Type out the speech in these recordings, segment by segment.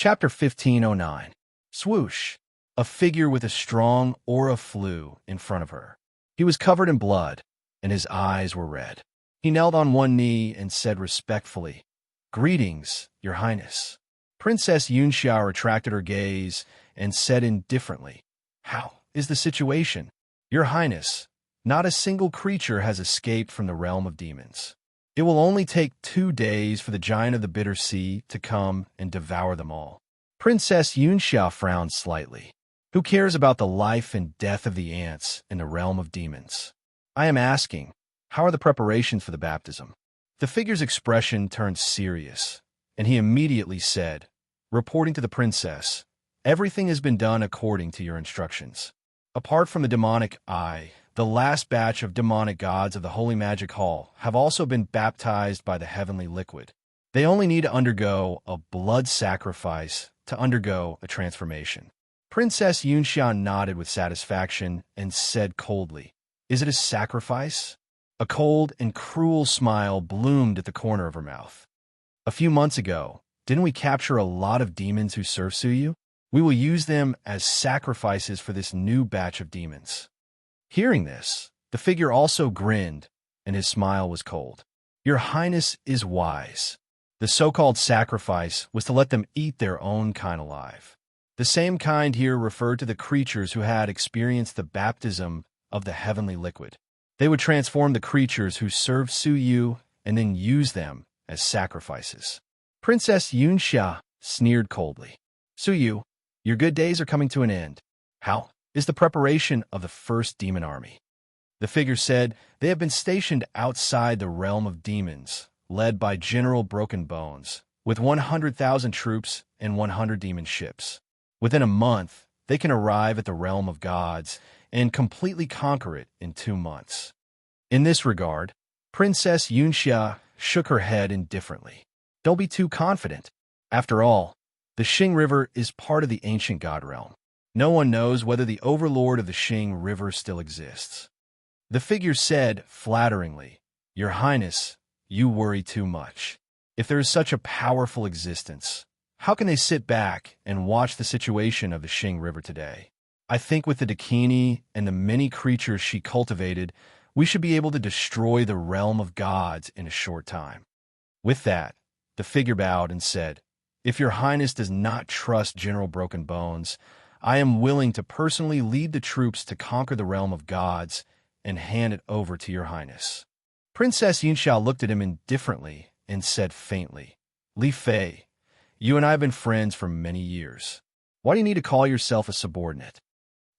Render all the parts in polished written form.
Chapter 1509. Swoosh. A figure with a strong aura flew in front of her. He was covered in blood, and his eyes were red. He knelt on one knee and said respectfully, "Greetings, Your Highness." Princess Yunxia retracted her gaze and said indifferently, "How is the situation? Your Highness, not a single creature has escaped from the realm of demons. It will only take 2 days for the giant of the bitter sea to come and devour them all." Princess Yunxia frowned slightly. Who cares about the life and death of the ants in the realm of demons? I am asking, how are the preparations for the baptism? The figure's expression turned serious, and he immediately said, reporting to the princess, "Everything has been done according to your instructions. Apart from the demonic eye, the last batch of demonic gods of the Holy Magic Hall have also been baptized by the heavenly liquid. They only need to undergo a blood sacrifice to undergo a transformation." Princess Yunxian nodded with satisfaction and said coldly, "Is it a sacrifice?" A cold and cruel smile bloomed at the corner of her mouth. "A few months ago, didn't we capture a lot of demons who serve Suyu? We will use them as sacrifices for this new batch of demons." Hearing this, the figure also grinned, and his smile was cold. "Your Highness is wise. The so-called sacrifice was to let them eat their own kind alive. The same kind here referred to the creatures who had experienced the baptism of the heavenly liquid. They would transform the creatures who served Suyu and then use them as sacrifices." Princess Yunxia sneered coldly. "Suyu, your good days are coming to an end. How is the preparation of the first demon army?" The figure said, "They have been stationed outside the realm of demons, led by General Broken Bones, with 100,000 troops and 100 demon ships. Within a month, they can arrive at the realm of gods and completely conquer it in 2 months." In this regard, Princess Yunxia shook her head indifferently. "Don't be too confident. After all, the Xing River is part of the ancient god realm. No one knows whether the overlord of the Xing River still exists." The figure said flatteringly, "Your Highness, you worry too much. If there is such a powerful existence, how can they sit back and watch the situation of the Xing River today? I think with the Dakini and the many creatures she cultivated, we should be able to destroy the realm of gods in a short time." With that, the figure bowed and said, "If your Highness does not trust General Broken Bones, I am willing to personally lead the troops to conquer the realm of gods and hand it over to your Highness." Princess Yunxia looked at him indifferently and said faintly, "Li Fei, you and I have been friends for many years. Why do you need to call yourself a subordinate?"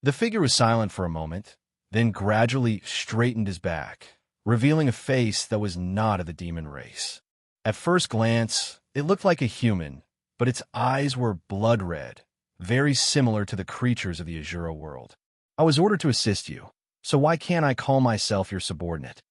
The figure was silent for a moment, then gradually straightened his back, revealing a face that was not of the demon race. At first glance, it looked like a human, but its eyes were blood red, very similar to the creatures of the Azura world. "I was ordered to assist you, so why can't I call myself your subordinate?"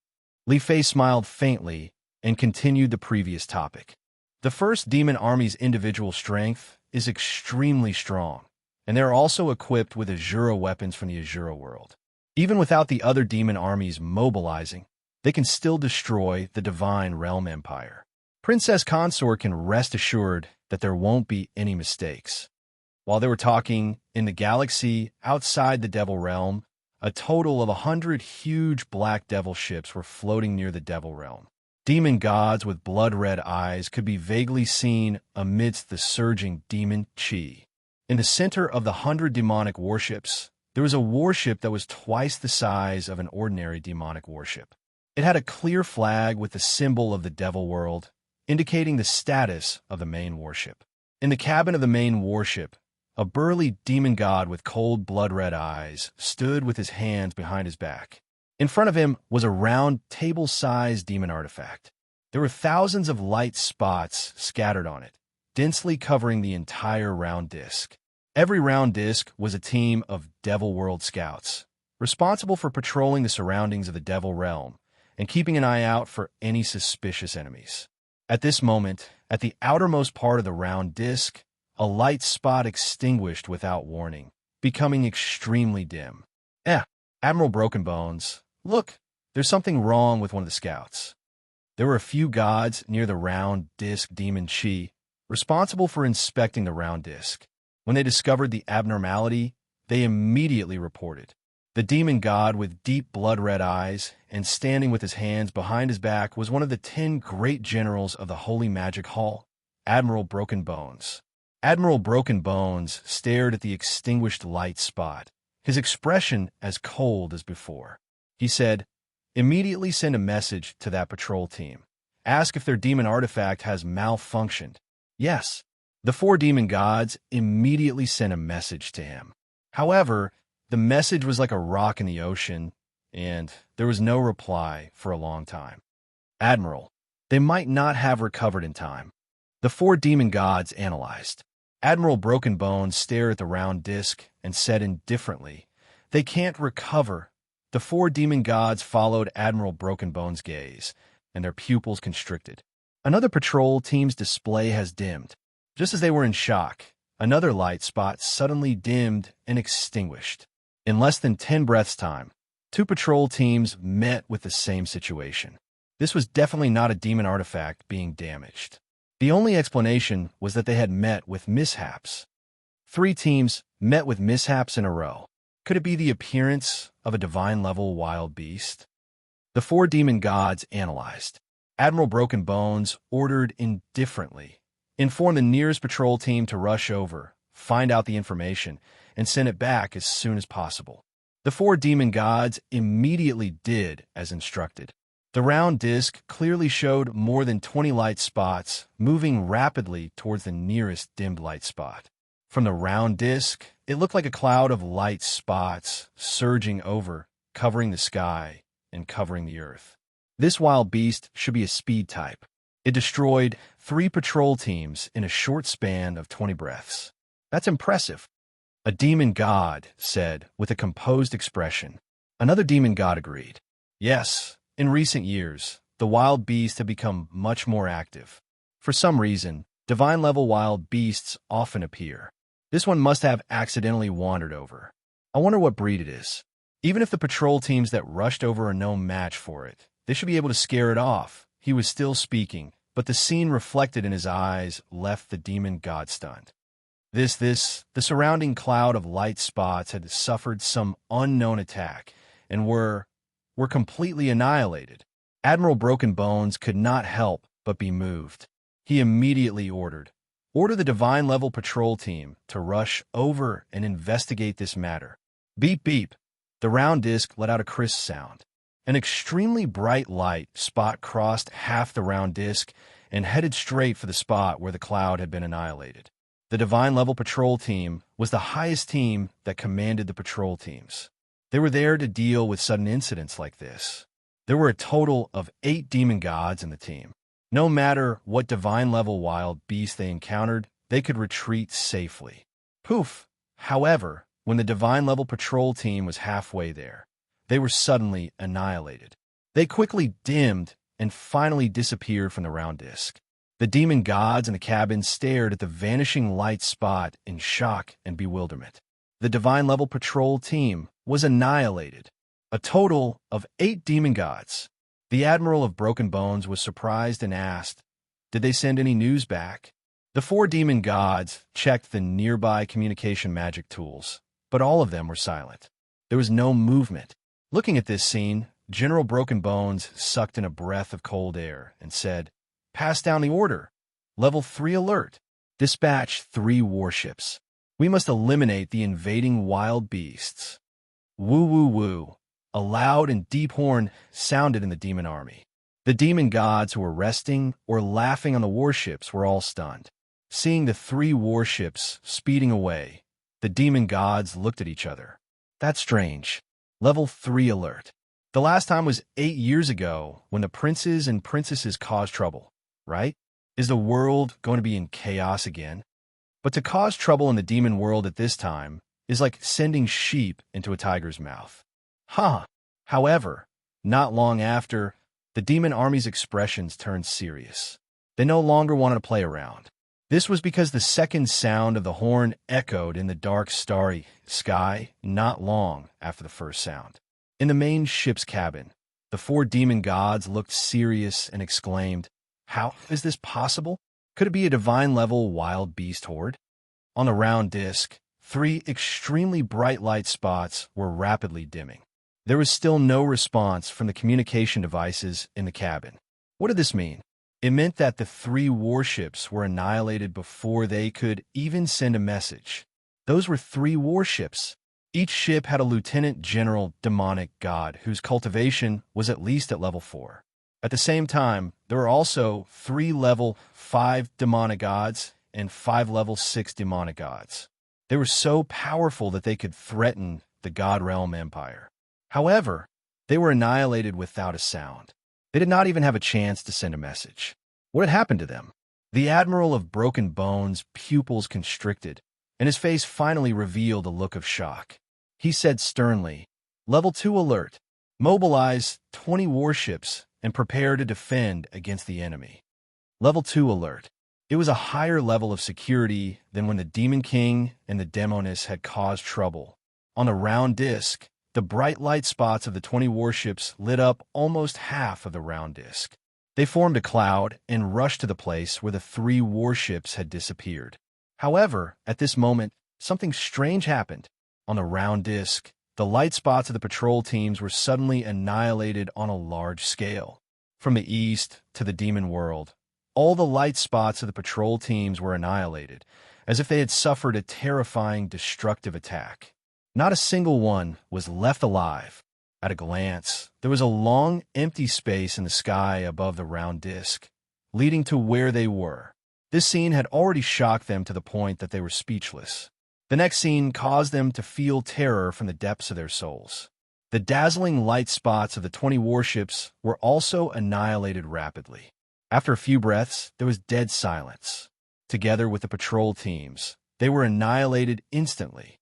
Li Fei smiled faintly and continued the previous topic. "The first demon army's individual strength is extremely strong, and they are also equipped with Azura weapons from the Azura world. Even without the other demon armies mobilizing, they can still destroy the Divine Realm Empire. Princess Consort can rest assured that there won't be any mistakes." While they were talking, in the galaxy outside the Devil Realm, a total of 100 huge black devil ships were floating near the Devil Realm. Demon gods with blood-red eyes could be vaguely seen amidst the surging demon chi. In the center of the 100 demonic warships, there was a warship that was twice the size of an ordinary demonic warship. It had a clear flag with the symbol of the Devil World, indicating the status of the main warship. In the cabin of the main warship, a burly demon god with cold blood-red eyes stood with his hands behind his back. In front of him was a round table-sized demon artifact. There were thousands of light spots scattered on it, densely covering the entire round disc. Every round disc was a team of Devil World scouts, responsible for patrolling the surroundings of the Devil Realm and keeping an eye out for any suspicious enemies. At this moment, at the outermost part of the round disc, a light spot extinguished without warning, becoming extremely dim. Admiral Broken Bones, look, there's something wrong with one of the scouts." There were a few gods near the round disc demon chi, responsible for inspecting the round disk. When they discovered the abnormality, they immediately reported. The demon god with deep blood-red eyes and standing with his hands behind his back was one of the 10 great generals of the Holy Magic Hall, Admiral Broken Bones. Admiral Broken Bones stared at the extinguished light spot, his expression as cold as before. He said, "Immediately send a message to that patrol team. Ask if their demon artifact has malfunctioned." Yes, the 4 demon gods immediately sent a message to him. However, the message was like a rock in the ocean, and there was no reply for a long time. "Admiral, they might not have recovered in time." The 4 demon gods analyzed. Admiral Broken Bones stared at the round disk and said indifferently, "They can't recover." The 4 demon gods followed Admiral Broken Bones' gaze, and their pupils constricted. Another patrol team's display has dimmed. Just as they were in shock, another light spot suddenly dimmed and extinguished. In less than 10 breaths' time, 2 patrol teams met with the same situation. This was definitely not a demon artifact being damaged. The only explanation was that they had met with mishaps. 3 teams met with mishaps in a row. Could it be the appearance of a divine-level wild beast? The 4 demon gods analyzed. Admiral Broken Bones ordered indifferently, "Inform the nearest patrol team to rush over, find out the information, and send it back as soon as possible." The 4 demon gods immediately did as instructed. The round disk clearly showed more than 20 light spots moving rapidly towards the nearest dimmed light spot. From the round disk, it looked like a cloud of light spots surging over, covering the sky and covering the earth. This wild beast should be a speed type. It destroyed 3 patrol teams in a short span of 20 breaths. "That's impressive," a demon god said with a composed expression. Another demon god agreed. "Yes, in recent years, the wild beasts have become much more active. For some reason, divine-level wild beasts often appear. This one must have accidentally wandered over. I wonder what breed it is. Even if the patrol teams that rushed over are no match for it, they should be able to scare it off." He was still speaking, but the scene reflected in his eyes left the demon god stunned. The surrounding cloud of light spots had suffered some unknown attack and were completely annihilated. Admiral Broken Bones could not help but be moved. He immediately ordered the divine-level patrol team to rush over and investigate this matter. Beep beep. The round disk let out a crisp sound. An extremely bright light spot crossed half the round disk and headed straight for the spot where the cloud had been annihilated. The divine-level patrol team was the highest team that commanded the patrol teams. They were there to deal with sudden incidents like this. There were a total of 8 demon gods in the team. No matter what divine-level wild beast they encountered, they could retreat safely. Poof! However, when the divine-level patrol team was halfway there, they were suddenly annihilated. They quickly dimmed and finally disappeared from the round disk. The demon gods in the cabin stared at the vanishing light spot in shock and bewilderment. The divine-level patrol team was annihilated. A total of 8 demon gods. The Admiral of Broken Bones was surprised and asked, "Did they send any news back?" The 4 demon gods checked the nearby communication magic tools, but all of them were silent. There was no movement. Looking at this scene, General Broken Bones sucked in a breath of cold air and said, "Pass down the order. Level 3 alert. Dispatch 3 warships. We must eliminate the invading wild beasts." Woo woo woo. A loud and deep horn sounded in the demon army. The demon gods who were resting or laughing on the warships were all stunned. Seeing the 3 warships speeding away, the demon gods looked at each other. "That's strange. Level 3 alert. The last time was 8 years ago when the princes and princesses caused trouble, right? Is the world going to be in chaos again?" But to cause trouble in the demon world at this time is like sending sheep into a tiger's mouth. However, not long after, the demon army's expressions turned serious. They no longer wanted to play around. This was because the second sound of the horn echoed in the dark, starry sky not long after the first sound. In the main ship's cabin, the 4 demon gods looked serious and exclaimed, "How is this possible? Could it be a divine-level wild beast horde? On the round disk, 3 extremely bright light spots were rapidly dimming. There was still no response from the communication devices in the cabin. What did this mean? It meant that the 3 warships were annihilated before they could even send a message. Those were 3 warships. Each ship had a lieutenant general demonic god whose cultivation was at least at level 4. At the same time, there were also 3 level 5 demonic gods and 5 level 6 demonic gods. They were so powerful that they could threaten the God Realm Empire. However, they were annihilated without a sound. They did not even have a chance to send a message. What had happened to them? The Admiral of Broken Bones' pupils constricted, and his face finally revealed a look of shock. He said sternly, "Level 2 alert. Mobilize 20 warships and prepare to defend against the enemy." Level 2 alert. It was a higher level of security than when the Demon King and the Demoness had caused trouble. On the round disk, the bright light spots of the 20 warships lit up almost half of the round disk. They formed a cloud and rushed to the place where the 3 warships had disappeared. However, at this moment, something strange happened. On the round disk, the light spots of the patrol teams were suddenly annihilated on a large scale. From the east to the demon world, all the light spots of the patrol teams were annihilated, as if they had suffered a terrifying destructive attack. Not a single one was left alive. At a glance, there was a long, empty space in the sky above the round disk, leading to where they were. This scene had already shocked them to the point that they were speechless. The next scene caused them to feel terror from the depths of their souls. The dazzling light spots of the 20 warships were also annihilated rapidly. After a few breaths, there was dead silence. Together with the patrol teams, they were annihilated instantly.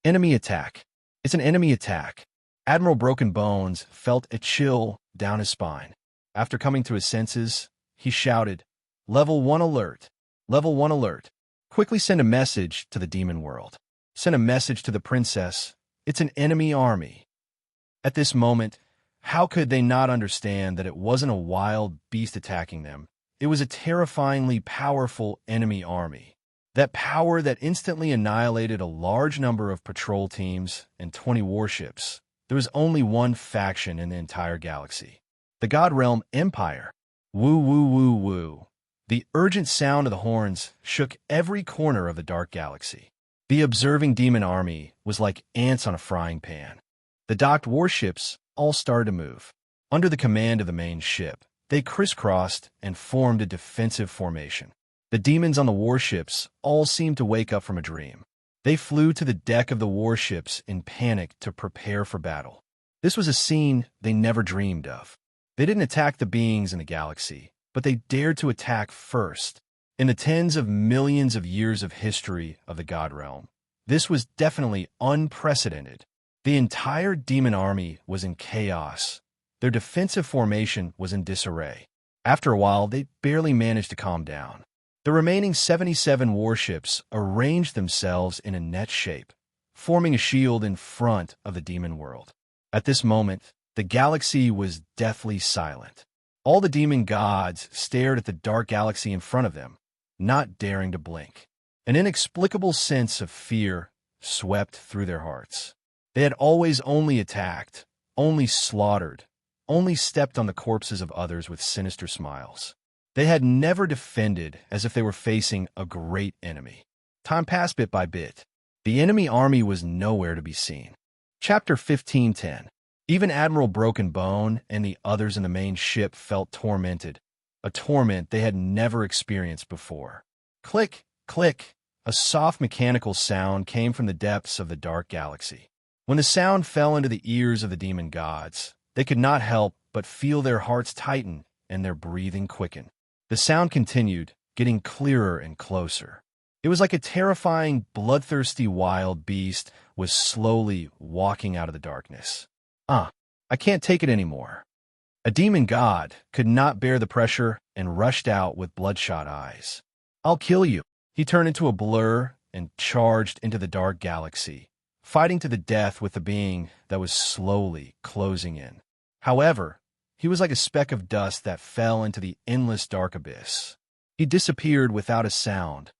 Enemy attack. It's an enemy attack. Admiral Broken Bones felt a chill down his spine. After coming to his senses, he shouted, "Level 1 alert! Level 1 alert! Quickly send a message to the demon world. Send a message to the princess. It's an enemy army." At this moment, how could they not understand that it wasn't a wild beast attacking them? It was a terrifyingly powerful enemy army. That power that instantly annihilated a large number of patrol teams and 20 warships. There was only one faction in the entire galaxy. The God Realm Empire. Woo woo woo woo. The urgent sound of the horns shook every corner of the dark galaxy. The observing demon army was like ants on a frying pan. The docked warships all started to move. Under the command of the main ship, they crisscrossed and formed a defensive formation. The demons on the warships all seemed to wake up from a dream. They flew to the deck of the warships in panic to prepare for battle. This was a scene they never dreamed of. They didn't attack the beings in the galaxy, but they dared to attack first. In the tens of millions of years of history of the God Realm, this was definitely unprecedented. The entire demon army was in chaos. Their defensive formation was in disarray. After a while, they barely managed to calm down. The remaining 77 warships arranged themselves in a net shape, forming a shield in front of the demon world. At this moment, the galaxy was deathly silent. All the demon gods stared at the dark galaxy in front of them, not daring to blink. An inexplicable sense of fear swept through their hearts. They had always only attacked, only slaughtered, only stepped on the corpses of others with sinister smiles. They had never defended as if they were facing a great enemy. Time passed bit by bit. The enemy army was nowhere to be seen. Chapter 15:10. Even Admiral Broken Bone and the others in the main ship felt tormented, a torment they had never experienced before. Click, click, a soft mechanical sound came from the depths of the dark galaxy. When the sound fell into the ears of the demon gods, they could not help but feel their hearts tighten and their breathing quicken. The sound continued, getting clearer and closer. It was like a terrifying, bloodthirsty wild beast was slowly walking out of the darkness. I can't take it anymore. A demon god could not bear the pressure and rushed out with bloodshot eyes. "I'll kill you." He turned into a blur and charged into the dark galaxy, fighting to the death with the being that was slowly closing in. However, he was like a speck of dust that fell into the endless dark abyss. He disappeared without a sound,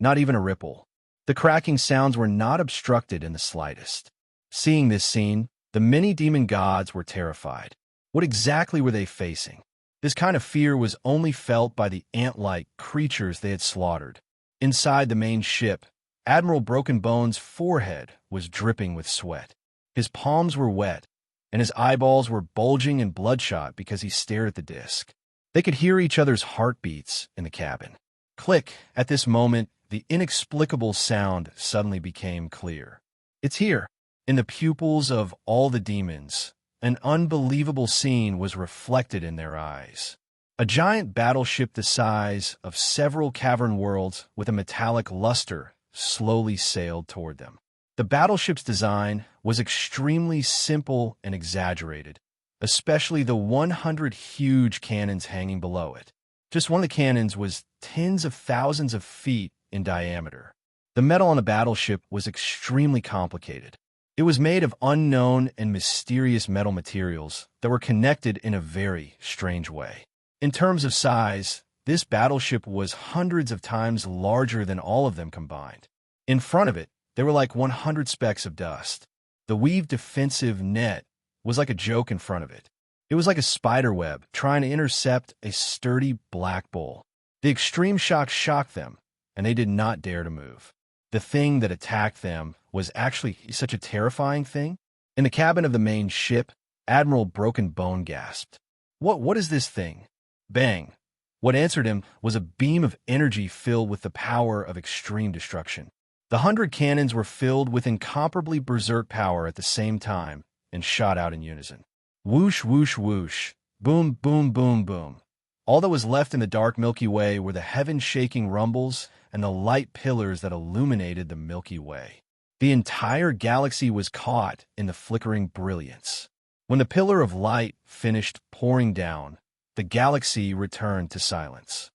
not even a ripple. The cracking sounds were not obstructed in the slightest. Seeing this scene, the many demon gods were terrified. What exactly were they facing? This kind of fear was only felt by the ant-like creatures they had slaughtered. Inside the main ship, Admiral Broken Bones' forehead was dripping with sweat. His palms were wet, and his eyeballs were bulging and bloodshot because he stared at the disk. They could hear each other's heartbeats in the cabin. Click! At this moment, the inexplicable sound suddenly became clear. It's here, in the pupils of all the demons. An unbelievable scene was reflected in their eyes. A giant battleship the size of several cavern worlds with a metallic luster slowly sailed toward them. The battleship's design was extremely simple and exaggerated, especially the 100 huge cannons hanging below it. Just one of the cannons was tens of thousands of feet in diameter. The metal on the battleship was extremely complicated. It was made of unknown and mysterious metal materials that were connected in a very strange way. In terms of size, this battleship was hundreds of times larger than all of them combined. In front of it, there were like 100 specks of dust. The weaved defensive net was like a joke in front of it. It was like a spider web trying to intercept a sturdy black bull. The extreme shock shocked them, and they did not dare to move. The thing that attacked them was actually such a terrifying thing. In the cabin of the main ship, Admiral Broken Bone gasped. What is this thing? Bang! What answered him was a beam of energy filled with the power of extreme destruction. The 100 cannons were filled with incomparably berserk power at the same time and shot out in unison. Whoosh, whoosh, whoosh. Boom, boom, boom, boom. All that was left in the dark Milky Way were the heaven-shaking rumbles and the light pillars that illuminated the Milky Way. The entire galaxy was caught in the flickering brilliance. When the pillar of light finished pouring down, the galaxy returned to silence.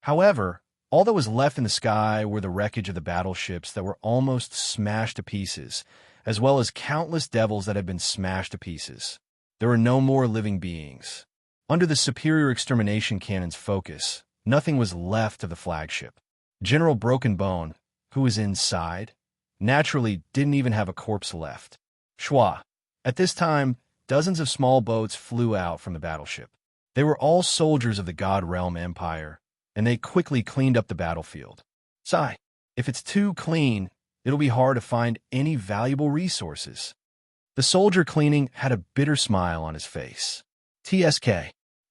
However, all that was left in the sky were the wreckage of the battleships that were almost smashed to pieces, as well as countless devils that had been smashed to pieces. There were no more living beings. Under the superior extermination cannon's focus, nothing was left of the flagship. General Broken Bone, who was inside, naturally didn't even have a corpse left. Schwa. At this time, dozens of small boats flew out from the battleship. They were all soldiers of the God Realm Empire, and they quickly cleaned up the battlefield. Sigh, if it's too clean, it'll be hard to find any valuable resources. The soldier cleaning had a bitter smile on his face. TSK,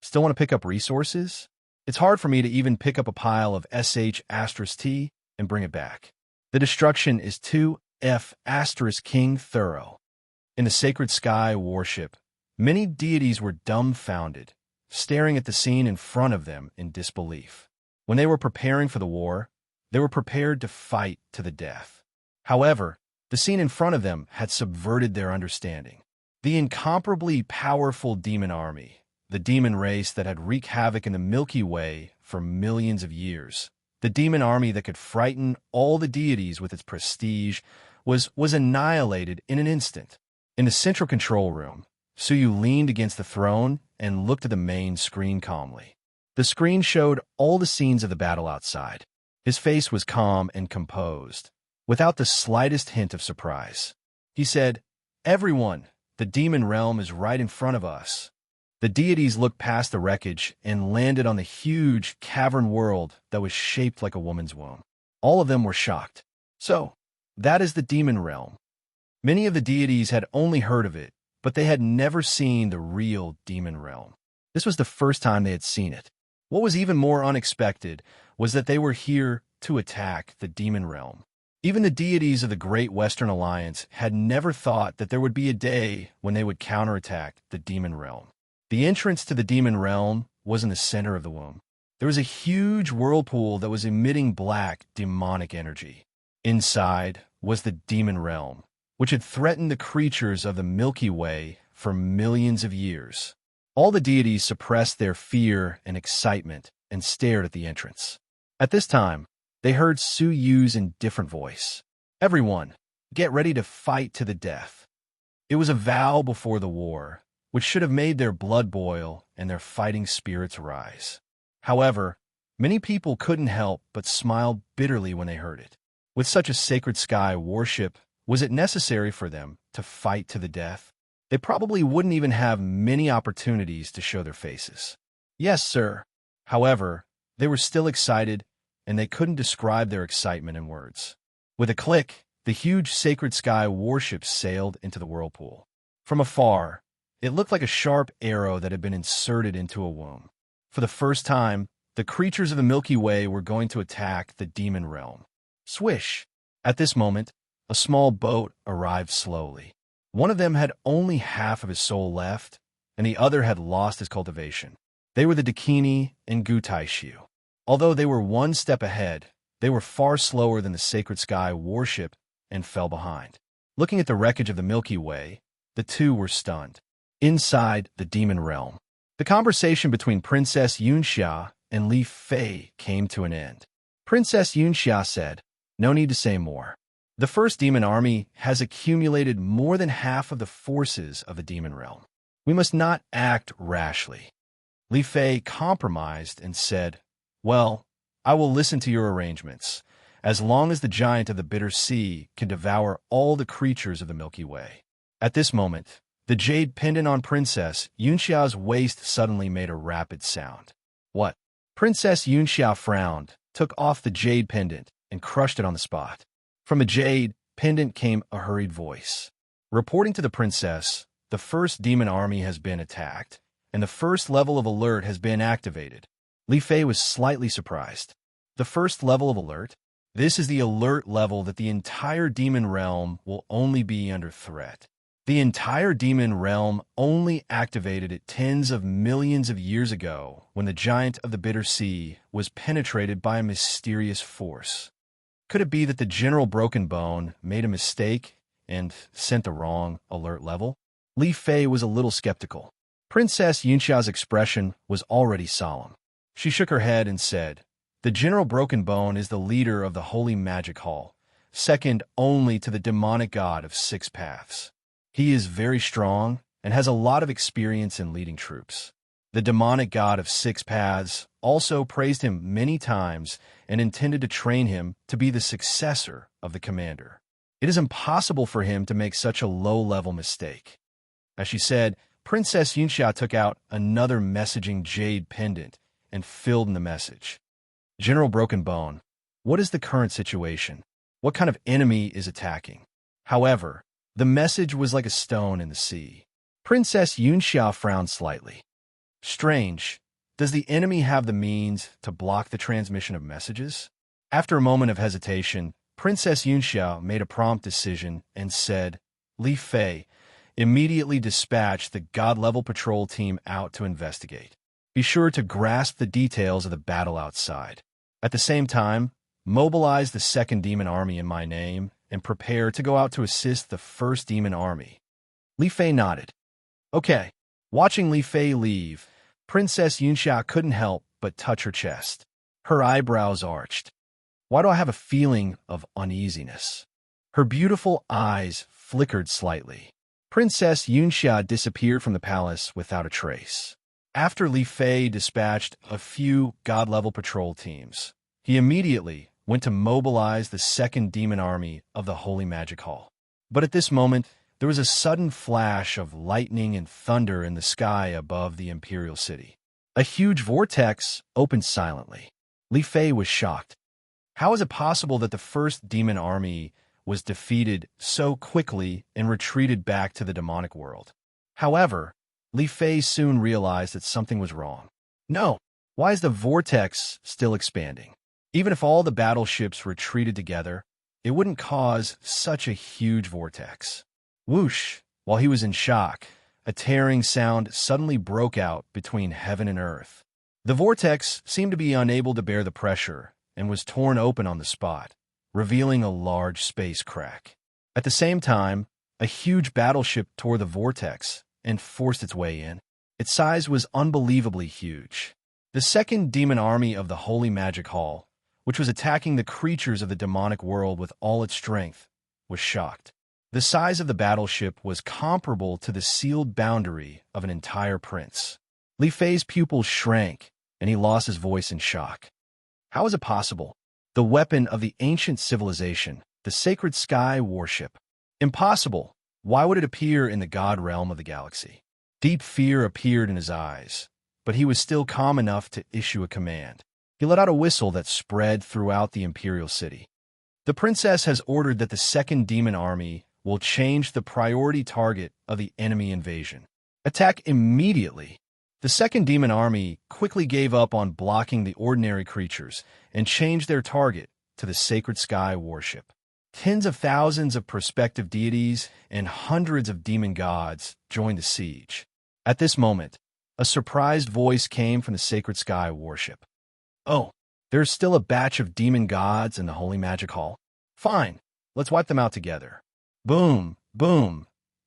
still want to pick up resources? It's hard for me to even pick up a pile of SH*T and bring it back. The destruction is too F*King thorough. In the Sacred Sky warship, many deities were dumbfounded, staring at the scene in front of them in disbelief. When they were preparing for the war, they were prepared to fight to the death. However, the scene in front of them had subverted their understanding. The incomparably powerful demon army, the demon race that had wreaked havoc in the Milky Way for millions of years, the demon army that could frighten all the deities with its prestige, was annihilated in an instant. In the central control room, Suyu leaned against the throne and looked at the main screen calmly. The screen showed all the scenes of the battle outside. His face was calm and composed, without the slightest hint of surprise. He said, "Everyone, the demon realm is right in front of us." The deities looked past the wreckage and landed on the huge cavern world that was shaped like a woman's womb. All of them were shocked. So, that is the demon realm. Many of the deities had only heard of it, but they had never seen the real demon realm. This was the first time they had seen it. What was even more unexpected was that they were here to attack the demon realm. Even the deities of the Great Western Alliance had never thought that there would be a day when they would counterattack the demon realm. The entrance to the demon realm was in the center of the womb. There was a huge whirlpool that was emitting black, demonic energy. Inside was the demon realm, which had threatened the creatures of the Milky Way for millions of years. All the deities suppressed their fear and excitement and stared at the entrance. At this time, they heard Su Yu's indifferent voice. "Everyone, get ready to fight to the death." It was a vow before the war, which should have made their blood boil and their fighting spirits rise. However, Many people couldn't help but smile bitterly when they heard it. With such a sacred sky worship, was it necessary for them to fight to the death? They probably wouldn't even have many opportunities to show their faces. Yes, sir. However, they were still excited, and they couldn't describe their excitement in words. With a click, the huge sacred sky warship sailed into the whirlpool. From afar, it looked like a sharp arrow that had been inserted into a womb. For the first time, the creatures of the Milky Way were going to attack the demon realm. Swish! At this moment, a small boat arrived slowly. One of them had only half of his soul left, and the other had lost his cultivation. They were the Dakini and Gutaishiu. Although they were one step ahead, they were far slower than the Sacred Sky warship and fell behind. Looking at the wreckage of the Milky Way, the two were stunned. Inside the demon realm, the conversation between Princess Yunxia and Li Fei came to an end. Princess Yunxia said, "No need to say more. The first demon army has accumulated more than half of the forces of the demon realm. We must not act rashly." Li Fei compromised and said, "Well, I will listen to your arrangements, as long as the giant of the bitter sea can devour all the creatures of the Milky Way." At this moment, the jade pendant on Princess Yunxia's waist suddenly made a rapid sound. "What?" Princess Yunxia frowned, took off the jade pendant, and crushed it on the spot. From the jade pendant came a hurried voice. Reporting to the princess, the first demon army has been attacked, and the first level of alert has been activated. Li Fei was slightly surprised. The first level of alert? This is the alert level that the entire demon realm will only be under threat. The entire demon realm only activated it tens of millions of years ago when the giant of the bitter sea was penetrated by a mysterious force. Could it be that the General Broken Bone made a mistake and sent the wrong alert level? Li Fei was a little skeptical. Princess Yunxia's expression was already solemn. She shook her head and said, "The General Broken Bone is the leader of the Holy Magic Hall, second only to the demonic god of six paths. He is very strong and has a lot of experience in leading troops. The demonic god of six paths also praised him many times and intended to train him to be the successor of the commander. It is impossible for him to make such a low-level mistake." As she said, Princess Yunxia took out another messaging jade pendant and filled in the message. "General Broken Bone, what is the current situation? What kind of enemy is attacking?" However, the message was like a stone in the sea. Princess Yunxia frowned slightly. "Strange. Does the enemy have the means to block the transmission of messages?" After a moment of hesitation, Princess Yunxia made a prompt decision and said, "Li Fei, immediately dispatch the god-level patrol team out to investigate. Be sure to grasp the details of the battle outside. At the same time, mobilize the second demon army in my name and prepare to go out to assist the first demon army." Li Fei nodded. "Okay." Watching Li Fei leave, Princess Yunxia couldn't help but touch her chest. Her eyebrows arched. "Why do I have a feeling of uneasiness?" Her beautiful eyes flickered slightly. Princess Yunxia disappeared from the palace without a trace. After Li Fei dispatched a few god-level patrol teams, he immediately went to mobilize the second demon army of the Holy Magic Hall. But at this moment, there was a sudden flash of lightning and thunder in the sky above the imperial city. A huge vortex opened silently. Li Fei was shocked. How is it possible that the first demon army was defeated so quickly and retreated back to the demonic world? However, Li Fei soon realized that something was wrong. No, why is the vortex still expanding? Even if all the battleships retreated together, it wouldn't cause such a huge vortex. Whoosh! While he was in shock, a tearing sound suddenly broke out between heaven and earth. The vortex seemed to be unable to bear the pressure and was torn open on the spot, revealing a large space crack. At the same time, a huge battleship tore the vortex and forced its way in. Its size was unbelievably huge. The second demon army of the Holy Magic Hall, which was attacking the creatures of the demonic world with all its strength, was shocked. The size of the battleship was comparable to the sealed boundary of an entire prince. Li Fei's pupils shrank, and he lost his voice in shock. How is it possible? The weapon of the ancient civilization, the sacred sky warship. Impossible. Why would it appear in the god realm of the galaxy? Deep fear appeared in his eyes, but he was still calm enough to issue a command. He let out a whistle that spread throughout the imperial city. The princess has ordered that the second demon army will change the priority target of the enemy invasion. Attack immediately. The second demon army quickly gave up on blocking the ordinary creatures and changed their target to the sacred sky warship. Tens of thousands of prospective deities and hundreds of demon gods joined the siege. At this moment, a surprised voice came from the sacred sky warship. Oh, there's still a batch of demon gods in the Holy Magic Hall? Fine, let's wipe them out together. Boom, boom.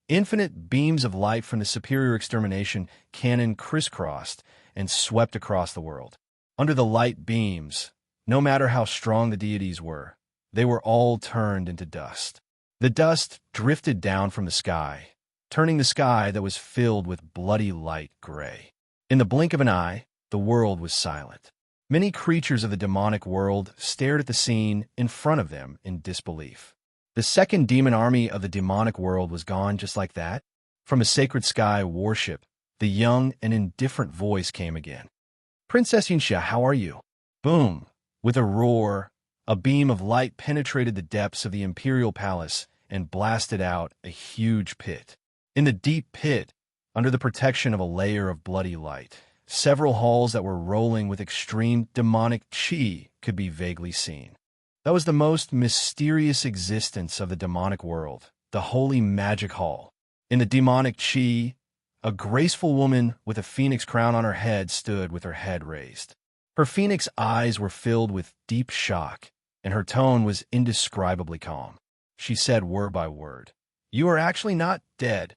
Infinite beams of light from the superior extermination cannon crisscrossed and swept across the world. Under the light beams, no matter how strong the deities were, they were all turned into dust. The dust drifted down from the sky, turning the sky that was filled with bloody light gray. In the blink of an eye, the world was silent. Many creatures of the demonic world stared at the scene in front of them in disbelief. The second demon army of the demonic world was gone just like that. From a sacred sky warship, the young and indifferent voice came again. Princess Yunxia, how are you? Boom! With a roar, a beam of light penetrated the depths of the imperial palace and blasted out a huge pit. In the deep pit, under the protection of a layer of bloody light, several halls that were rolling with extreme demonic chi could be vaguely seen. That was the most mysterious existence of the demonic world, the Holy Magic Hall. In the demonic chi, a graceful woman with a phoenix crown on her head stood with her head raised. Her phoenix eyes were filled with deep shock, and her tone was indescribably calm. She said word by word, "You are actually not dead."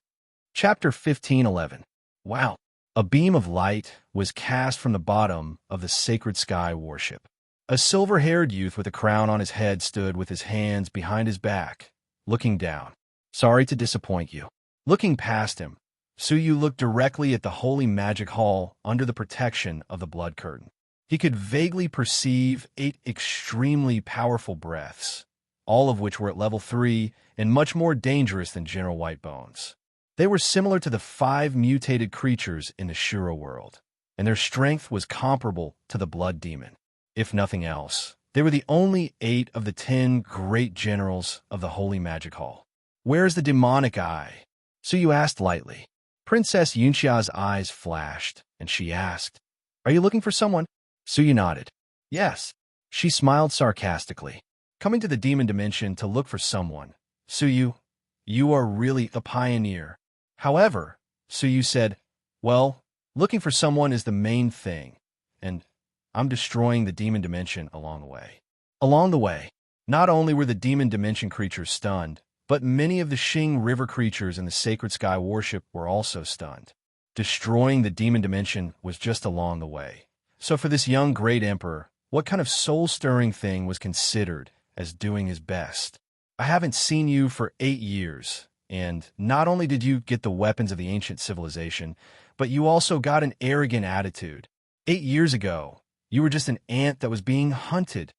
Chapter 15:11. Wow. A beam of light was cast from the bottom of the sacred sky warship. A silver-haired youth with a crown on his head stood with his hands behind his back, looking down. Sorry to disappoint you. Looking past him, Suyu looked directly at the Holy Magic Hall under the protection of the blood curtain. He could vaguely perceive 8 extremely powerful breaths, all of which were at level 3 and much more dangerous than General Whitebones. They were similar to the 5 mutated creatures in the Shura world, and their strength was comparable to the Blood Demon. If nothing else, they were the only 8 of the 10 great generals of the Holy Magic Hall. Where's the demonic eye? Suyu asked lightly. Princess Yunxia's eyes flashed, and she asked, Are you looking for someone? Suyu nodded. Yes. She smiled sarcastically. Coming to the demon dimension to look for someone. Suyu, you are really a pioneer. However, Suyu said, well, looking for someone is the main thing, and I'm destroying the demon dimension along the way. Along the way, not only were the demon dimension creatures stunned, but many of the Xing River creatures in the Sacred Sky Warship were also stunned. Destroying the demon dimension was just along the way. So for this young great emperor, what kind of soul-stirring thing was considered as doing his best? I haven't seen you for 8 years, and not only did you get the weapons of the ancient civilization, but you also got an arrogant attitude. 8 years ago, you were just an ant that was being hunted.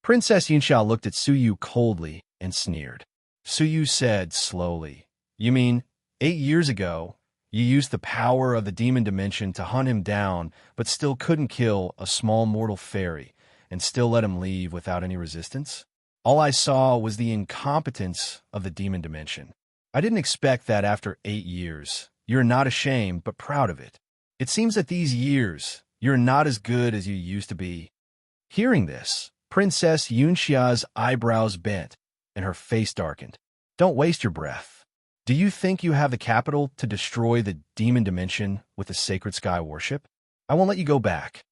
Princess Yunxia looked at Suyu coldly and sneered. Suyu said slowly, You mean, 8 years ago, you used the power of the demon dimension to hunt him down, but still couldn't kill a small mortal fairy, and still let him leave without any resistance? All I saw was the incompetence of the demon dimension. I didn't expect that after 8 years. You're not ashamed, but proud of it. It seems that these years, you're not as good as you used to be. Hearing this, Princess Yunxia's eyebrows bent, and her face darkened. Don't waste your breath. Do you think you have the capital to destroy the demon dimension with the Sacred Sky Warship? I won't let you go back.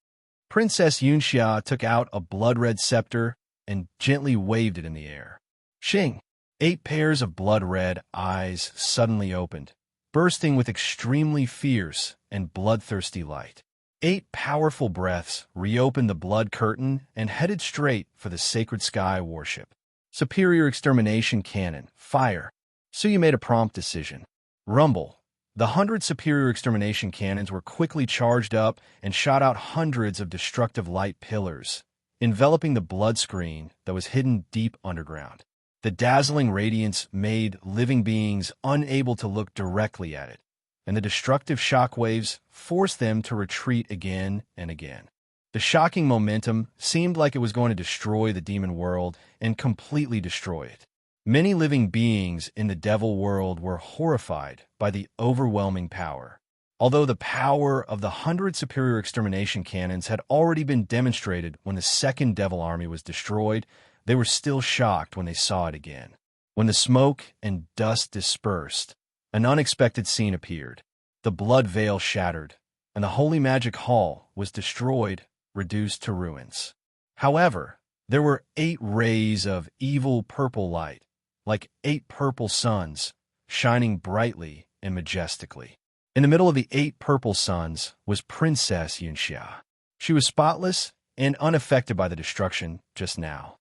Princess Yunxia took out a blood-red scepter and gently waved it in the air. Shing! 8 pairs of blood-red eyes suddenly opened, bursting with extremely fierce and bloodthirsty light. 8 powerful breaths reopened the blood curtain and headed straight for the Sacred Sky Warship. Superior Extermination Cannon, fire. Suyu made a prompt decision. Rumble. The 100 superior extermination cannons were quickly charged up and shot out hundreds of destructive light pillars. enveloping the blood screen that was hidden deep underground. The dazzling radiance made living beings unable to look directly at it, and the destructive shock waves forced them to retreat again and again. The shocking momentum seemed like it was going to destroy the demon world and completely destroy it. Many living beings in the devil world were horrified by the overwhelming power. Although the power of the 100 superior extermination cannons had already been demonstrated when the second devil army was destroyed, they were still shocked when they saw it again. When the smoke and dust dispersed, an unexpected scene appeared. The blood veil shattered, and the holy magic hall was destroyed, reduced to ruins. However, there were 8 rays of evil purple light, like 8 purple suns, shining brightly and majestically. In the middle of the 8 purple suns was Princess Yunxia. She was spotless and unaffected by the destruction just now.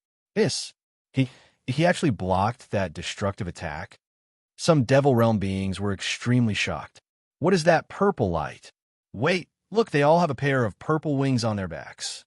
He actually blocked that destructive attack. Some Devil Realm beings were extremely shocked. What is that purple light? Wait, look, they all have a pair of purple wings on their backs.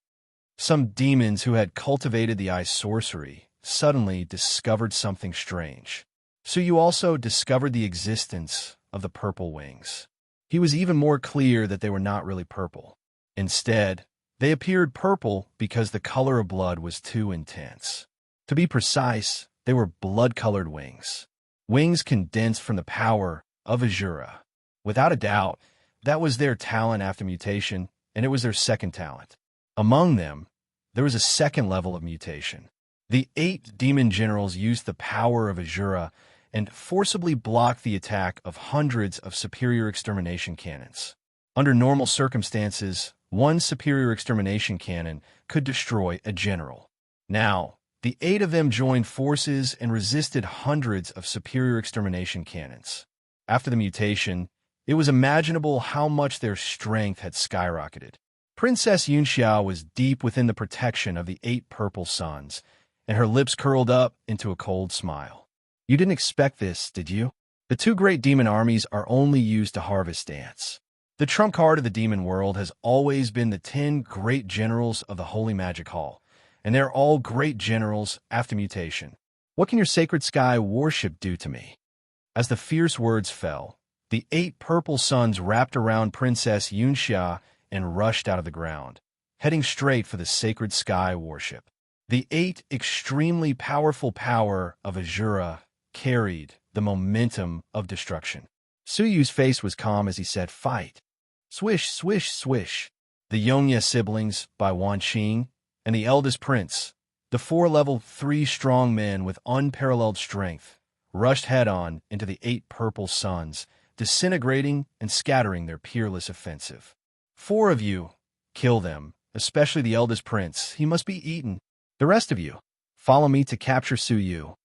Some demons who had cultivated the ice sorcery suddenly discovered something strange. So you also discovered the existence of the purple wings. He was even more clear that they were not really purple. Instead, they appeared purple because the color of blood was too intense. To be precise, they were blood-colored wings. Wings condensed from the power of Azura. Without a doubt, that was their talent after mutation, and it was their second talent. Among them, there was a second level of mutation. The 8 demon generals used the power of Azura and forcibly blocked the attack of hundreds of superior extermination cannons. Under normal circumstances, one superior extermination cannon could destroy a general. Now, the 8 of them joined forces and resisted hundreds of superior extermination cannons. After the mutation, it was imaginable how much their strength had skyrocketed. Princess Yunxia was deep within the protection of the 8 purple suns, and her lips curled up into a cold smile. You didn't expect this, did you? The 2 great demon armies are only used to harvest ants. The trump card of the demon world has always been the 10 great generals of the Holy Magic Hall, and they're all great generals after mutation. What can your sacred sky worship do to me? As the fierce words fell, the 8 purple suns wrapped around Princess Yunxia and rushed out of the ground, heading straight for the sacred sky worship. The 8 extremely powerful power of Azura carried the momentum of destruction. Suyu's face was calm as he said, "Fight." Swish, swish, swish. The Yongye siblings by Wan Qing and the eldest prince, the 4 level 3 strong men with unparalleled strength, rushed head-on into the 8 purple suns, disintegrating and scattering their peerless offensive. 4 of you, kill them, especially the eldest prince. He must be eaten. The rest of you, follow me to capture Suyu.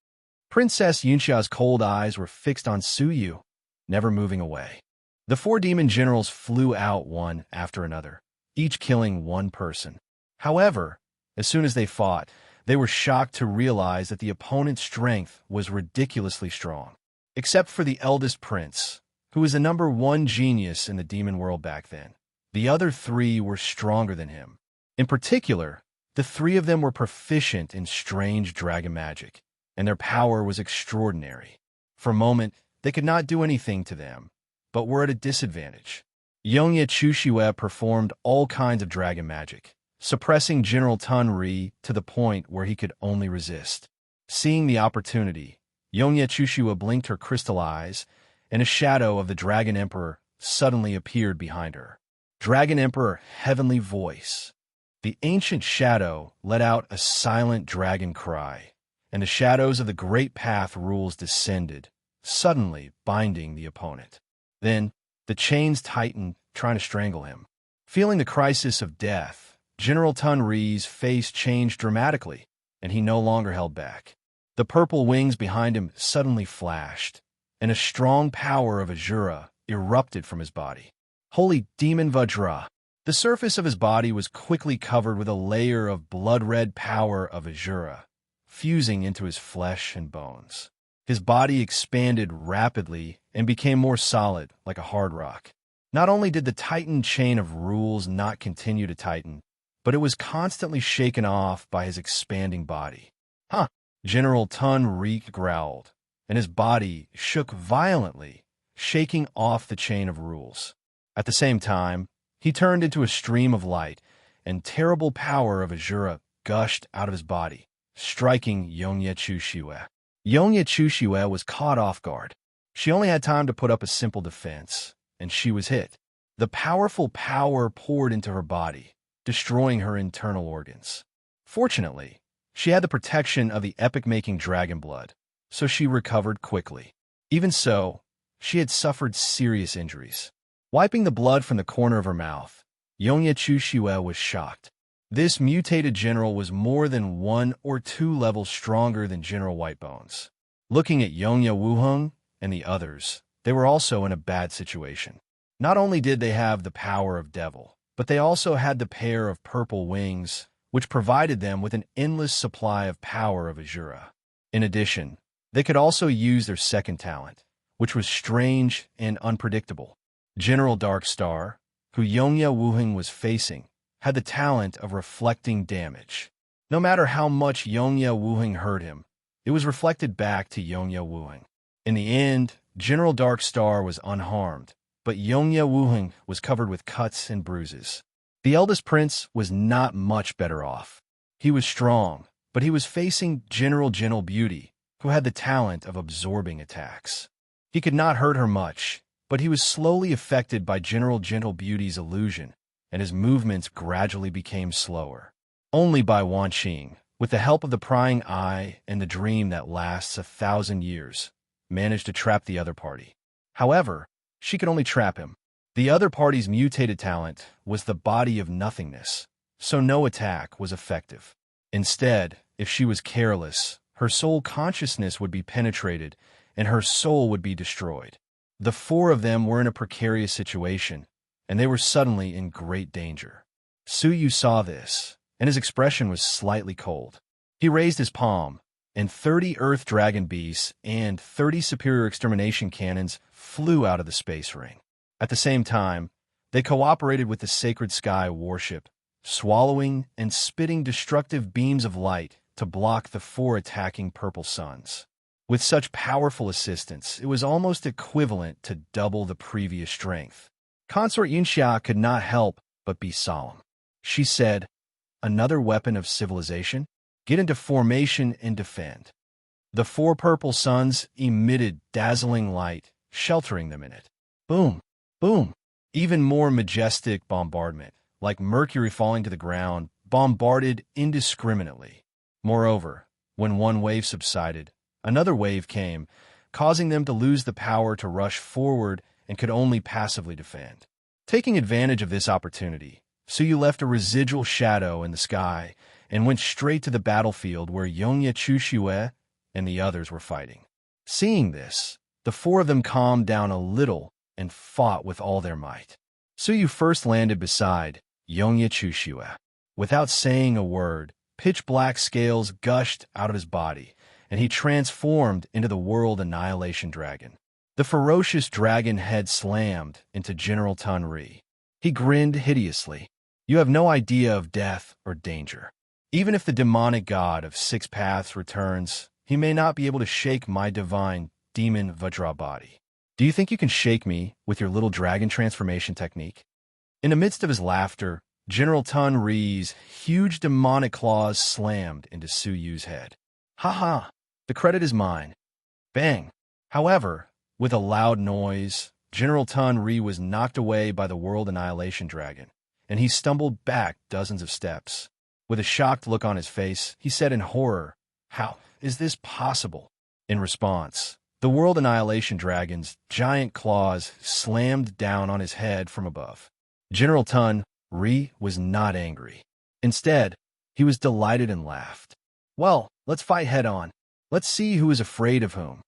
Princess Yunxia's cold eyes were fixed on Suyu, never moving away. The 4 demon generals flew out one after another, each killing 1 person. However, as soon as they fought, they were shocked to realize that the opponent's strength was ridiculously strong. Except for the eldest prince, who was the number 1 genius in the demon world back then. The other 3 were stronger than him. In particular, the 3 of them were proficient in strange dragon magic, and their power was extraordinary. For a moment, they could not do anything to them, but were at a disadvantage. Yongye Chushue performed all kinds of dragon magic, suppressing General Tun Ri to the point where he could only resist. Seeing the opportunity, Yongye Chushue blinked her crystal eyes, and a shadow of the Dragon Emperor suddenly appeared behind her. Dragon Emperor, heavenly voice. The ancient shadow let out a silent dragon cry, and the shadows of the great path rules descended, suddenly binding the opponent. Then, the chains tightened, trying to strangle him. Feeling the crisis of death, General Tun Ri's face changed dramatically, and he no longer held back. The purple wings behind him suddenly flashed, and a strong power of Azura erupted from his body. Holy Demon Vajra! The surface of his body was quickly covered with a layer of blood-red power of Azura, fusing into his flesh and bones. His body expanded rapidly and became more solid, like a hard rock. Not only did the tightened chain of rules not continue to tighten, but it was constantly shaken off by his expanding body. Huh! General Tun Reek growled, and his body shook violently, shaking off the chain of rules. At the same time, he turned into a stream of light, and terrible power of Azura gushed out of his body, striking Yongye Chushiwe. Yongye Chushiwe was caught off guard. She only had time to put up a simple defense, and she was hit. The powerful power poured into her body, destroying her internal organs. Fortunately, she had the protection of the epic-making dragon blood, so she recovered quickly. Even so, she had suffered serious injuries. Wiping the blood from the corner of her mouth, Yongye Chushiwe was shocked. This mutated general was more than 1 or 2 levels stronger than General Whitebones. Looking at Yongye Wuheng and the others, they were also in a bad situation. Not only did they have the power of Devil, but they also had the pair of purple wings, which provided them with an endless supply of power of Azura. In addition, they could also use their second talent, which was strange and unpredictable. General Darkstar, who Yongye Wuheng was facing, had the talent of reflecting damage. No matter how much Yongye Wuheng hurt him, it was reflected back to Yongye Wuheng. In the end, General Darkstar was unharmed, but Yongye Wuheng was covered with cuts and bruises. The eldest prince was not much better off. He was strong, but he was facing General Gentle Beauty, who had the talent of absorbing attacks. He could not hurt her much, but he was slowly affected by General Gentle Beauty's illusion, and his movements gradually became slower. Only Bai Wanqing, with the help of the prying eye and the dream that lasts 1,000 years, managed to trap the other party. However, she could only trap him. The other party's mutated talent was the body of nothingness, so no attack was effective. Instead, if she was careless, her soul consciousness would be penetrated and her soul would be destroyed. The 4 of them were in a precarious situation, and they were suddenly in great danger. Suyu saw this, and his expression was slightly cold. He raised his palm, and 30 Earth Dragon Beasts and 30 Superior Extermination Cannons flew out of the space ring. At the same time, they cooperated with the Sacred Sky warship, swallowing and spitting destructive beams of light to block the 4 attacking purple suns. With such powerful assistance, it was almost equivalent to double the previous strength. Consort Yunxia could not help but be solemn. She said, "Another weapon of civilization? Get into formation and defend." The 4 purple suns emitted dazzling light, sheltering them in it. Boom, boom. Even more majestic bombardment, like mercury falling to the ground, bombarded indiscriminately. Moreover, when one wave subsided, another wave came, causing them to lose the power to rush forward and could only passively defend. Taking advantage of this opportunity, Suyu left a residual shadow in the sky and went straight to the battlefield where Yongye Chushiwe and the others were fighting. Seeing this, the 4 of them calmed down a little and fought with all their might. Suyu first landed beside Yongye Chushiwe. Without saying a word, pitch-black scales gushed out of his body, and he transformed into the World Annihilation Dragon. The ferocious dragon head slammed into General Tunri. He grinned hideously. "You have no idea of death or danger. Even if the demonic god of 6 paths returns, he may not be able to shake my divine demon Vajra body. Do you think you can shake me with your little dragon transformation technique?" In the midst of his laughter, General Tunri's huge demonic claws slammed into Suyu's head. "Ha ha! The credit is mine." Bang! However, with a loud noise, General Tunri was knocked away by the World Annihilation Dragon, and he stumbled back dozens of steps. With a shocked look on his face, he said in horror, "How is this possible?" In response, the World Annihilation Dragon's giant claws slammed down on his head from above. General Tunri was not angry. Instead, he was delighted and laughed. "Well, let's fight head-on. Let's see who is afraid of whom."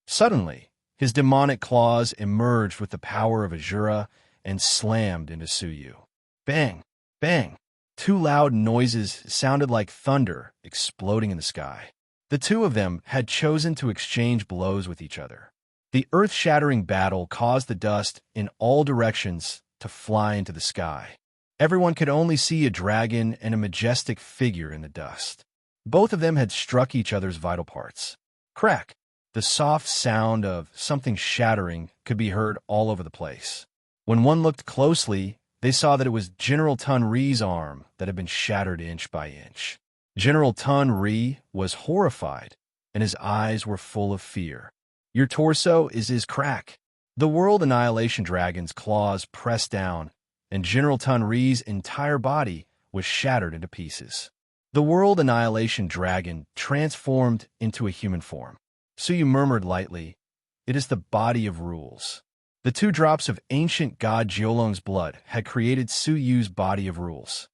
Suddenly, his demonic claws emerged with the power of Azura and slammed into Suyu. Bang! Bang! 2 loud noises sounded like thunder exploding in the sky. The 2 of them had chosen to exchange blows with each other. The earth-shattering battle caused the dust in all directions to fly into the sky. Everyone could only see a dragon and a majestic figure in the dust. Both of them had struck each other's vital parts. Crack! The soft sound of something shattering could be heard all over the place. When one looked closely, they saw that it was General Tun Ri's arm that had been shattered inch by inch. General Tun Ri was horrified, and his eyes were full of fear. Your torso is crack. The World Annihilation Dragon's claws pressed down, and General Tun Ri's entire body was shattered into pieces. The World Annihilation Dragon transformed into a human form. Suyu murmured lightly, "It is the body of rules." The 2 drops of ancient god Jiolong's blood had created Suyu's body of rules.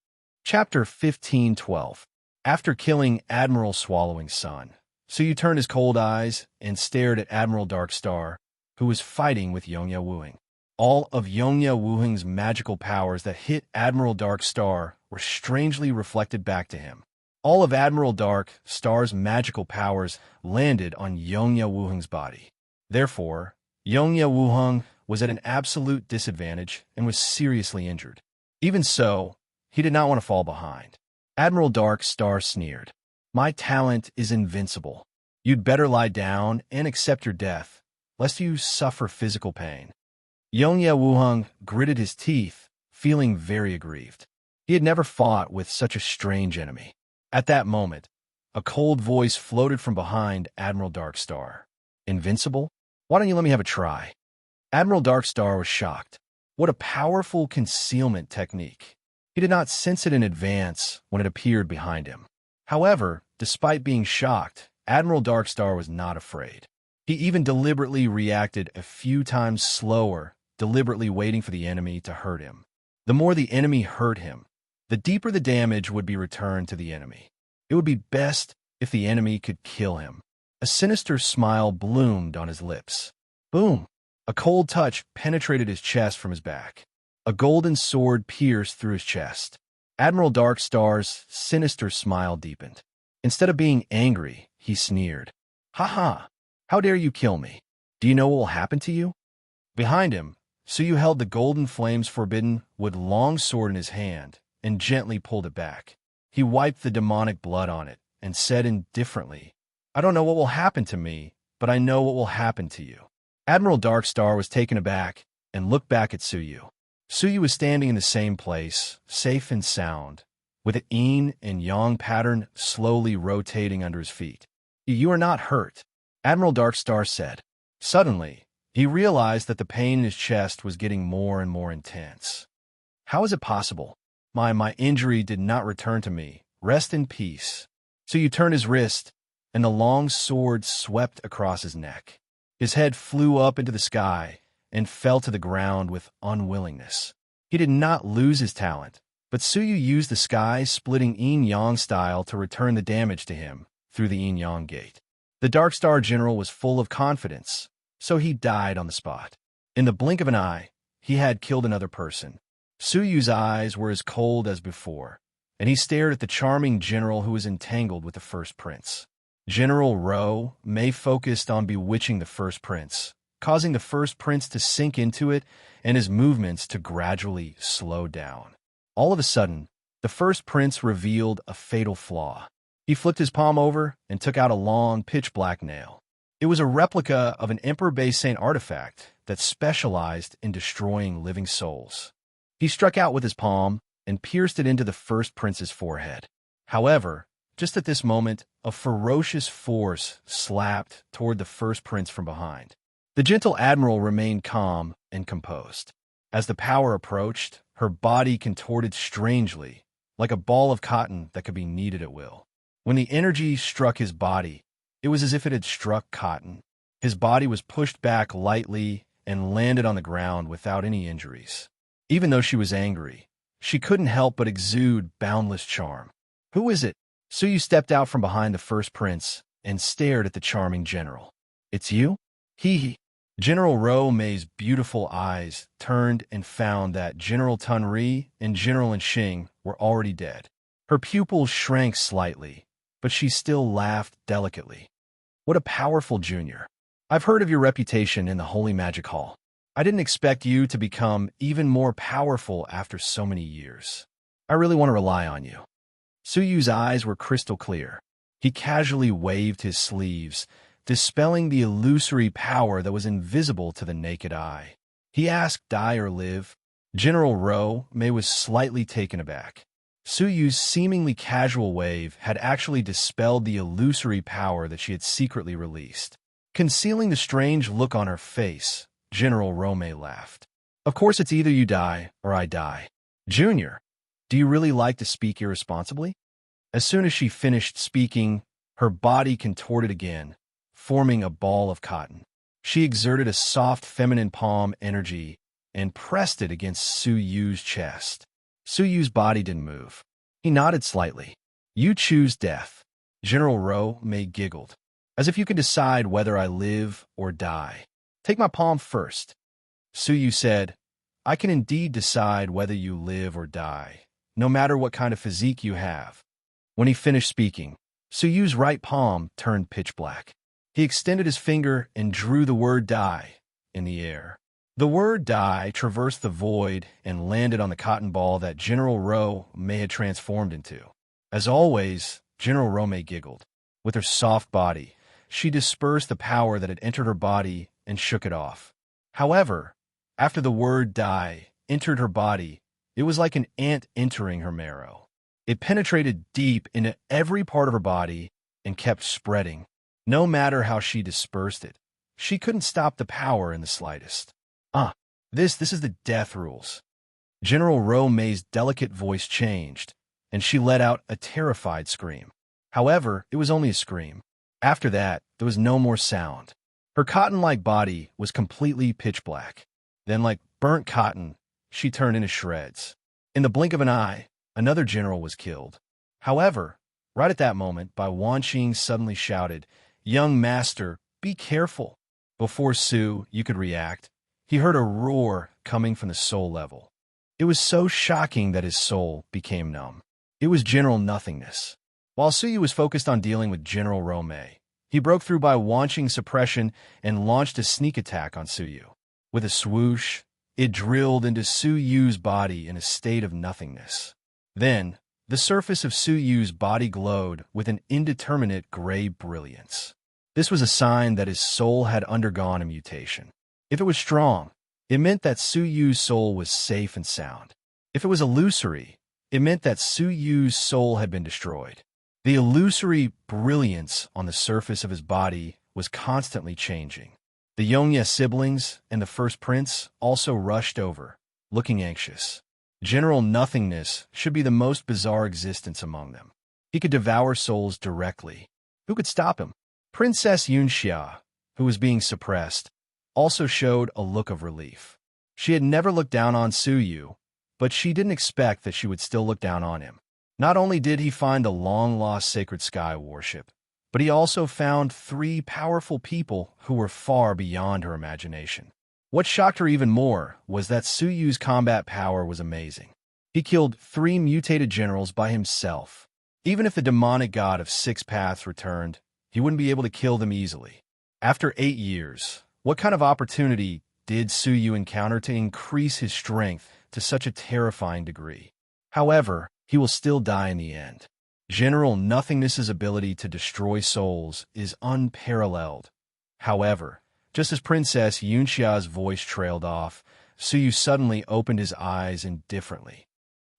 Chapter 15:12. After killing Admiral Swallowing's son, Suyu turned his cold eyes and stared at Admiral Darkstar, who was fighting with Yongya Wuheng. All of Yongya Wuheng's magical powers that hit Admiral Darkstar were strangely reflected back to him. All of Admiral Darkstar's magical powers landed on Yongya Wuheng's body. Therefore, Yongya Wuheng was at an absolute disadvantage and was seriously injured. Even so, he did not want to fall behind. Admiral Darkstar sneered, "My talent is invincible. You'd better lie down and accept your death, lest you suffer physical pain." Yongya Wuheng gritted his teeth, feeling very aggrieved. He had never fought with such a strange enemy. At that moment, a cold voice floated from behind Admiral Darkstar. "Invincible? Why don't you let me have a try?" Admiral Darkstar was shocked. What a powerful concealment technique. He did not sense it in advance when it appeared behind him. However, despite being shocked, Admiral Darkstar was not afraid. He even deliberately reacted a few times slower, deliberately waiting for the enemy to hurt him. The more the enemy hurt him, the deeper the damage would be returned to the enemy. It would be best if the enemy could kill him. A sinister smile bloomed on his lips. Boom! A cold touch penetrated his chest from his back. A golden sword pierced through his chest. Admiral Darkstar's sinister smile deepened. Instead of being angry, he sneered. "Ha ha! How dare you kill me? Do you know what will happen to you?" Behind him, Suyu held the golden flames forbidden wood long sword in his hand and gently pulled it back. He wiped the demonic blood on it and said indifferently, "I don't know what will happen to me, but I know what will happen to you." Admiral Darkstar was taken aback and looked back at Suyu. Suyu was standing in the same place, safe and sound, with the yin and yang pattern slowly rotating under his feet. "You are not hurt," Admiral Darkstar said. Suddenly, he realized that the pain in his chest was getting more and more intense. "How is it possible? My injury did not return to me. Rest in peace." Suyu turned his wrist, and the long sword swept across his neck. His head flew up into the sky and fell to the ground with unwillingness. He did not lose his talent, but Suyu used the sky-splitting yin-yang style to return the damage to him through the yin-yang gate. The Darkstar General was full of confidence, so he died on the spot. In the blink of an eye, he had killed another person. Suyu's eyes were as cold as before, and he stared at the charming general who was entangled with the first prince. General Ro Mei focused on bewitching the first prince, causing the first prince to sink into it and his movements to gradually slow down. All of a sudden, the first prince revealed a fatal flaw. He flipped his palm over and took out a long, pitch-black nail. It was a replica of an Emperor Bei Saint artifact that specialized in destroying living souls. He struck out with his palm and pierced it into the first prince's forehead. However, just at this moment, a ferocious force slapped toward the first prince from behind. The gentle admiral remained calm and composed. As the power approached, her body contorted strangely, like a ball of cotton that could be kneaded at will. When the energy struck his body, it was as if it had struck cotton. His body was pushed back lightly and landed on the ground without any injuries. Even though she was angry, she couldn't help but exude boundless charm. "Who is it?" Suyu stepped out from behind the first prince and stared at the charming general. "It's you?" He. General Ro Mei's beautiful eyes turned and found that General Tun Ri and General Enxing were already dead. Her pupils shrank slightly, but she still laughed delicately. "What a powerful junior. I've heard of your reputation in the Holy Magic Hall. I didn't expect you to become even more powerful after so many years. I really want to rely on you. Suyu's eyes were crystal clear. He casually waved his sleeves, dispelling the illusory power that was invisible to the naked eye. He asked, die or live? General Ro Mei was slightly taken aback. Suyu's seemingly casual wave had actually dispelled the illusory power that she had secretly released. Concealing the strange look on her face, General Ro Mei laughed. Of course it's either you die or I die. Junior, do you really like to speak irresponsibly? As soon as she finished speaking, her body contorted again, forming a ball of cotton. She exerted a soft feminine palm energy and pressed it against Suyu's chest. Suyu's body didn't move. He nodded slightly. You choose death. General Ro Mei giggled. As if you can decide whether I live or die. Take my palm first. Suyu said, I can indeed decide whether you live or die, no matter what kind of physique you have. When he finished speaking, Suyu's right palm turned pitch black. He extended his finger and drew the word die in the air. The word die traversed the void and landed on the cotton ball that General Ro Mei had transformed into. As always, General Ro Mei giggled. With her soft body, she dispersed the power that had entered her body and shook it off. However, after the word die entered her body, it was like an ant entering her marrow. It penetrated deep into every part of her body and kept spreading. No matter how she dispersed it, she couldn't stop the power in the slightest. This is the death rules. General Ro Mei's delicate voice changed, and she let out a terrified scream. However, it was only a scream. After that, there was no more sound. Her cotton-like body was completely pitch black. Then, like burnt cotton, she turned into shreds. In the blink of an eye, another general was killed. However, right at that moment, Bai Wanqing suddenly shouted, Young master, be careful. Before Yu could react, he heard a roar coming from the soul level. It was so shocking that his soul became numb. It was General Nothingness. While Suyu was focused on dealing with General Ro Mei, he broke through by launching suppression and launched a sneak attack on Suyu. With a swoosh, it drilled into Suyu's body in a state of nothingness. Then, the surface of Suyu's body glowed with an indeterminate gray brilliance. This was a sign that his soul had undergone a mutation. If it was strong, it meant that Suyu's soul was safe and sound. If it was illusory, it meant that Suyu's soul had been destroyed. The illusory brilliance on the surface of his body was constantly changing. The Yongye siblings and the first prince also rushed over, looking anxious. General Nothingness should be the most bizarre existence among them. He could devour souls directly. Who could stop him? Princess Yunxia, who was being suppressed, also showed a look of relief. She had never looked down on Suyu, but she didn't expect that she would still look down on him. Not only did he find the long-lost sacred sky worship, but he also found 3 powerful people who were far beyond her imagination. What shocked her even more was that Suyu's combat power was amazing. He killed 3 mutated generals by himself. Even if the demonic god of 6 paths returned, he wouldn't be able to kill them easily. After 8 years, what kind of opportunity did Suyu encounter to increase his strength to such a terrifying degree? However, he will still die in the end. General Nothingness's ability to destroy souls is unparalleled. However, just as Princess Yunxia's voice trailed off, Suyu suddenly opened his eyes indifferently.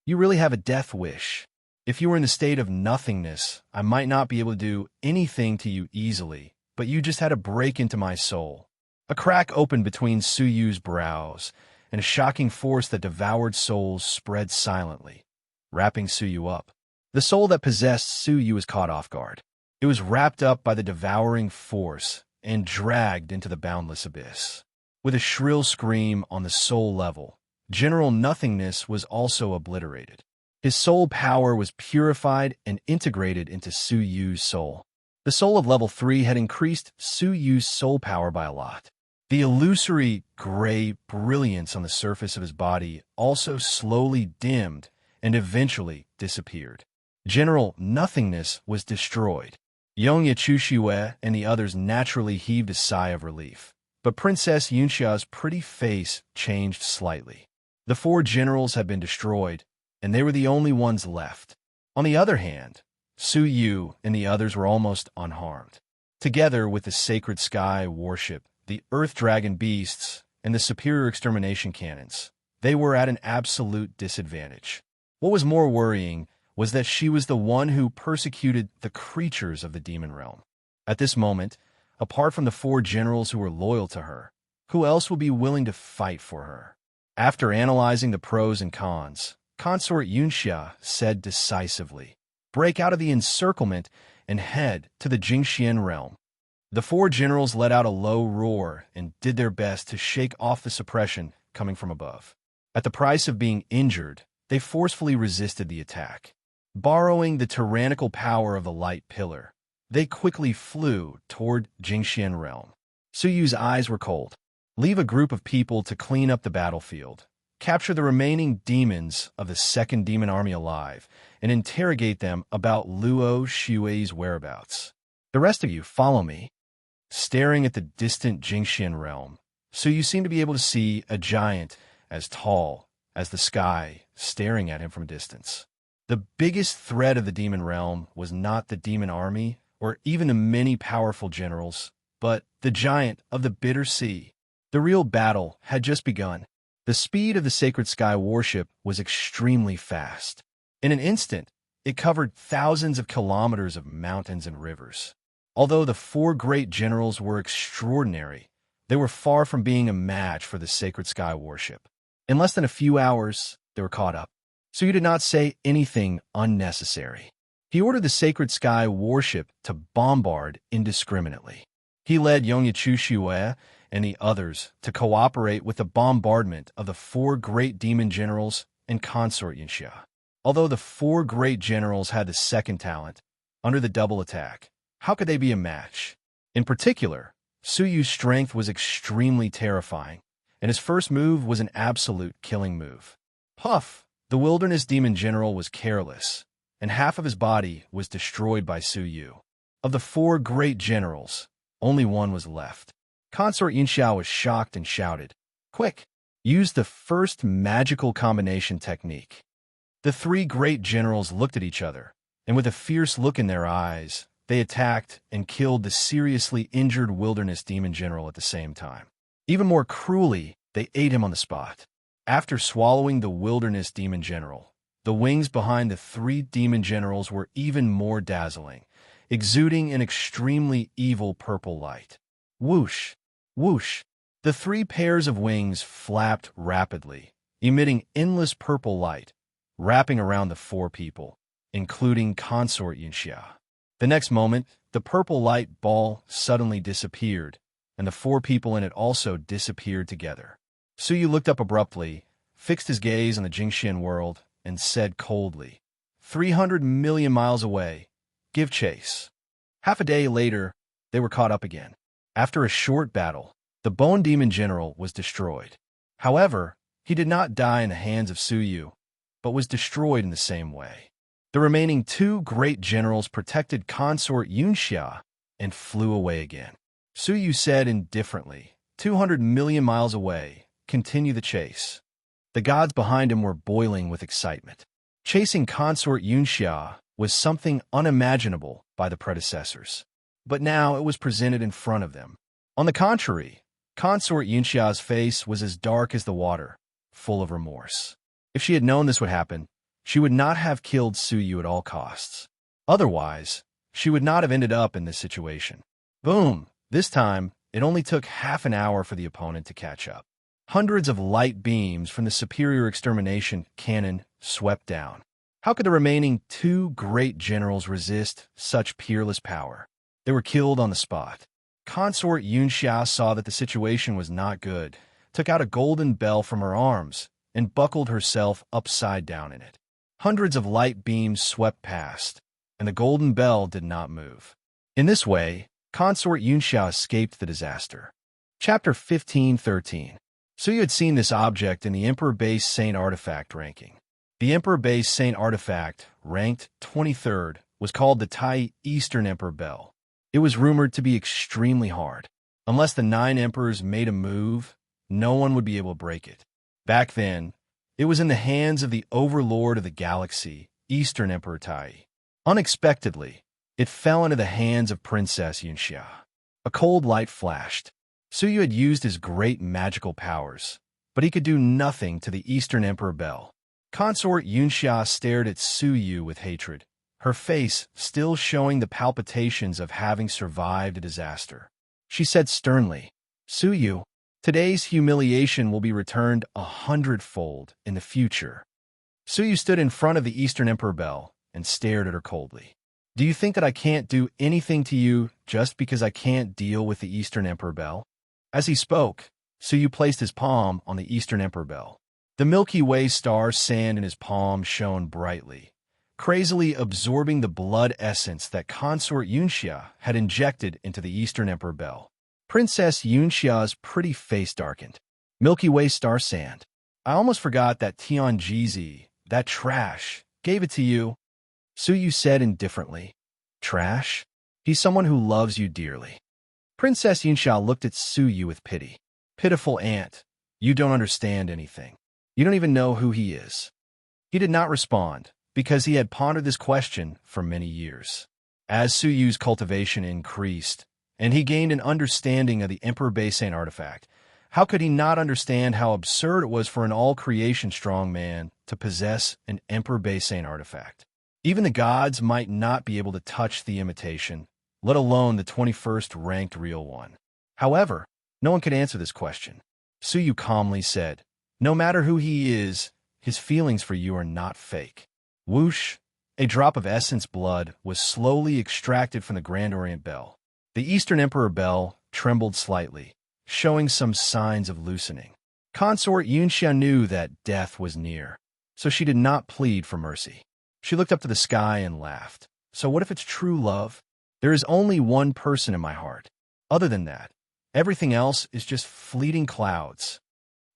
You really have a death wish. If you were in the state of nothingness, I might not be able to do anything to you easily, but you just had to break into my soul. A crack opened between Suyu's brows, and a shocking force that devoured souls spread silently, wrapping Suyu up. The soul that possessed Suyu was caught off guard. It was wrapped up by the devouring force and dragged into the boundless abyss. With a shrill scream on the soul level, General Nothingness was also obliterated. His soul power was purified and integrated into Suyu's soul. The soul of level 3 had increased Suyu's soul power by a lot. The illusory gray brilliance on the surface of his body also slowly dimmed and eventually disappeared. General Nothingness was destroyed. Yongye Chushue and the others naturally heaved a sigh of relief. But Princess Yunxia's pretty face changed slightly. The four generals had been destroyed, and they were the only ones left. On the other hand, Su Yu and the others were almost unharmed. Together with the sacred sky warship, the earth dragon beasts, and the superior extermination cannons, they were at an absolute disadvantage. What was more worrying was that she was the one who persecuted the creatures of the demon realm. At this moment, apart from the four generals who were loyal to her, who else would be willing to fight for her? After analyzing the pros and cons, Consort Yunxia said decisively, "Break out of the encirclement and head to the Jingxian realm." The four generals let out a low roar and did their best to shake off the suppression coming from above. At the price of being injured, they forcefully resisted the attack. Borrowing the tyrannical power of the light pillar, they quickly flew toward Jingxian realm. Su Yu's eyes were cold. Leave a group of people to clean up the battlefield, capture the remaining demons of the second demon army alive, and interrogate them about Luo Xue's whereabouts. The rest of you follow me. Staring at the distant Jingxian realm, Su Yu seemed to be able to see a giant as tall as the sky staring at him from a distance. The biggest threat of the demon realm was not the demon army or even the many powerful generals, but the giant of the bitter sea. The real battle had just begun. The speed of the sacred sky warship was extremely fast. In an instant, it covered thousands of kilometers of mountains and rivers. Although the four great generals were extraordinary, they were far from being a match for the sacred sky warship. In less than a few hours, they were caught up. So you did not say anything unnecessary. He ordered the sacred sky warship to bombard indiscriminately. He led Yongyachu Xue and the others to cooperate with the bombardment of the four great demon generals and Consort Yunxia. Although the four great generals had the second talent, under the double attack, how could they be a match? In particular, Su Yu's strength was extremely terrifying, and his first move was an absolute killing move. Puff! The wilderness demon general was careless, and half of his body was destroyed by Su Yu. Of the four great generals, only one was left. Consort Yunxia was shocked and shouted, "Quick! Use the first magical combination technique." The three great generals looked at each other, and with a fierce look in their eyes, they attacked and killed the seriously injured wilderness demon general at the same time. Even more cruelly, they ate him on the spot. After swallowing the wilderness demon general, the wings behind the three demon generals were even more dazzling, exuding an extremely evil purple light. Whoosh! Whoosh! The three pairs of wings flapped rapidly, emitting endless purple light, wrapping around the four people, including Consort Yunxia. The next moment, the purple light ball suddenly disappeared, and the four people in it also disappeared together. Su Yu looked up abruptly, fixed his gaze on the Jingxian world, and said coldly, 300 million miles away, give chase. Half a day later, they were caught up again. After a short battle, the Bone Demon General was destroyed. However, he did not die in the hands of Su Yu, but was destroyed in the same way. The remaining two great generals protected Consort Yunxia and flew away again. Su Yu said indifferently, 200 million miles away, continue the chase. The gods behind him were boiling with excitement. Chasing Consort Yunxia was something unimaginable by the predecessors. But now it was presented in front of them. On the contrary, Consort Yunxia's face was as dark as the water, full of remorse. If she had known this would happen, she would not have killed Su Yu at all costs. Otherwise, she would not have ended up in this situation. Boom! This time, it only took half an hour for the opponent to catch up. Hundreds of light beams from the superior extermination cannon swept down. How could the remaining two great generals resist such peerless power? They were killed on the spot. Consort Yunxia saw that the situation was not good, took out a golden bell from her arms, and buckled herself upside down in it. Hundreds of light beams swept past, and the golden bell did not move. In this way, Consort Yunxia escaped the disaster. Chapter 15:13. So you had seen this object in the Emperor Base Saint Artifact ranking. The Emperor Base Saint Artifact, ranked 23rd, was called the Tai Eastern Emperor Bell. It was rumored to be extremely hard. Unless the 9 emperors made a move, no one would be able to break it. Back then, it was in the hands of the overlord of the galaxy, Eastern Emperor Tai. Unexpectedly, it fell into the hands of Princess Yunxia. A cold light flashed. Suyu had used his great magical powers, but he could do nothing to the Eastern Emperor Bell. Consort Yunxia stared at Suyu with hatred, her face still showing the palpitations of having survived a disaster. She said sternly, "Suyu, today's humiliation will be returned 100-fold in the future." Suyu stood in front of the Eastern Emperor Bell and stared at her coldly. "Do you think that I can't do anything to you just because I can't deal with the Eastern Emperor Bell?" As he spoke, Suyu placed his palm on the Eastern Emperor Bell. The Milky Way star sand in his palm shone brightly, crazily absorbing the blood essence that Consort Yunxia had injected into the Eastern Emperor Bell. Princess Yunxia's pretty face darkened. "Milky Way star sand. I almost forgot that Tianjizi, that trash, gave it to you," Suyu said indifferently. "Trash? He's someone who loves you dearly." Princess Yunxia looked at Suyu with pity. "Pitiful aunt, you don't understand anything. You don't even know who he is." He did not respond, because he had pondered this question for many years. As Suyu's cultivation increased, and he gained an understanding of the Emperor Baisane artifact, how could he not understand how absurd it was for an all-creation strong man to possess an Emperor Baisane artifact? Even the gods might not be able to touch the imitation, let alone the 21st ranked real one. However, no one could answer this question. Suyu calmly said, "No matter who he is, his feelings for you are not fake." Whoosh! A drop of essence blood was slowly extracted from the Grand Orient Bell. The Eastern Emperor Bell trembled slightly, showing some signs of loosening. Consort Yunxia knew that death was near, so she did not plead for mercy. She looked up to the sky and laughed. "So what if it's true love? There is only one person in my heart. Other than that, everything else is just fleeting clouds."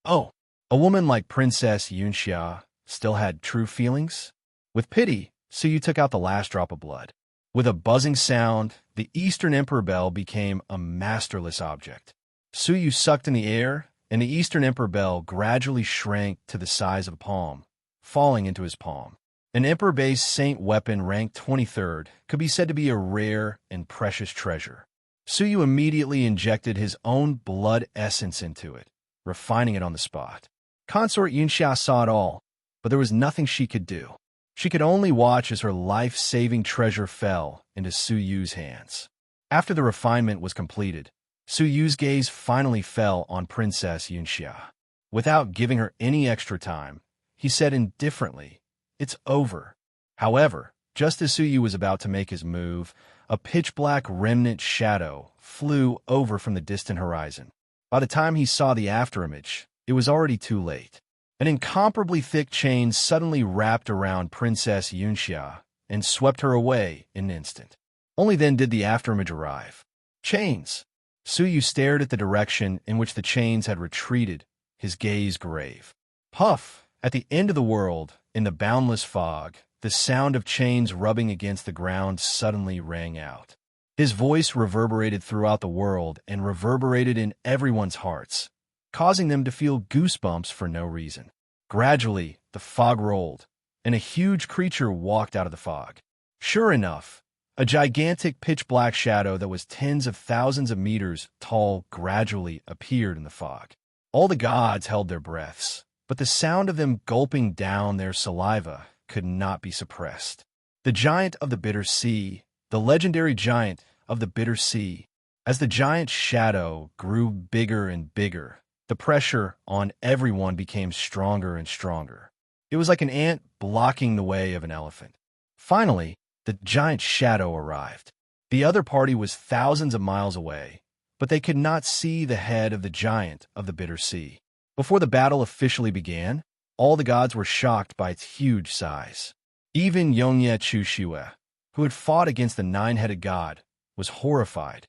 Oh, a woman like Princess Yunxia still had true feelings? With pity, Suyu took out the last drop of blood. With a buzzing sound, the Eastern Emperor Bell became a masterless object. Suyu sucked in the air, and the Eastern Emperor Bell gradually shrank to the size of a palm, falling into his palm. An Emperor-based Saint weapon ranked 23rd could be said to be a rare and precious treasure. Suyu immediately injected his own blood essence into it, refining it on the spot. Consort Yunxia saw it all, but there was nothing she could do. She could only watch as her life-saving treasure fell into Suyu's hands. After the refinement was completed, Suyu's gaze finally fell on Princess Yunxia. Without giving her any extra time, he said indifferently, "It's over." However, just as Suyu was about to make his move, a pitch-black remnant shadow flew over from the distant horizon. By the time he saw the afterimage, it was already too late. An incomparably thick chain suddenly wrapped around Princess Yunxia and swept her away in an instant. Only then did the afterimage arrive. Chains! Suyu stared at the direction in which the chains had retreated, his gaze grave. Puff! At the end of the world, in the boundless fog, the sound of chains rubbing against the ground suddenly rang out. His voice reverberated throughout the world and reverberated in everyone's hearts, causing them to feel goosebumps for no reason. Gradually, the fog rolled, and a huge creature walked out of the fog. Sure enough, a gigantic pitch-black shadow that was tens of thousands of meters tall gradually appeared in the fog. All the gods held their breaths, but the sound of them gulping down their saliva could not be suppressed. The giant of the bitter sea, the legendary giant of the bitter sea. As the giant's shadow grew bigger and bigger, the pressure on everyone became stronger and stronger. It was like an ant blocking the way of an elephant. Finally, the giant shadow arrived. The other party was thousands of miles away, but they could not see the head of the giant of the bitter sea. Before the battle officially began, all the gods were shocked by its huge size. Even Yongye Chushue, who had fought against the nine-headed god, was horrified.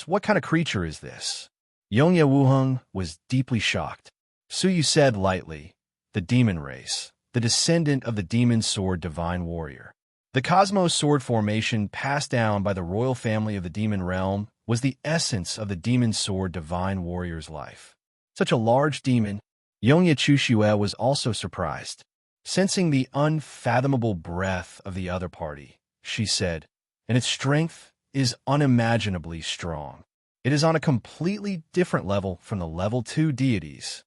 What kind of creature is this? Yongye Wuheng was deeply shocked. Suyu said lightly, "The demon race, the descendant of the demon sword divine warrior." The cosmos sword formation passed down by the royal family of the demon realm was the essence of the demon sword divine warrior's life. Such a large demon, Yongya Chushue was also surprised. Sensing the unfathomable breadth of the other party, she said, and its strength is unimaginably strong. It is on a completely different level from the level 2 deities.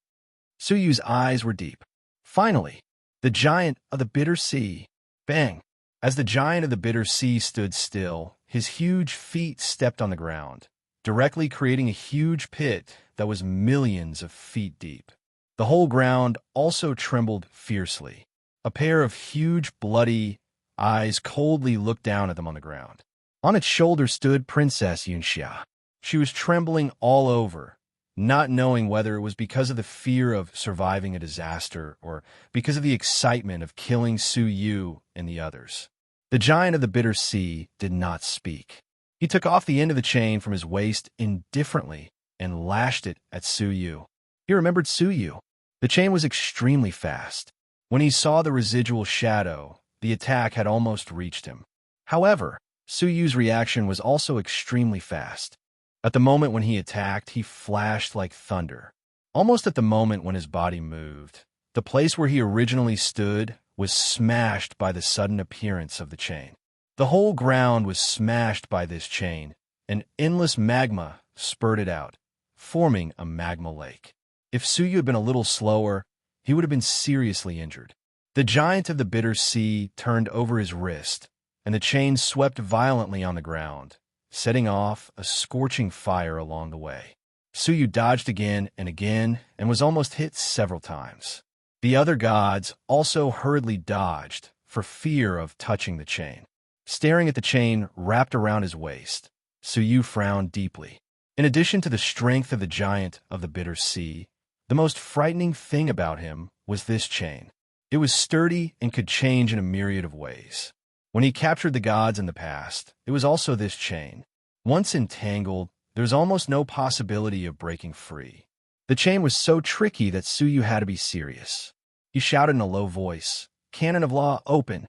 Suyu's eyes were deep. Finally, the giant of the bitter sea. Bang! As the giant of the bitter sea stood still, his huge feet stepped on the ground, directly creating a huge pit that was millions of feet deep. The whole ground also trembled fiercely. A pair of huge, bloody eyes coldly looked down at them on the ground. On its shoulder stood Princess Yunxia. She was trembling all over, not knowing whether it was because of the fear of surviving a disaster or because of the excitement of killing Su Yu and the others. The giant of the bitter sea did not speak. He took off the end of the chain from his waist indifferently and lashed it at Su Yu. He remembered Su Yu. The chain was extremely fast. When he saw the residual shadow, the attack had almost reached him. However, Su Yu's reaction was also extremely fast. At the moment when he attacked, he flashed like thunder. Almost at the moment when his body moved, the place where he originally stood was smashed by the sudden appearance of the chain. The whole ground was smashed by this chain, and endless magma spurted out, forming a magma lake. If Suyu had been a little slower, he would have been seriously injured. The giant of the bitter sea turned over his wrist, and the chain swept violently on the ground, setting off a scorching fire along the way. Suyu dodged again and was almost hit several times. The other gods also hurriedly dodged for fear of touching the chain. Staring at the chain wrapped around his waist, Suyu frowned deeply. In addition to the strength of the giant of the bitter sea, the most frightening thing about him was this chain. It was sturdy and could change in a myriad of ways. When he captured the gods in the past, it was also this chain. Once entangled, there was almost no possibility of breaking free. The chain was so tricky that Suyu had to be serious. He shouted in a low voice, "Cannon of Law, open!"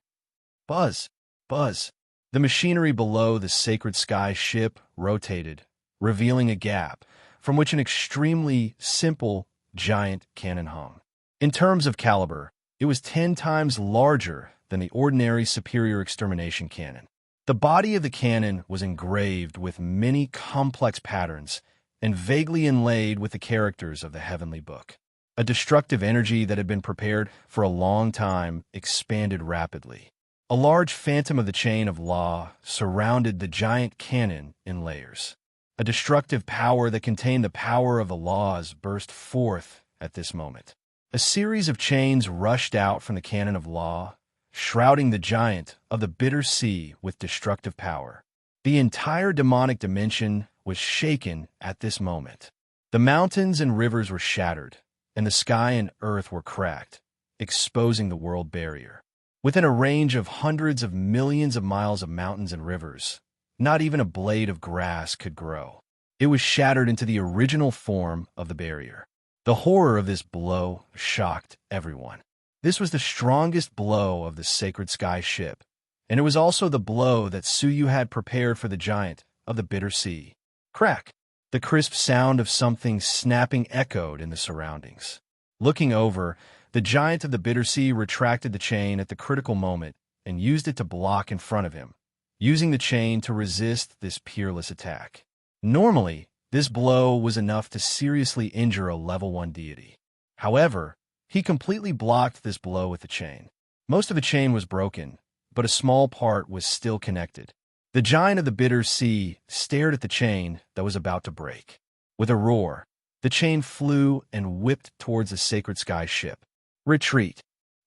Buzz! Buzz! The machinery below the sacred sky ship rotated, revealing a gap from which an extremely simple giant cannon hung. In terms of caliber, it was 10 times larger than the ordinary superior extermination cannon. The body of the cannon was engraved with many complex patterns and vaguely inlaid with the characters of the heavenly book. A destructive energy that had been prepared for a long time expanded rapidly. A large phantom of the chain of law surrounded the giant cannon in layers. A destructive power that contained the power of the laws burst forth at this moment. A series of chains rushed out from the cannon of law, shrouding the giant of the bitter sea with destructive power. The entire demonic dimension was shaken at this moment. The mountains and rivers were shattered, and the sky and earth were cracked, exposing the world barrier. Within a range of hundreds of millions of miles of mountains and rivers, not even a blade of grass could grow. It was shattered into the original form of the barrier. The horror of this blow shocked everyone. This was the strongest blow of the sacred sky ship, and it was also the blow that Suyu had prepared for the giant of the bitter sea. Crack! The crisp sound of something snapping echoed in the surroundings. Looking over, the giant of the bitter sea retracted the chain at the critical moment and used it to block in front of him, using the chain to resist this peerless attack. Normally, this blow was enough to seriously injure a level 1 deity. However, he completely blocked this blow with the chain. Most of the chain was broken, but a small part was still connected. The giant of the bitter sea stared at the chain that was about to break. With a roar, the chain flew and whipped towards the sacred sky ship. Retreat!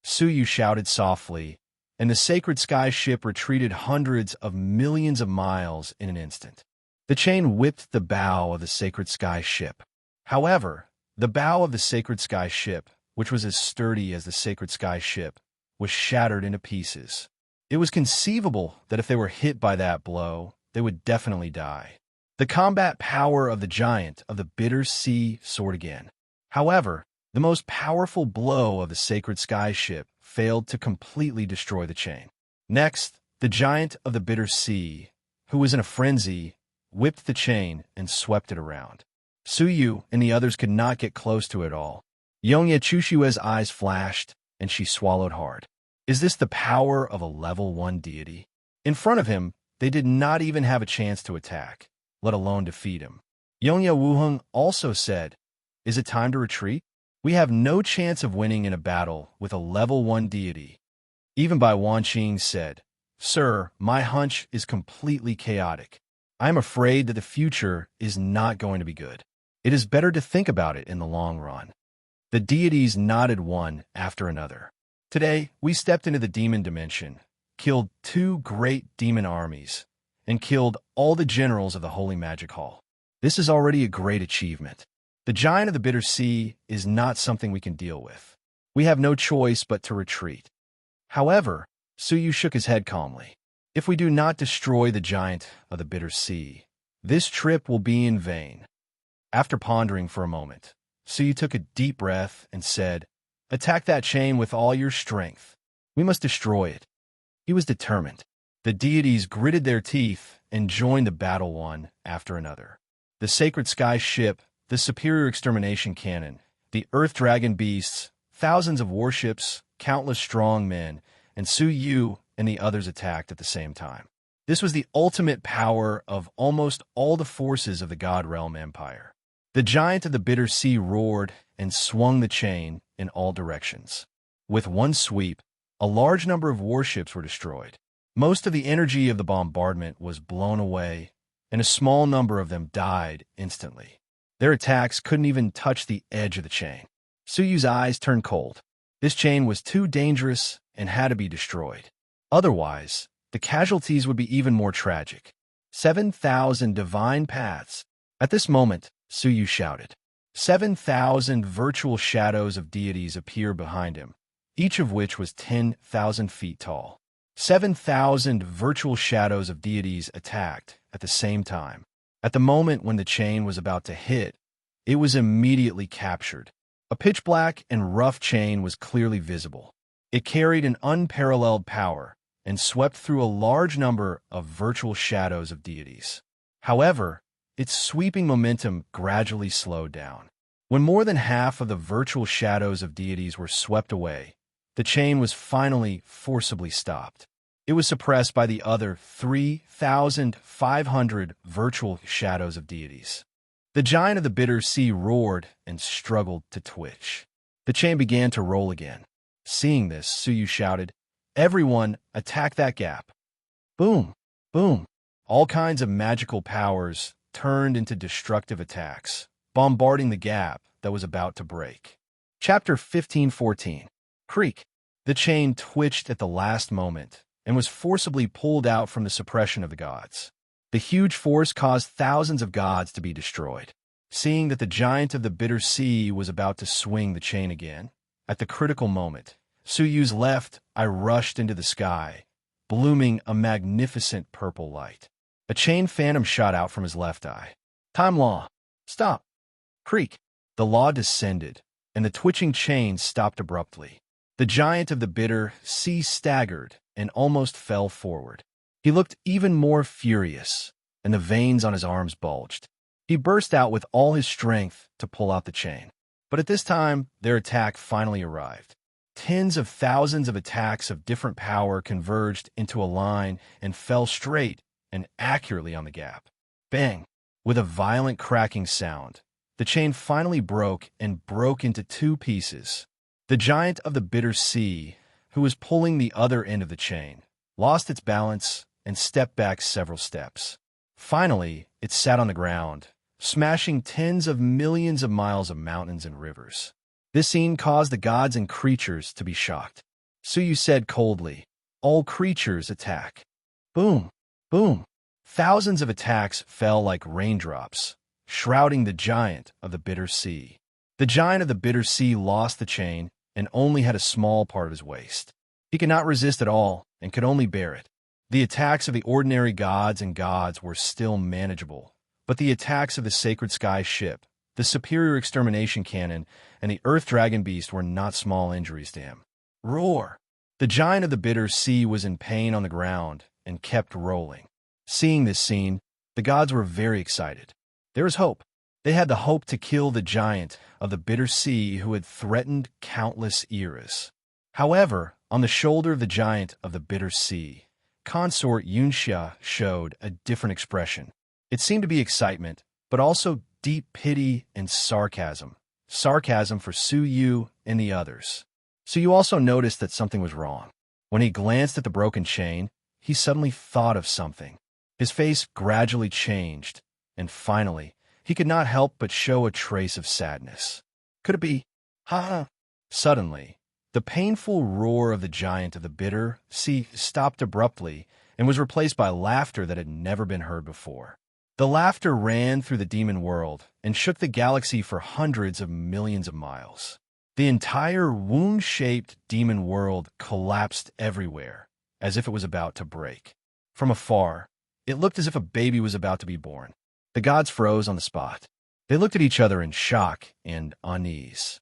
Suyu shouted softly, and the sacred sky ship retreated hundreds of millions of miles in an instant. The chain whipped the bow of the sacred sky ship. However, the bow of the sacred sky ship, which was as sturdy as the sacred sky ship, was shattered into pieces. It was conceivable that if they were hit by that blow, they would definitely die. The combat power of the giant of the bitter sea soared again. However, the most powerful blow of the sacred sky ship failed to completely destroy the chain. Next, the giant of the bitter sea, who was in a frenzy, whipped the chain, and swept it around. Suyu and the others could not get close to it all. Yongye Chushue's eyes flashed, and she swallowed hard. Is this the power of a level 1 deity? In front of him, they did not even have a chance to attack, let alone defeat him. Yongye Wuheng also said, "Is it time to retreat? We have no chance of winning in a battle with a level 1 deity." Even Bai Wanqing said, "Sir, my hunch is completely chaotic. I am afraid that the future is not going to be good. It is better to think about it in the long run." The deities nodded one after another. Today, we stepped into the demon dimension, killed 2 great demon armies, and killed all the generals of the Holy Magic Hall. This is already a great achievement. The giant of the Bitter Sea is not something we can deal with. We have no choice but to retreat. However, Suyu shook his head calmly. If we do not destroy the giant of the Bitter Sea, this trip will be in vain. After pondering for a moment, Suyu took a deep breath and said, "Attack that chain with all your strength. We must destroy it." He was determined. The deities gritted their teeth and joined the battle one after another. The Sacred Sky Ship, the Superior Extermination Cannon, the Earth Dragon Beasts, thousands of warships, countless strong men, and Su Yu and the others attacked at the same time. This was the ultimate power of almost all the forces of the God Realm Empire. The giant of the Bitter Sea roared and swung the chain in all directions. With one sweep, a large number of warships were destroyed. Most of the energy of the bombardment was blown away, and a small number of them died instantly. Their attacks couldn't even touch the edge of the chain. Suyu's eyes turned cold. This chain was too dangerous and had to be destroyed. Otherwise, the casualties would be even more tragic. 7,000 divine paths. At this moment, Suyu shouted. 7,000 virtual shadows of deities appear behind him, each of which was 10,000 feet tall. 7,000 virtual shadows of deities attacked at the same time. At the moment when the chain was about to hit, it was immediately captured. A pitch-black and rough chain was clearly visible. It carried an unparalleled power and swept through a large number of virtual shadows of deities. However, its sweeping momentum gradually slowed down. When more than half of the virtual shadows of deities were swept away, the chain was finally forcibly stopped. It was suppressed by the other 3,500 virtual shadows of deities. The giant of the Bitter Sea roared and struggled to twitch. The chain began to roll again. Seeing this, Suyu shouted, "Everyone, attack that gap." Boom! Boom! All kinds of magical powers turned into destructive attacks, bombarding the gap that was about to break. Chapter 15:14. Creak. The chain twitched at the last moment and was forcibly pulled out from the suppression of the gods. The huge force caused thousands of gods to be destroyed. Seeing that the giant of the Bitter Sea was about to swing the chain again, at the critical moment, Suyu's left eye rushed into the sky, blooming a magnificent purple light. A chain phantom shot out from his left eye. Time Law. Stop. Creak. The law descended, and the twitching chain stopped abruptly. The giant of the Bitter Sea staggered and almost fell forward. He looked even more furious, and the veins on his arms bulged. He burst out with all his strength to pull out the chain. But at this time, their attack finally arrived. Tens of thousands of attacks of different power converged into a line and fell straight and accurately on the gap. Bang! With a violent cracking sound, the chain finally broke into 2 pieces. The giant of the Bitter Sea, who was pulling the other end of the chain, lost its balance and stepped back several steps. Finally, it sat on the ground, smashing tens of millions of miles of mountains and rivers. This scene caused the gods and creatures to be shocked. Suyu said coldly, "All creatures attack." Boom! Boom! Thousands of attacks fell like raindrops, shrouding the giant of the Bitter Sea. The giant of the Bitter Sea lost the chain and only had a small part of his waist. He could not resist at all and could only bear it. The attacks of the ordinary gods and gods were still manageable, but the attacks of the Sacred Sky Ship, the Superior Extermination Cannon, and the Earth Dragon Beast were not small injuries to him. Roar! The giant of the Bitter Sea was in pain on the ground and kept rolling. Seeing this scene, The gods were very excited. There was hope. They had the hope to kill the giant of the bitter sea who had threatened countless eras. However, on the shoulder of the giant of the bitter sea, consort Yunxia showed a different expression. It seemed to be excitement, but also deep pity and sarcasm. Sarcasm for Su Yu and the others. Su Yu also noticed that something was wrong. When he glanced at the broken chain, he suddenly thought of something. His face gradually changed, and finally, he could not help but show a trace of sadness. Could it be? Ha! Suddenly, the painful roar of the giant of the bitter sea stopped abruptly and was replaced by laughter that had never been heard before. The laughter ran through the demon world and shook the galaxy for hundreds of millions of miles. The entire wound-shaped demon world collapsed everywhere, as if it was about to break. From afar, it looked as if a baby was about to be born. The gods froze on the spot. They looked at each other in shock and unease.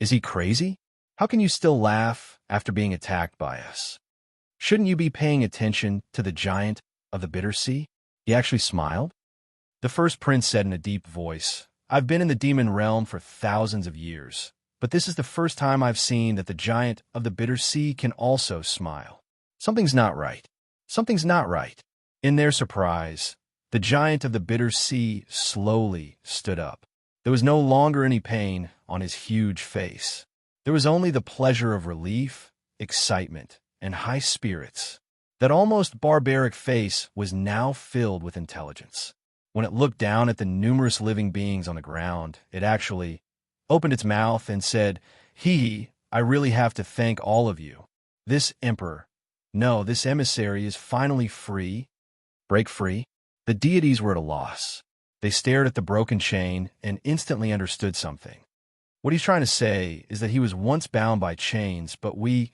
Is he crazy? How can you still laugh after being attacked by us? Shouldn't you be paying attention to the giant of the bitter sea? He actually smiled. The first prince said in a deep voice, I've been in the demon realm for thousands of years, but this is the first time I've seen that the giant of the bitter sea can also smile. Something's not right. Something's not right. In their surprise, the giant of the bitter sea slowly stood up. There was no longer any pain on his huge face. There was only the pleasure of relief, excitement, and high spirits. That almost barbaric face was now filled with intelligence. When it looked down at the numerous living beings on the ground, it actually opened its mouth and said, I really have to thank all of you. This this emissary is finally free. Break free? The deities were at a loss. They stared at the broken chain and instantly understood something. What he's trying to say is that he was once bound by chains, but we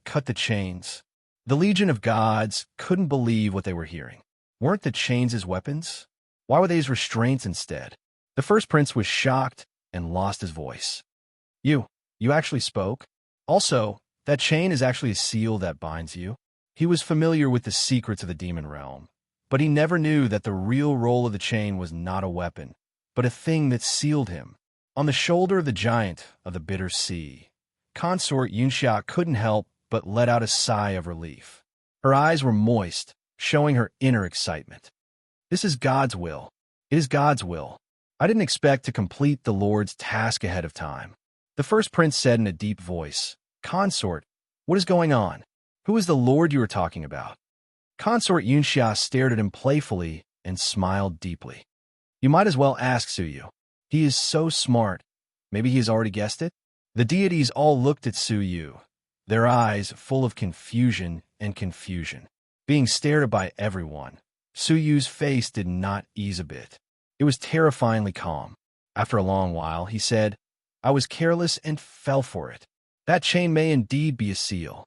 cut the chains. The legion of gods couldn't believe what they were hearing. Weren't the chains his weapons? Why were they his restraints instead? The first prince was shocked and lost his voice. You actually spoke? Also, that chain is actually a seal that binds you. He was familiar with the secrets of the demon realm, but he never knew that the real role of the chain was not a weapon, but a thing that sealed him. On the shoulder of the giant of the bitter sea, consort Yunxia couldn't help but let out a sigh of relief. Her eyes were moist, showing her inner excitement. This is God's will. It is God's will. I didn't expect to complete the Lord's task ahead of time. The first prince said in a deep voice, Consort, what is going on? Who is the Lord you are talking about? Consort Yunxia stared at him playfully and smiled deeply. You might as well ask Su Yu. He is so smart. Maybe he has already guessed it? The deities all looked at Su Yu, their eyes full of confusion and confusion. Being stared at by everyone, Su Yu's face did not ease a bit. It was terrifyingly calm. After a long while, he said, I was careless and fell for it. That chain may indeed be a seal.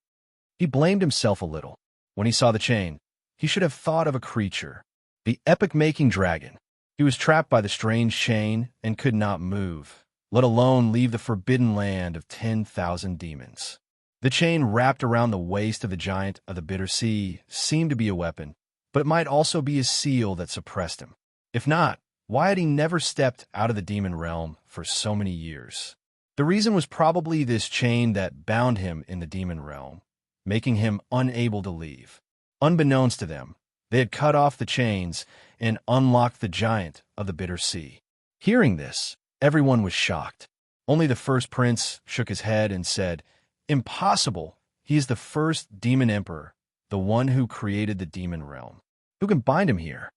He blamed himself a little. When he saw the chain, he should have thought of a creature, the epic-making dragon. He was trapped by the strange chain and could not move, let alone leave the forbidden land of 10,000 demons. The chain wrapped around the waist of the giant of the bitter sea seemed to be a weapon, but it might also be a seal that suppressed him. If not, why had he never stepped out of the demon realm for so many years? The reason was probably this chain that bound him in the demon realm, making him unable to leave. Unbeknownst to them, they had cut off the chains and unlocked the giant of the bitter sea. Hearing this, everyone was shocked. Only the first prince shook his head and said, Impossible! He is the first demon emperor, the one who created the demon realm. Who can bind him here?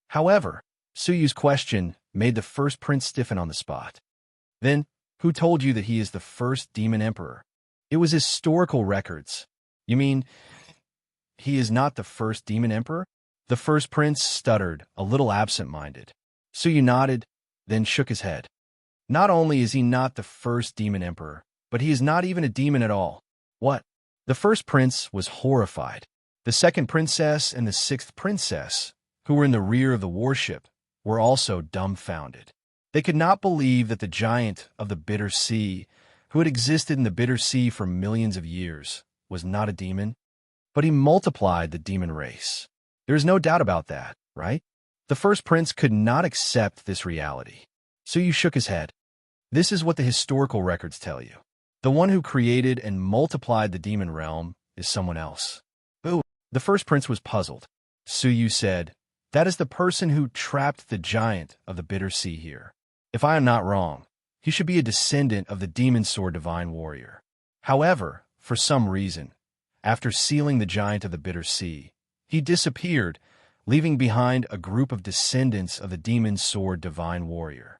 However, Su Yu's question made the first prince stiffen on the spot. Then, who told you that he is the first demon emperor? It was historical records. You mean, he is not the first demon emperor? The first prince stuttered, a little absent-minded. Su Yu nodded, then shook his head. Not only is he not the first demon emperor, but he is not even a demon at all. What? The first prince was horrified. The second princess and the sixth princess, who were in the rear of the warship, were also dumbfounded. They could not believe that the giant of the bitter sea, who had existed in the bitter sea for millions of years, was not a demon, but he multiplied the demon race. There is no doubt about that, right? The first prince could not accept this reality. Suyu shook his head. This is what the historical records tell you. The one who created and multiplied the demon realm is someone else. Ooh. The first prince was puzzled. Suyu said, that is the person who trapped the giant of the bitter sea here. If I am not wrong, he should be a descendant of the demon sword divine warrior. However, for some reason, after sealing the giant of the bitter sea, he disappeared, leaving behind a group of descendants of the demon sword divine warrior.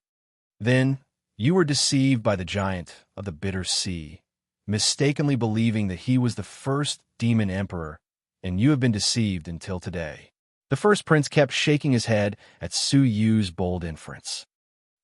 Then, you were deceived by the giant of the bitter sea, mistakenly believing that he was the first demon emperor, and you have been deceived until today. The first prince kept shaking his head at Suyu's bold inference.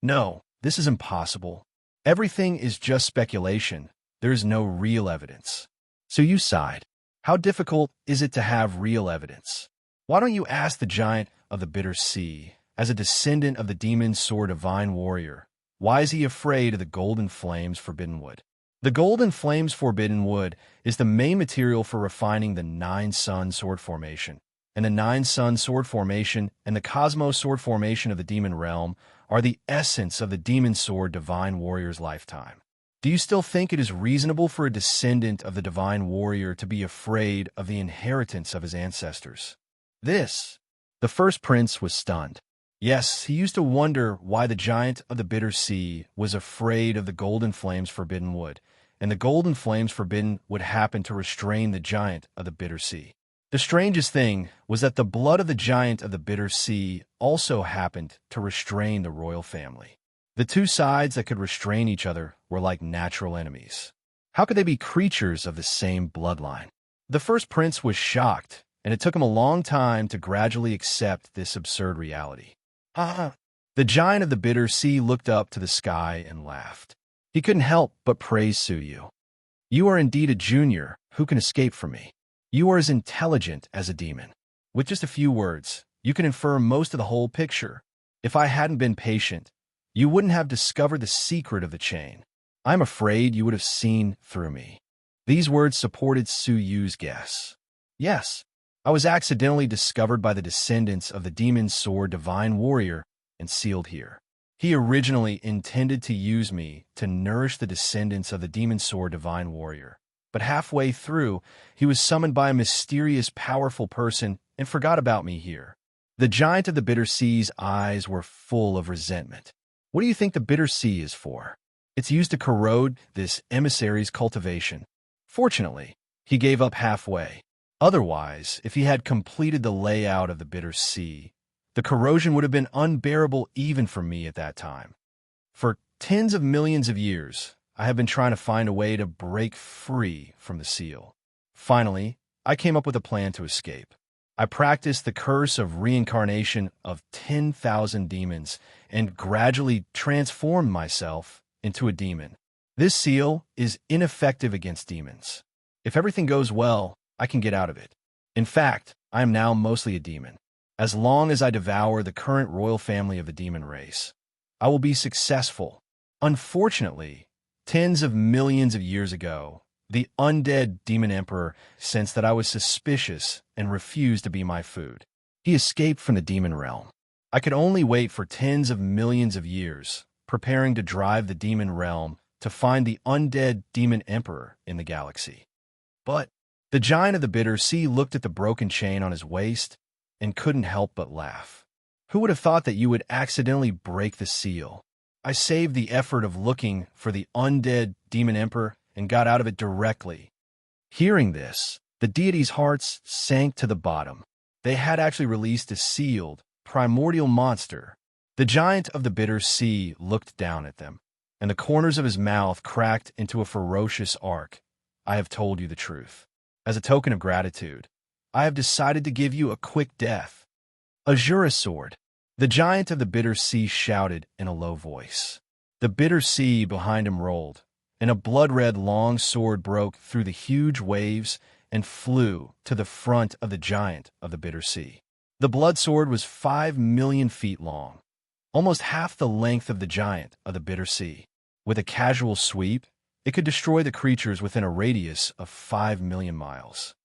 No, this is impossible. Everything is just speculation. There is no real evidence. Suyu sighed. How difficult is it to have real evidence? Why don't you ask the giant of the bitter sea, as a descendant of the demon sword divine warrior, why is he afraid of the golden flames forbidden wood? The golden flames forbidden wood is the main material for refining the 9-sun sword formation, and the 9-sun sword formation and the cosmos sword formation of the demon realm are the essence of the demon sword divine warrior's lifetime. Do you still think it is reasonable for a descendant of the divine warrior to be afraid of the inheritance of his ancestors? The first prince was stunned. Yes, he used to wonder why the giant of the bitter sea was afraid of the golden flames forbidden wood, and the golden flames forbidden would happen to restrain the giant of the bitter sea. The strangest thing was that the blood of the giant of the bitter sea also happened to restrain the royal family. The two sides that could restrain each other were like natural enemies. How could they be creatures of the same bloodline? The first prince was shocked, and it took him a long time to gradually accept this absurd reality. The giant of the bitter sea looked up to the sky and laughed. He couldn't help but praise Suyu. You are indeed a junior who can escape from me. You are as intelligent as a demon. With just a few words, you can infer most of the whole picture. If I hadn't been patient, you wouldn't have discovered the secret of the chain. I'm afraid you would have seen through me. These words supported Suyu's guess. Yes, I was accidentally discovered by the descendants of the demon sword divine warrior and sealed here. He originally intended to use me to nourish the descendants of the demon sword divine warrior. But halfway through, he was summoned by a mysterious, powerful person and forgot about me here. The giant of the bitter sea's eyes were full of resentment. What do you think the bitter sea is for? It's used to corrode this emissary's cultivation. Fortunately, he gave up halfway. Otherwise, if he had completed the layout of the bitter sea, the corrosion would have been unbearable even for me at that time. For tens of millions of years, I have been trying to find a way to break free from the seal. Finally, I came up with a plan to escape. I practiced the curse of reincarnation of 10,000 demons and gradually transformed myself into a demon. This seal is ineffective against demons. If everything goes well, I can get out of it. In fact, I am now mostly a demon. As long as I devour the current royal family of the demon race, I will be successful. Unfortunately, tens of millions of years ago, the undead demon emperor sensed that I was suspicious and refused to be my food. He escaped from the demon realm. I could only wait for tens of millions of years, preparing to drive the demon realm to find the undead demon emperor in the galaxy. But the giant of the bitter sea looked at the broken chain on his waist and couldn't help but laugh. Who would have thought that you would accidentally break the seal? I saved the effort of looking for the undead demon emperor and got out of it directly. Hearing this, the deities' hearts sank to the bottom. They had actually released a sealed, primordial monster. The giant of the bitter sea looked down at them, and the corners of his mouth cracked into a ferocious arc. I have told you the truth. As a token of gratitude, I have decided to give you a quick death. Azura sword. The giant of the bitter sea shouted in a low voice. The bitter sea behind him rolled, and a blood-red long sword broke through the huge waves and flew to the front of the giant of the bitter sea. The blood sword was 5 million feet long, almost half the length of the giant of the bitter sea. With a casual sweep, it could destroy the creatures within a radius of 5 million miles.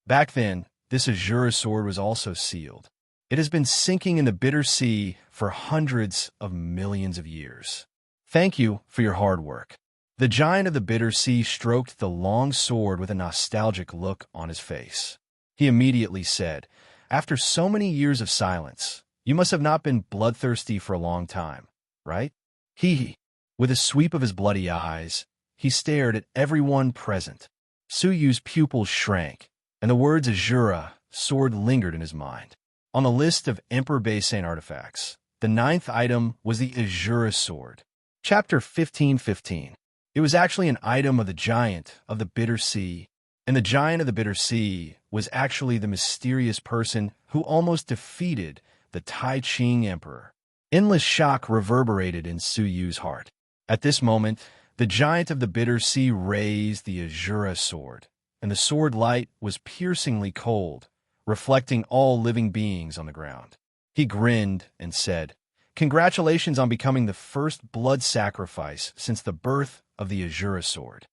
Back then, this Azura sword was also sealed. It has been sinking in the bitter sea for hundreds of millions of years. Thank you for your hard work. The giant of the bitter sea stroked the long sword with a nostalgic look on his face. He immediately said, "After so many years of silence, you must have not been bloodthirsty for a long time, right?" He, with a sweep of his bloody eyes, he stared at everyone present. Suyu's pupils shrank, and the words Azura, sword lingered in his mind. On the list of Emperor Baisane artifacts, the 9th item was the Azura sword. Chapter 15:15. It was actually an item of the giant of the bitter sea, and the giant of the bitter sea was actually the mysterious person who almost defeated the Tai Ching Emperor. Endless shock reverberated in Suyu's heart. At this moment, the giant of the bitter sea raised the Azura sword, and the sword light was piercingly cold, reflecting all living beings on the ground. He grinned and said, "Congratulations on becoming the first blood sacrifice since the birth of the Azura sword."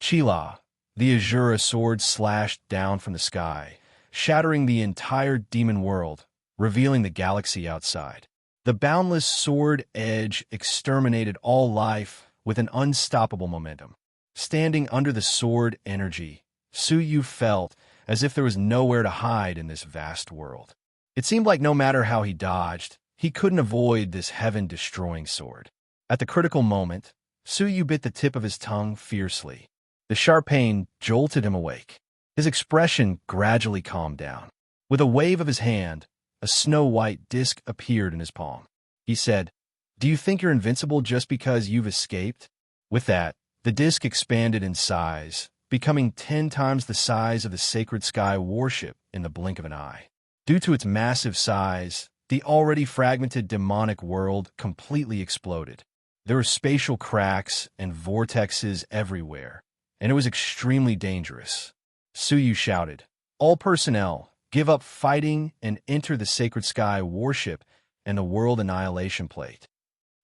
Chila, the Azura sword slashed down from the sky, shattering the entire demon world, revealing the galaxy outside. The boundless sword edge exterminated all life with an unstoppable momentum. Standing under the sword energy, Suyu felt as if there was nowhere to hide in this vast world. It seemed like no matter how he dodged, he couldn't avoid this heaven-destroying sword. At the critical moment, Suyu bit the tip of his tongue fiercely. The sharp pain jolted him awake. His expression gradually calmed down. With a wave of his hand, a snow-white disc appeared in his palm. He said, "Do you think you're invincible just because you've escaped?" With that, the disc expanded in size, becoming 10 times the size of the sacred sky warship in the blink of an eye. Due to its massive size, the already fragmented demonic world completely exploded. There were spatial cracks and vortexes everywhere, and it was extremely dangerous. Suyu shouted, "All personnel, give up fighting and enter the Sacred Sky warship and the World Annihilation Plate."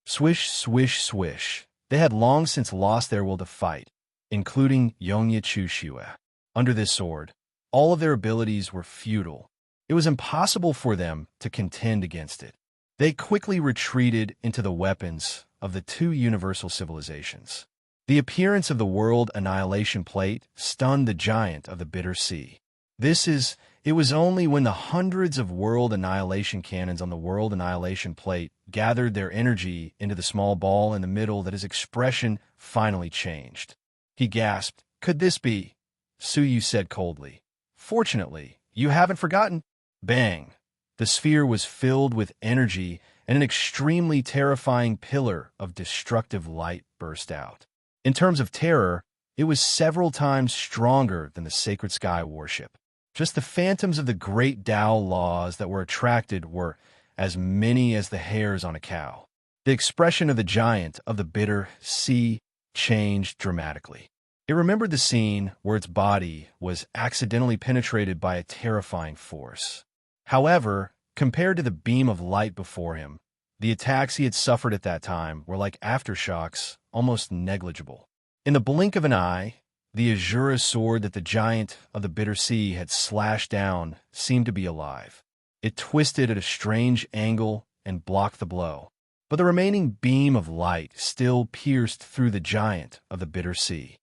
Swish, swish, swish. They had long since lost their will to fight, including Yongya Chushue. Under this sword, all of their abilities were futile. It was impossible for them to contend against it. They quickly retreated into the weapons of the 2 universal civilizations. The appearance of the World Annihilation Plate stunned the giant of the bitter sea. It was only when the hundreds of World Annihilation cannons on the World Annihilation Plate gathered their energy into the small ball in the middle that his expression finally changed. He gasped, "Could this be?" Suyu said coldly, "Fortunately, you haven't forgotten." Bang! The sphere was filled with energy, and an extremely terrifying pillar of destructive light burst out. In terms of terror, it was several times stronger than the Sacred Sky warship. Just the phantoms of the great Tao laws that were attracted were as many as the hairs on a cow. The expression of the giant of the bitter sea changed dramatically. It remembered the scene where its body was accidentally penetrated by a terrifying force. However, compared to the beam of light before him, the attacks he had suffered at that time were like aftershocks, almost negligible. In the blink of an eye, the Azura sword that the giant of the bitter sea had slashed down seemed to be alive. It twisted at a strange angle and blocked the blow, but the remaining beam of light still pierced through the giant of the bitter sea.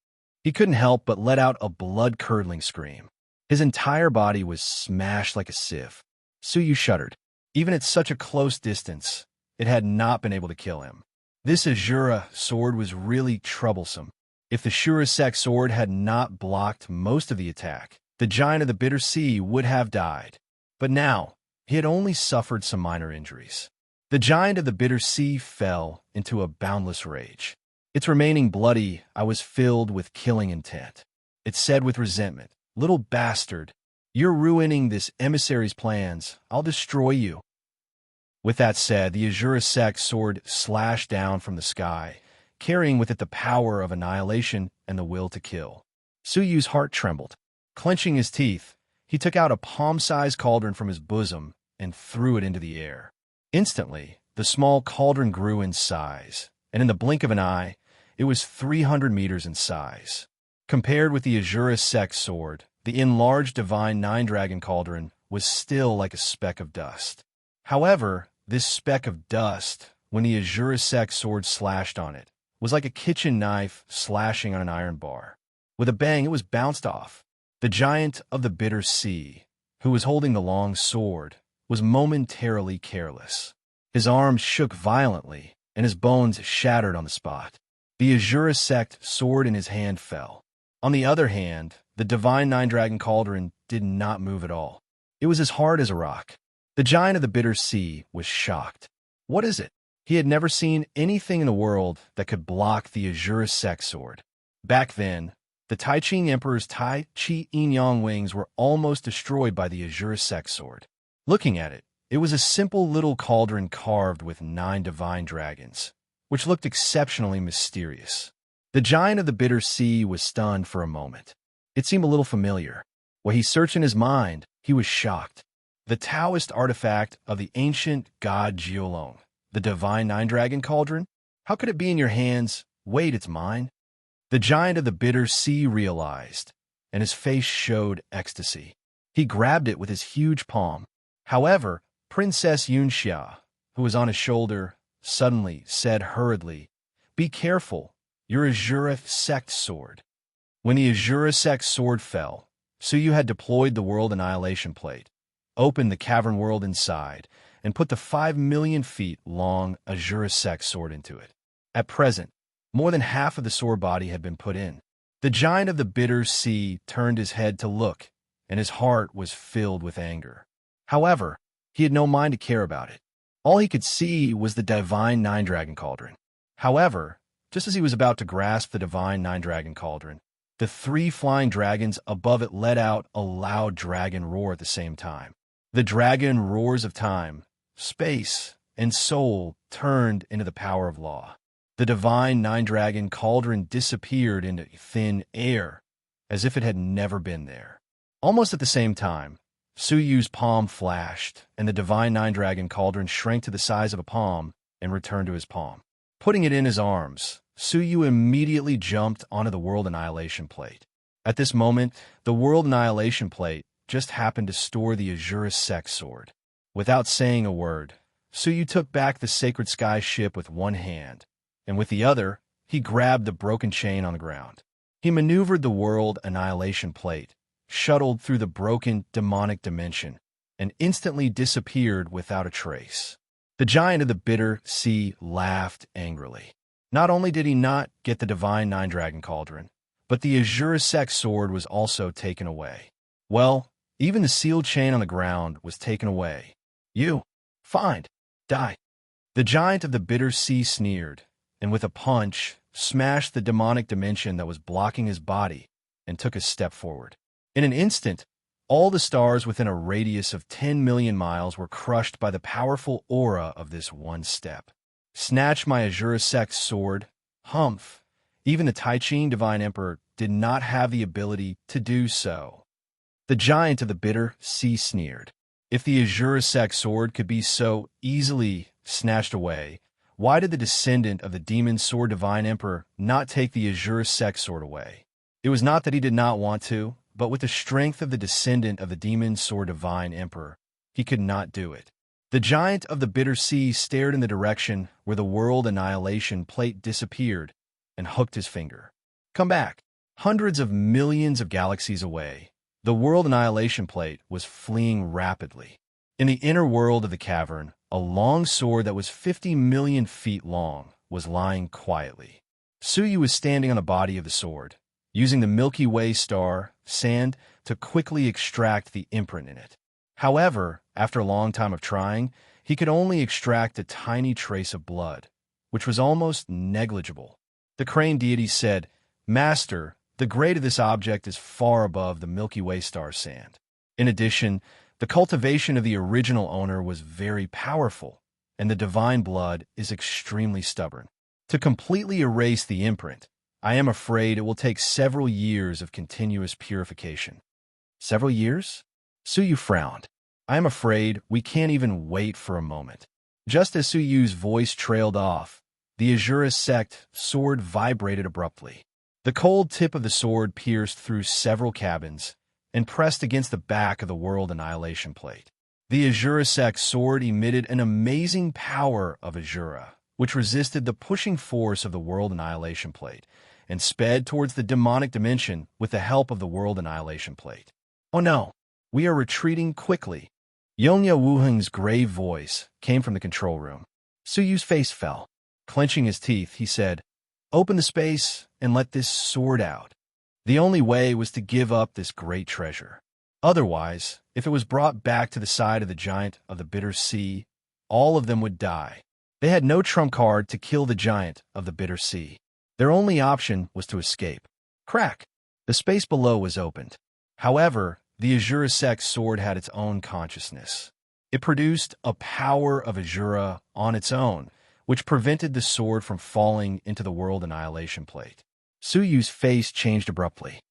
He couldn't help but let out a blood-curdling scream. His entire body was smashed like a sieve. Suyu shuddered. Even at such a close distance, it had not been able to kill him. This Azura sword was really troublesome. If the Shurasek sword had not blocked most of the attack, the giant of the bitter sea would have died. But now, he had only suffered some minor injuries. The giant of the bitter sea fell into a boundless rage. Its remaining bloody eye was filled with killing intent. It said with resentment, "Little bastard, you're ruining this emissary's plans. I'll destroy you." With that said, the Azura sword slashed down from the sky, carrying with it the power of annihilation and the will to kill. Suyu's heart trembled. Clenching his teeth, he took out a palm-sized cauldron from his bosom and threw it into the air. Instantly, the small cauldron grew in size, and in the blink of an eye, it was 300 meters in size. Compared with the Azura sword, the enlarged divine 9-dragon cauldron was still like a speck of dust. However, this speck of dust, when the azure sect sword slashed on it, was like a kitchen knife slashing on an iron bar. With a bang, it was bounced off. The giant of the bitter sea, who was holding the long sword, was momentarily careless. His arms shook violently, and his bones shattered on the spot. The azure sect sword in his hand fell. On the other hand, the divine nine-dragon cauldron did not move at all. It was as hard as a rock. The giant of the bitter sea was shocked. What is it? He had never seen anything in the world that could block the azure sect sword. Back then, the Tai Ching Emperor's Tai Chi Yin-Yang wings were almost destroyed by the azure sect sword. Looking at it, it was a simple little cauldron carved with 9 divine dragons, which looked exceptionally mysterious. The giant of the bitter sea was stunned for a moment. It seemed a little familiar. While he searched in his mind, he was shocked. The Taoist artifact of the ancient god Jiolong, the divine nine-dragon cauldron? How could it be in your hands? Wait, it's mine. The giant of the bitter sea realized, and his face showed ecstasy. He grabbed it with his huge palm. However, Princess Yunxia, who was on his shoulder, suddenly said hurriedly, "Be careful, your azure sect sword." When the azure sect sword fell, Suyu had deployed the world annihilation plate, opened the cavern world inside, and put the 5 million feet long azure sect sword into it. At present, more than half of the sword body had been put in. The giant of the bitter sea turned his head to look, and his heart was filled with anger. However, he had no mind to care about it. All he could see was the divine nine-dragon cauldron. However, just as he was about to grasp the divine nine-dragon cauldron, the 3 flying dragons above it let out a loud dragon roar at the same time. The dragon roars of time, space, and soul turned into the power of law. The divine nine-dragon cauldron disappeared into thin air, as if it had never been there. Almost at the same time, Suyu's palm flashed, and the divine nine-dragon cauldron shrank to the size of a palm and returned to his palm. Putting it in his arms, Suyu immediately jumped onto the world annihilation plate. At this moment, the world annihilation plate just happened to store the azure sect sword. Without saying a word, Suyu took back the sacred sky ship with one hand, and with the other, he grabbed the broken chain on the ground. He maneuvered the world annihilation plate, shuttled through the broken demonic dimension, and instantly disappeared without a trace. The giant of the bitter sea laughed angrily. Not only did he not get the divine nine-dragon cauldron, but the azure sect sword was also taken away. Well, even the sealed chain on the ground was taken away. You, find, die. The giant of the bitter sea sneered, and with a punch, smashed the demonic dimension that was blocking his body and took a step forward. In an instant, all the stars within a radius of 10 million miles were crushed by the powerful aura of this one step. Snatch my azure sect sword, humph. Even the Tai Ching Divine Emperor did not have the ability to do so. The giant of the bitter sea sneered. If the azure sect sword could be so easily snatched away, why did the descendant of the demon sword Divine Emperor not take the azure sect sword away? It was not that he did not want to, but with the strength of the descendant of the demon sword Divine Emperor, he could not do it. The giant of the bitter sea stared in the direction where the world annihilation plate disappeared and hooked his finger. Come back. Hundreds of millions of galaxies away, the world annihilation plate was fleeing rapidly. In the inner world of the cavern, a long sword that was 50 million feet long was lying quietly. Suyu was standing on the body of the sword, using the Milky Way star, sand, to quickly extract the imprint in it. However, after a long time of trying, he could only extract a tiny trace of blood, which was almost negligible. The crane deity said, "Master, the grade of this object is far above the Milky Way star sand. In addition, the cultivation of the original owner was very powerful, and the divine blood is extremely stubborn. To completely erase the imprint, I am afraid it will take several years of continuous purification." Several years? Suyu frowned. "I am afraid we can't even wait for a moment." Just as Suyu's voice trailed off, the azure sect sword vibrated abruptly. The cold tip of the sword pierced through several cabins and pressed against the back of the world annihilation plate. The Azura Sect sword emitted an amazing power of Azura, which resisted the pushing force of the World Annihilation Plate, and sped towards the demonic dimension with the help of the World Annihilation Plate. "Oh no, we are retreating quickly." Yongya Wuheng's grave voice came from the control room. Suyu's face fell. Clenching his teeth, he said, "Open the space and let this sword out." The only way was to give up this great treasure. Otherwise, if it was brought back to the side of the giant of the bitter sea, all of them would die. They had no trump card to kill the giant of the bitter sea. Their only option was to escape. Crack! The space below was opened. However, the Azura Sect sword had its own consciousness. It produced a power of Azura on its own, which prevented the sword from falling into the World Annihilation Plate. Suyu's face changed abruptly.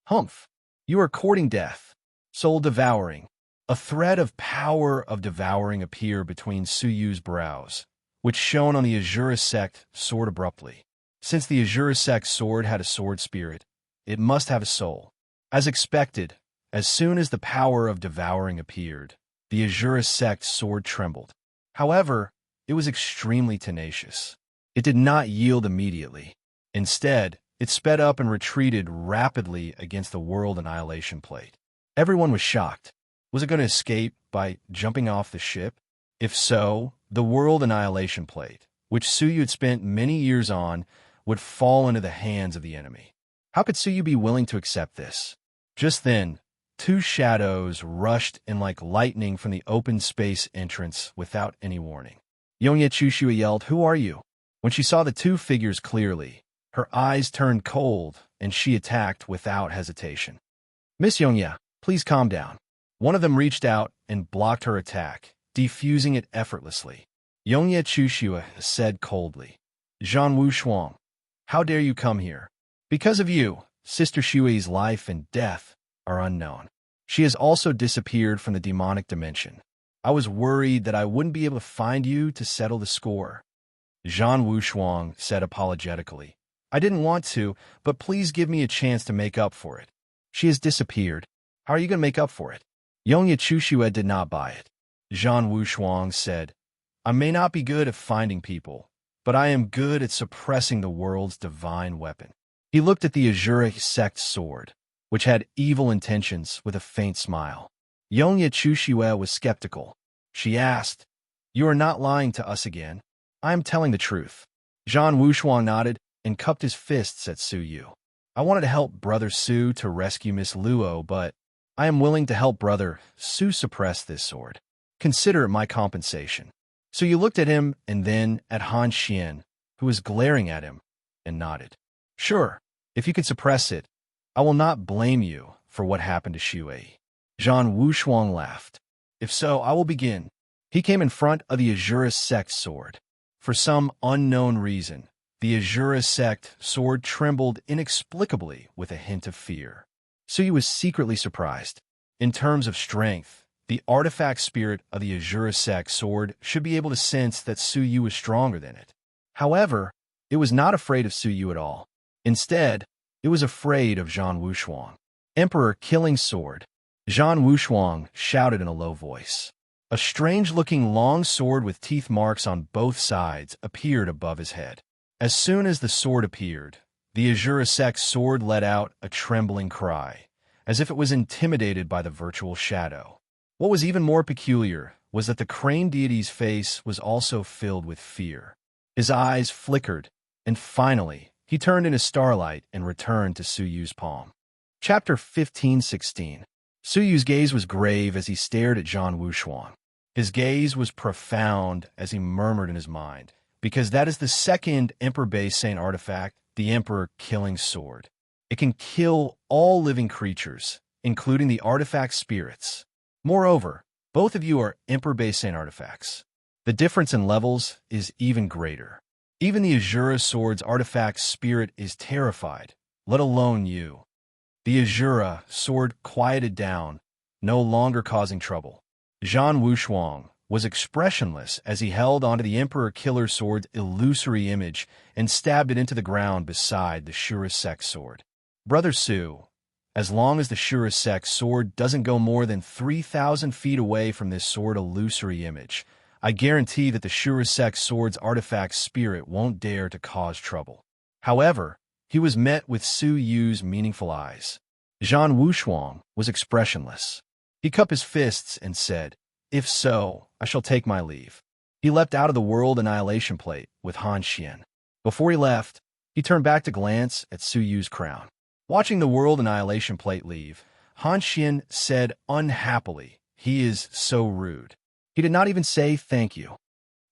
"Humph! You are courting death. Soul devouring." A thread of power of devouring appeared between Suyu's brows, which shone on the Azura Sect sword abruptly. Since the Azura Sect sword had a sword spirit, it must have a soul. As expected, as soon as the power of devouring appeared, the Azura Sect sword trembled. However, it was extremely tenacious. It did not yield immediately. Instead, it sped up and retreated rapidly against the World Annihilation Plate. Everyone was shocked. Was it going to escape by jumping off the ship? If so, the World Annihilation Plate, which Suyu had spent many years on, would fall into the hands of the enemy. How could Suyu be willing to accept this? Just then, two shadows rushed in like lightning from the open space entrance without any warning. Yongye Chushua yelled, "Who are you?" When she saw the two figures clearly, her eyes turned cold and she attacked without hesitation. "Miss Yongye, please calm down." One of them reached out and blocked her attack, defusing it effortlessly. Yongye Chushua said coldly, "Zhan Wushuang, how dare you come here? Because of you, Sister Shui's life and death are unknown. She has also disappeared from the demonic dimension. I was worried that I wouldn't be able to find you to settle the score." Zhan Wushuang said apologetically, "I didn't want to, but please give me a chance to make up for it. She has disappeared. How are you going to make up for it?" Yongye Chushua did not buy it. Zhan Wushuang said, "I may not be good at finding people, but I am good at suppressing the world's divine weapon." He looked at the Azura Sect sword, which had evil intentions, with a faint smile. Yongye Chushua was skeptical. She asked, "You are not lying to us again?" "I am telling the truth." Zhan Wushuang nodded and cupped his fists at Suyu. "I wanted to help Brother Su to rescue Miss Luo, but I am willing to help Brother Su suppress this sword. Consider it my compensation." Suyu looked at him and then at Han Xian, who was glaring at him, and nodded. "Sure, if you can suppress it, I will not blame you for what happened to Shui." Zhan Wushuang laughed. "If so, I will begin." He came in front of the Azura Sect sword. For some unknown reason, the Azura Sect sword trembled inexplicably with a hint of fear. Suyu was secretly surprised. In terms of strength, the artifact spirit of the Azura Sect sword should be able to sense that Suyu was stronger than it. However, it was not afraid of Suyu at all. Instead, it was afraid of Zhan Wushuang. "Emperor Killing Sword," Zhan Wushuang shouted in a low voice. A strange-looking long sword with teeth marks on both sides appeared above his head. As soon as the sword appeared, the Azura Sect sword let out a trembling cry, as if it was intimidated by the virtual shadow. What was even more peculiar was that the crane deity's face was also filled with fear. His eyes flickered, and finally, he turned into starlight and returned to Suyu's palm. Chapter 15-16. Suyu's gaze was grave as he stared at Zhan Wushuang. His gaze was profound as he murmured in his mind, because that is the second Emperor-based Saint artifact, the Emperor Killing Sword. It can kill all living creatures, including the artifact spirits. Moreover, both of you are Emperor-based Saint artifacts. The difference in levels is even greater. Even the Azura Sword's artifact spirit is terrified, let alone you. The Azura Sword quieted down, no longer causing trouble. Zhan Wushuang was expressionless as he held onto the Emperor Killer Sword's illusory image and stabbed it into the ground beside the Shura Sect sword. "Brother Su, As long as the Shurasek sword doesn't go more than 3,000 feet away from this sword illusory image, I guarantee that the Shurasek sword's artifact spirit won't dare to cause trouble. However, he was met with Su Yu's meaningful eyes. Zhan Wushuang was expressionless. He cupped his fists and said, "If so, I shall take my leave." He leapt out of the world annihilation plate with Han Xian. Before he left, he turned back to glance at Su Yu's crown. Watching the world annihilation plate leave, Han Xian said unhappily, "He is so rude." He did not even say thank you.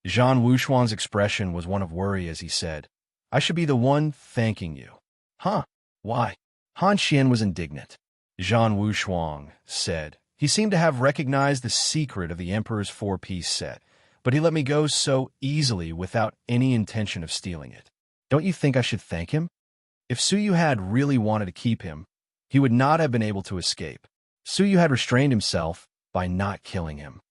Zhan Wushuang's expression was one of worry as he said, "I should be the one thanking you." "Huh? Why?" Han Xian was indignant. Zhan Wushuang said, "He seemed to have recognized the secret of the Emperor's four-piece set, but he let me go so easily without any intention of stealing it. Don't you think I should thank him?" If Su Yu had really wanted to keep him, he would not have been able to escape. Su Yu had restrained himself by not killing him.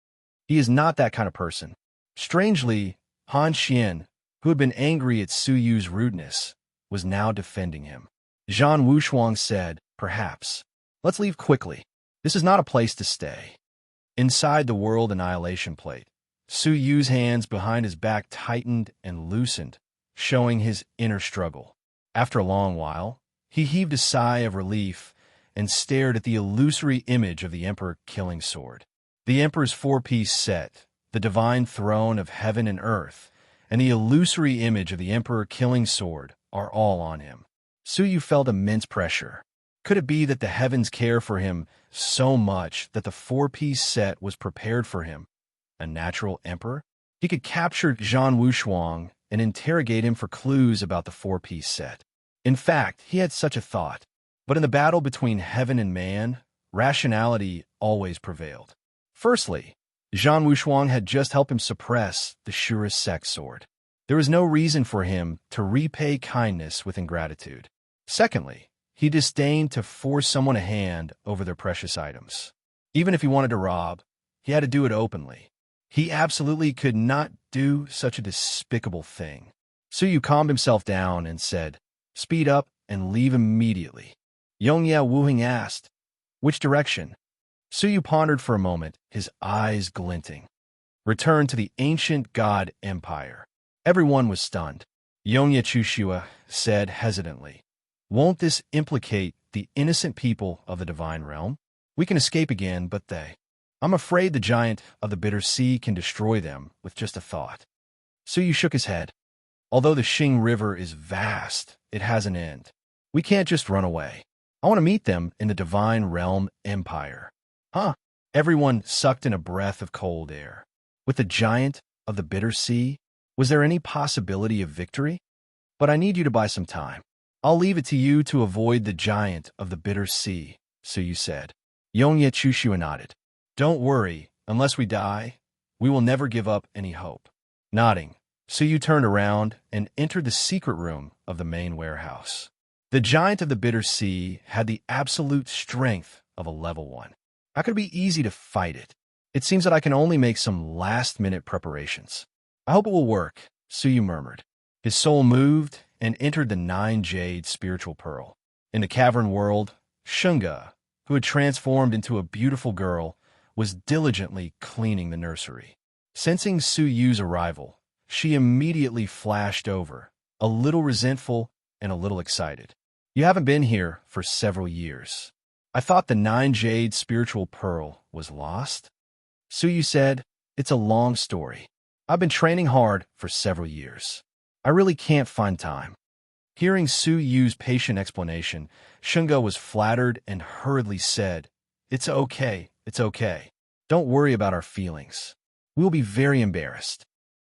He is not that kind of person. Strangely, Han Xian, who had been angry at Su Yu's rudeness, was now defending him. Zhan Wushuang said, "Perhaps. Let's leave quickly. This is not a place to stay." Inside the world annihilation plate, Su Yu's hands behind his back tightened and loosened, showing his inner struggle. After a long while, he heaved a sigh of relief and stared at the illusory image of the Emperor killing sword. The Emperor's four-piece set, the divine throne of heaven and earth, and the illusory image of the Emperor killing sword are all on him. Su Yu felt immense pressure. Could it be that the heavens care for him so much that the four-piece set was prepared for him, a natural emperor? He could capture Zhan Wushuang and interrogate him for clues about the four-piece set. In fact, he had such a thought. But in the battle between heaven and man, rationality always prevailed. Firstly, Zhan Wushuang had just helped him suppress the Shurasek sword. There was no reason for him to repay kindness with ingratitude. Secondly, he disdained to force someone a hand over their precious items. Even if he wanted to rob, he had to do it openly. He absolutely could not do such a despicable thing. Su Yu calmed himself down and said, "Speed up and leave immediately." Yongye Wuhing asked, "Which direction?" Su Yu pondered for a moment, his eyes glinting. "Return to the ancient god empire." Everyone was stunned. Yongye Chushua said hesitantly, "Won't this implicate the innocent people of the divine realm? We can escape again, but they... I'm afraid the giant of the bitter sea can destroy them with just a thought." Su Yu shook his head. "Although the Xing River is vast, it has an end. We can't just run away. I want to meet them in the divine realm empire." "Huh?" Everyone sucked in a breath of cold air. With the giant of the bitter sea, was there any possibility of victory? "But I need you to buy some time. I'll leave it to you to avoid the giant of the bitter sea," Su Yu said. Yongye Chushua nodded. "Don't worry, unless we die, we will never give up any hope." Nodding, Su Yu turned around and entered the secret room of the main warehouse. The giant of the bitter sea had the absolute strength of a level 1. How could it be easy to fight it? It seems that I can only make some last-minute preparations. "I hope it will work," Su Yu murmured. His soul moved and entered the 9-jade spiritual pearl. In the cavern world, Shunga, who had transformed into a beautiful girl, was diligently cleaning the nursery. Sensing Su Yu's arrival, she immediately flashed over, a little resentful and a little excited. "You haven't been here for several years. I thought the 9-jade spiritual pearl was lost?" Su Yu said, "It's a long story. I've been training hard for several years. I really can't find time." Hearing Su Yu's patient explanation, Shunga was flattered and hurriedly said, "It's okay, it's okay. Don't worry about our feelings. We'll be very embarrassed."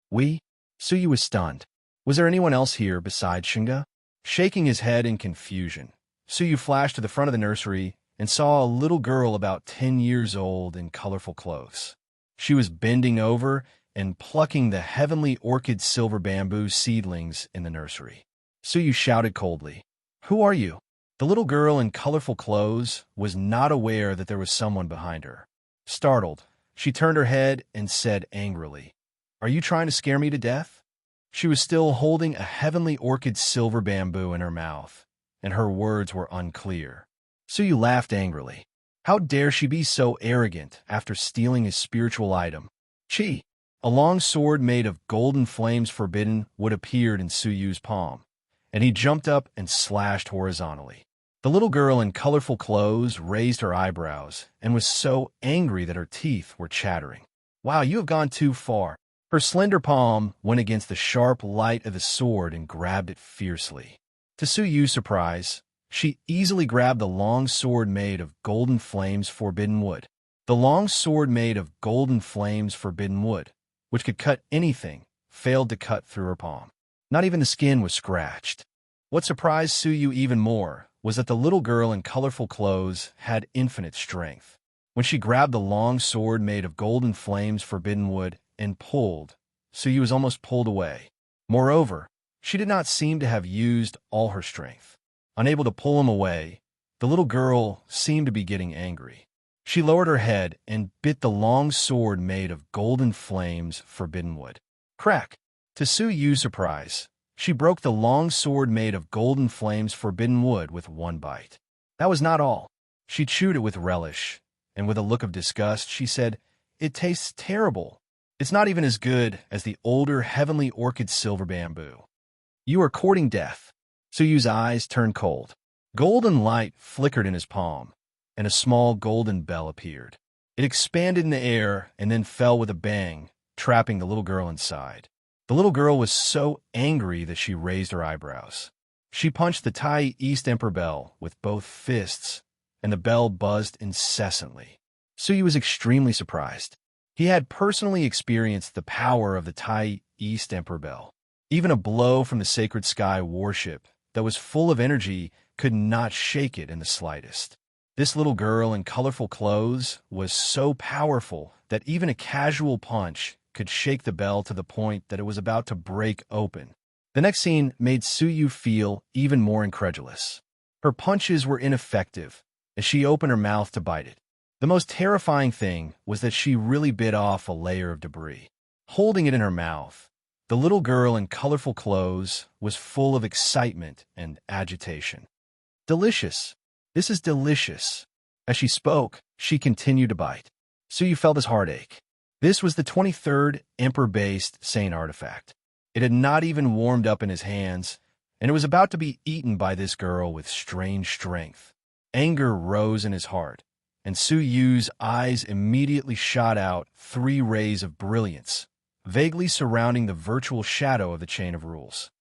"We?" Su Yu was stunned. Was there anyone else here besides Shunga? Shaking his head in confusion, Su Yu flashed to the front of the nursery and saw a little girl about 10 years old in colorful clothes. She was bending over and plucking the heavenly orchid silver bamboo seedlings in the nursery. Su Yu shouted coldly, "Who are you?" The little girl in colorful clothes was not aware that there was someone behind her. Startled, she turned her head and said angrily, "Are you trying to scare me to death?" She was still holding a heavenly orchid silver bamboo in her mouth, and her words were unclear. Suyu laughed angrily. How dare she be so arrogant after stealing his spiritual item? Chi! A long sword made of golden flames forbidden wood appeared in Suyu's palm, and he jumped up and slashed horizontally. The little girl in colorful clothes raised her eyebrows and was so angry that her teeth were chattering. Wow, you have gone too far. Her slender palm went against the sharp light of the sword and grabbed it fiercely. To Suyu's surprise, she easily grabbed the long sword made of golden flames forbidden wood. The long sword made of golden flames forbidden wood, which could cut anything, failed to cut through her palm. Not even the skin was scratched. What surprised Suyu even more was that the little girl in colorful clothes had infinite strength. When she grabbed the long sword made of golden flames forbidden wood and pulled, Suyu was almost pulled away. Moreover, she did not seem to have used all her strength. Unable to pull him away, the little girl seemed to be getting angry. She lowered her head and bit the long sword made of golden flames forbidden wood. Crack! To Suyu's surprise, she broke the long sword made of golden flames forbidden wood with one bite. That was not all. She chewed it with relish, and with a look of disgust, she said, "It tastes terrible. It's not even as good as the older heavenly orchid silver bamboo. You are courting death." Suyu's eyes turned cold. Golden light flickered in his palm, and a small golden bell appeared. It expanded in the air and then fell with a bang, trapping the little girl inside. The little girl was so angry that she raised her eyebrows. She punched the Tai East Emperor bell with both fists, and the bell buzzed incessantly. Suyu was extremely surprised. He had personally experienced the power of the Tai East Emperor bell. Even a blow from the sacred sky warship that was full of energy could not shake it in the slightest. This little girl in colorful clothes was so powerful that even a casual punch could shake the bell to the point that it was about to break open. The next scene made Suyu feel even more incredulous. Her punches were ineffective as she opened her mouth to bite it. The most terrifying thing was that she really bit off a layer of debris. Holding it in her mouth, the little girl in colorful clothes was full of excitement and agitation. "Delicious. This is delicious." As she spoke, she continued to bite. Suyu felt his heart ache. This was the 23rd Emperor-based Saint artifact. It had not even warmed up in his hands, and it was about to be eaten by this girl with strange strength. Anger rose in his heart, and Suyu's eyes immediately shot out 3 rays of brilliance, vaguely surrounding the virtual shadow of the chain of rules.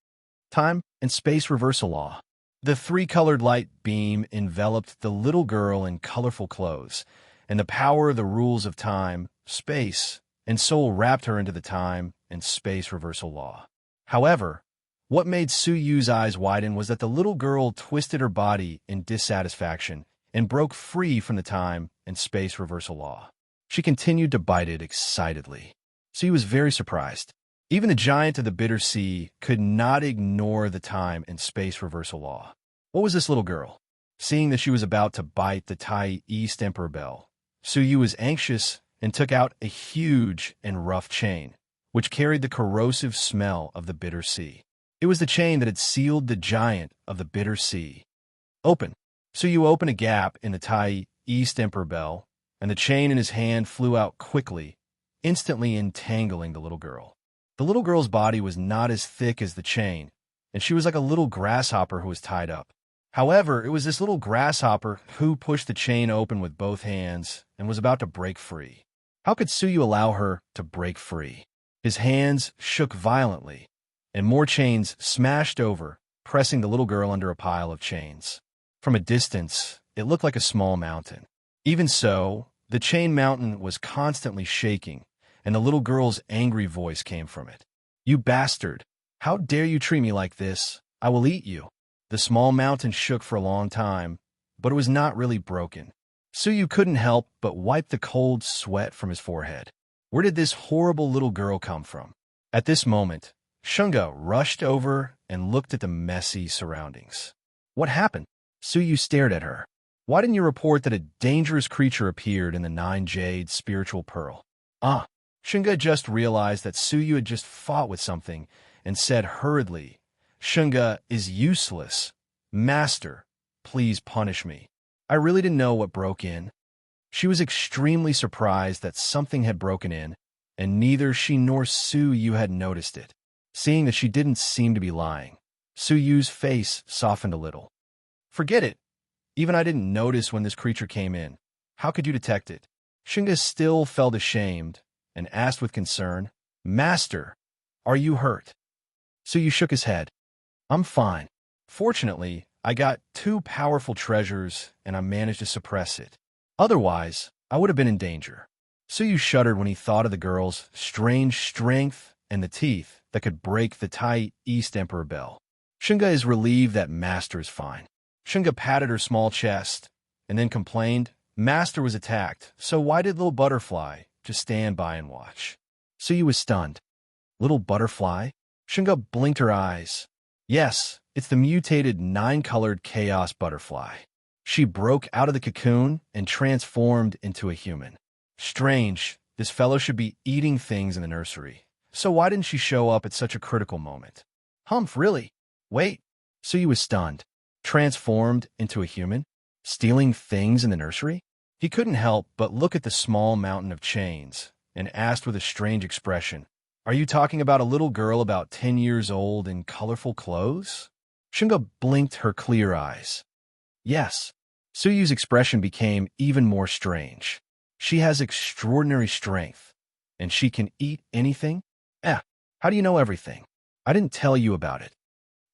Time and space reversal law. The 3-colored light beam enveloped the little girl in colorful clothes, and the power of the rules of time, space, and soul wrapped her into the time and space reversal law. However, what made Suyu's eyes widen was that the little girl twisted her body in dissatisfaction and broke free from the time and space reversal law. She continued to bite it excitedly. Suyu was very surprised. Even the giant of the bitter sea could not ignore the time and space reversal law. What was this little girl? Seeing that she was about to bite the Tai East Emperor bell, Suyu was anxious and took out a huge and rough chain, which carried the corrosive smell of the bitter sea. It was the chain that had sealed the giant of the bitter sea. Open. Suyu opened a gap in the Tai East Emperor bell, and the chain in his hand flew out quickly, instantly entangling the little girl. The little girl's body was not as thick as the chain, and she was like a little grasshopper who was tied up. However, it was this little grasshopper who pushed the chain open with both hands and was about to break free. How could Suyu allow her to break free? His hands shook violently, and more chains smashed over, pressing the little girl under a pile of chains. From a distance, it looked like a small mountain. Even so, the chain mountain was constantly shaking, and the little girl's angry voice came from it. "You bastard! How dare you treat me like this? I will eat you." The small mountain shook for a long time, but it was not really broken. Suyu couldn't help but wipe the cold sweat from his forehead. Where did this horrible little girl come from? At this moment, Shunga rushed over and looked at the messy surroundings. What happened? Suyu stared at her. Why didn't you report that a dangerous creature appeared in the 9 Jade spiritual pearl? Shunga just realized that Suyu had just fought with something and said hurriedly, "Shunga is useless. Master, please punish me." I really didn't know what broke in. She was extremely surprised that something had broken in, and neither she nor Su Yu had noticed it. Seeing that she didn't seem to be lying, Su Yu's face softened a little. Forget it. Even I didn't notice when this creature came in. How could you detect it? Xingge still felt ashamed and asked with concern, Master, are you hurt? Su Yu shook his head. I'm fine. Fortunately, I got two powerful treasures and I managed to suppress it. Otherwise, I would have been in danger. Su Yu shuddered when he thought of the girl's strange strength and the teeth that could break the tight East Emperor bell. Xingge is relieved that Master is fine. Xingge patted her small chest and then complained, Master was attacked, so why did little butterfly just stand by and watch? Su Yu was stunned. Little butterfly? Xingge blinked her eyes. Yes, it's the mutated nine-colored chaos butterfly. She broke out of the cocoon and transformed into a human. Strange, this fellow should be eating things in the nursery. So why didn't she show up at such a critical moment? Humph, really? Wait. Su Yu was stunned. Transformed into a human? Stealing things in the nursery? He couldn't help but look at the small mountain of chains and asked with a strange expression, Are you talking about a little girl about 10 years old in colorful clothes? Xingge blinked her clear eyes. Yes. Su Yu's expression became even more strange. She has extraordinary strength, and she can eat anything? How do you know everything? I didn't tell you about it.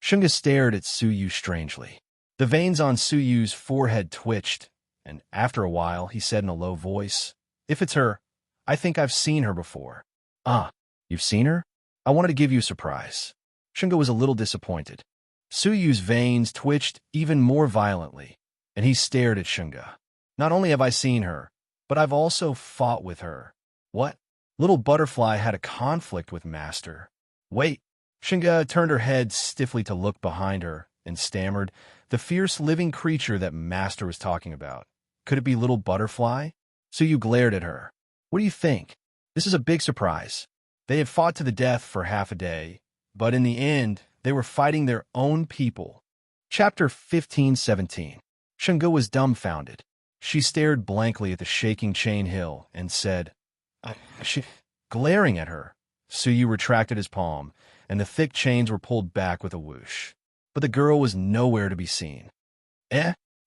Xingge stared at Su Yu strangely. The veins on Su Yu's forehead twitched, and after a while he said in a low voice, If it's her, I think I've seen her before. You've seen her? I wanted to give you a surprise. Xingge was a little disappointed. Su Yu's veins twitched even more violently, and he stared at Xingge. Not only have I seen her, but I've also fought with her. What? Little butterfly had a conflict with Master. Wait. Xingge turned her head stiffly to look behind her and stammered, the fierce living creature that Master was talking about. Could it be little butterfly? Su Yu glared at her. What do you think? This is a big surprise. They had fought to the death for half a day, but in the end, they were fighting their own people. Chapter 15-17. Xingge was dumbfounded. She stared blankly at the shaking chain hill and said, Glaring at her, Su Yu retracted his palm, and the thick chains were pulled back with a whoosh. But the girl was nowhere to be seen.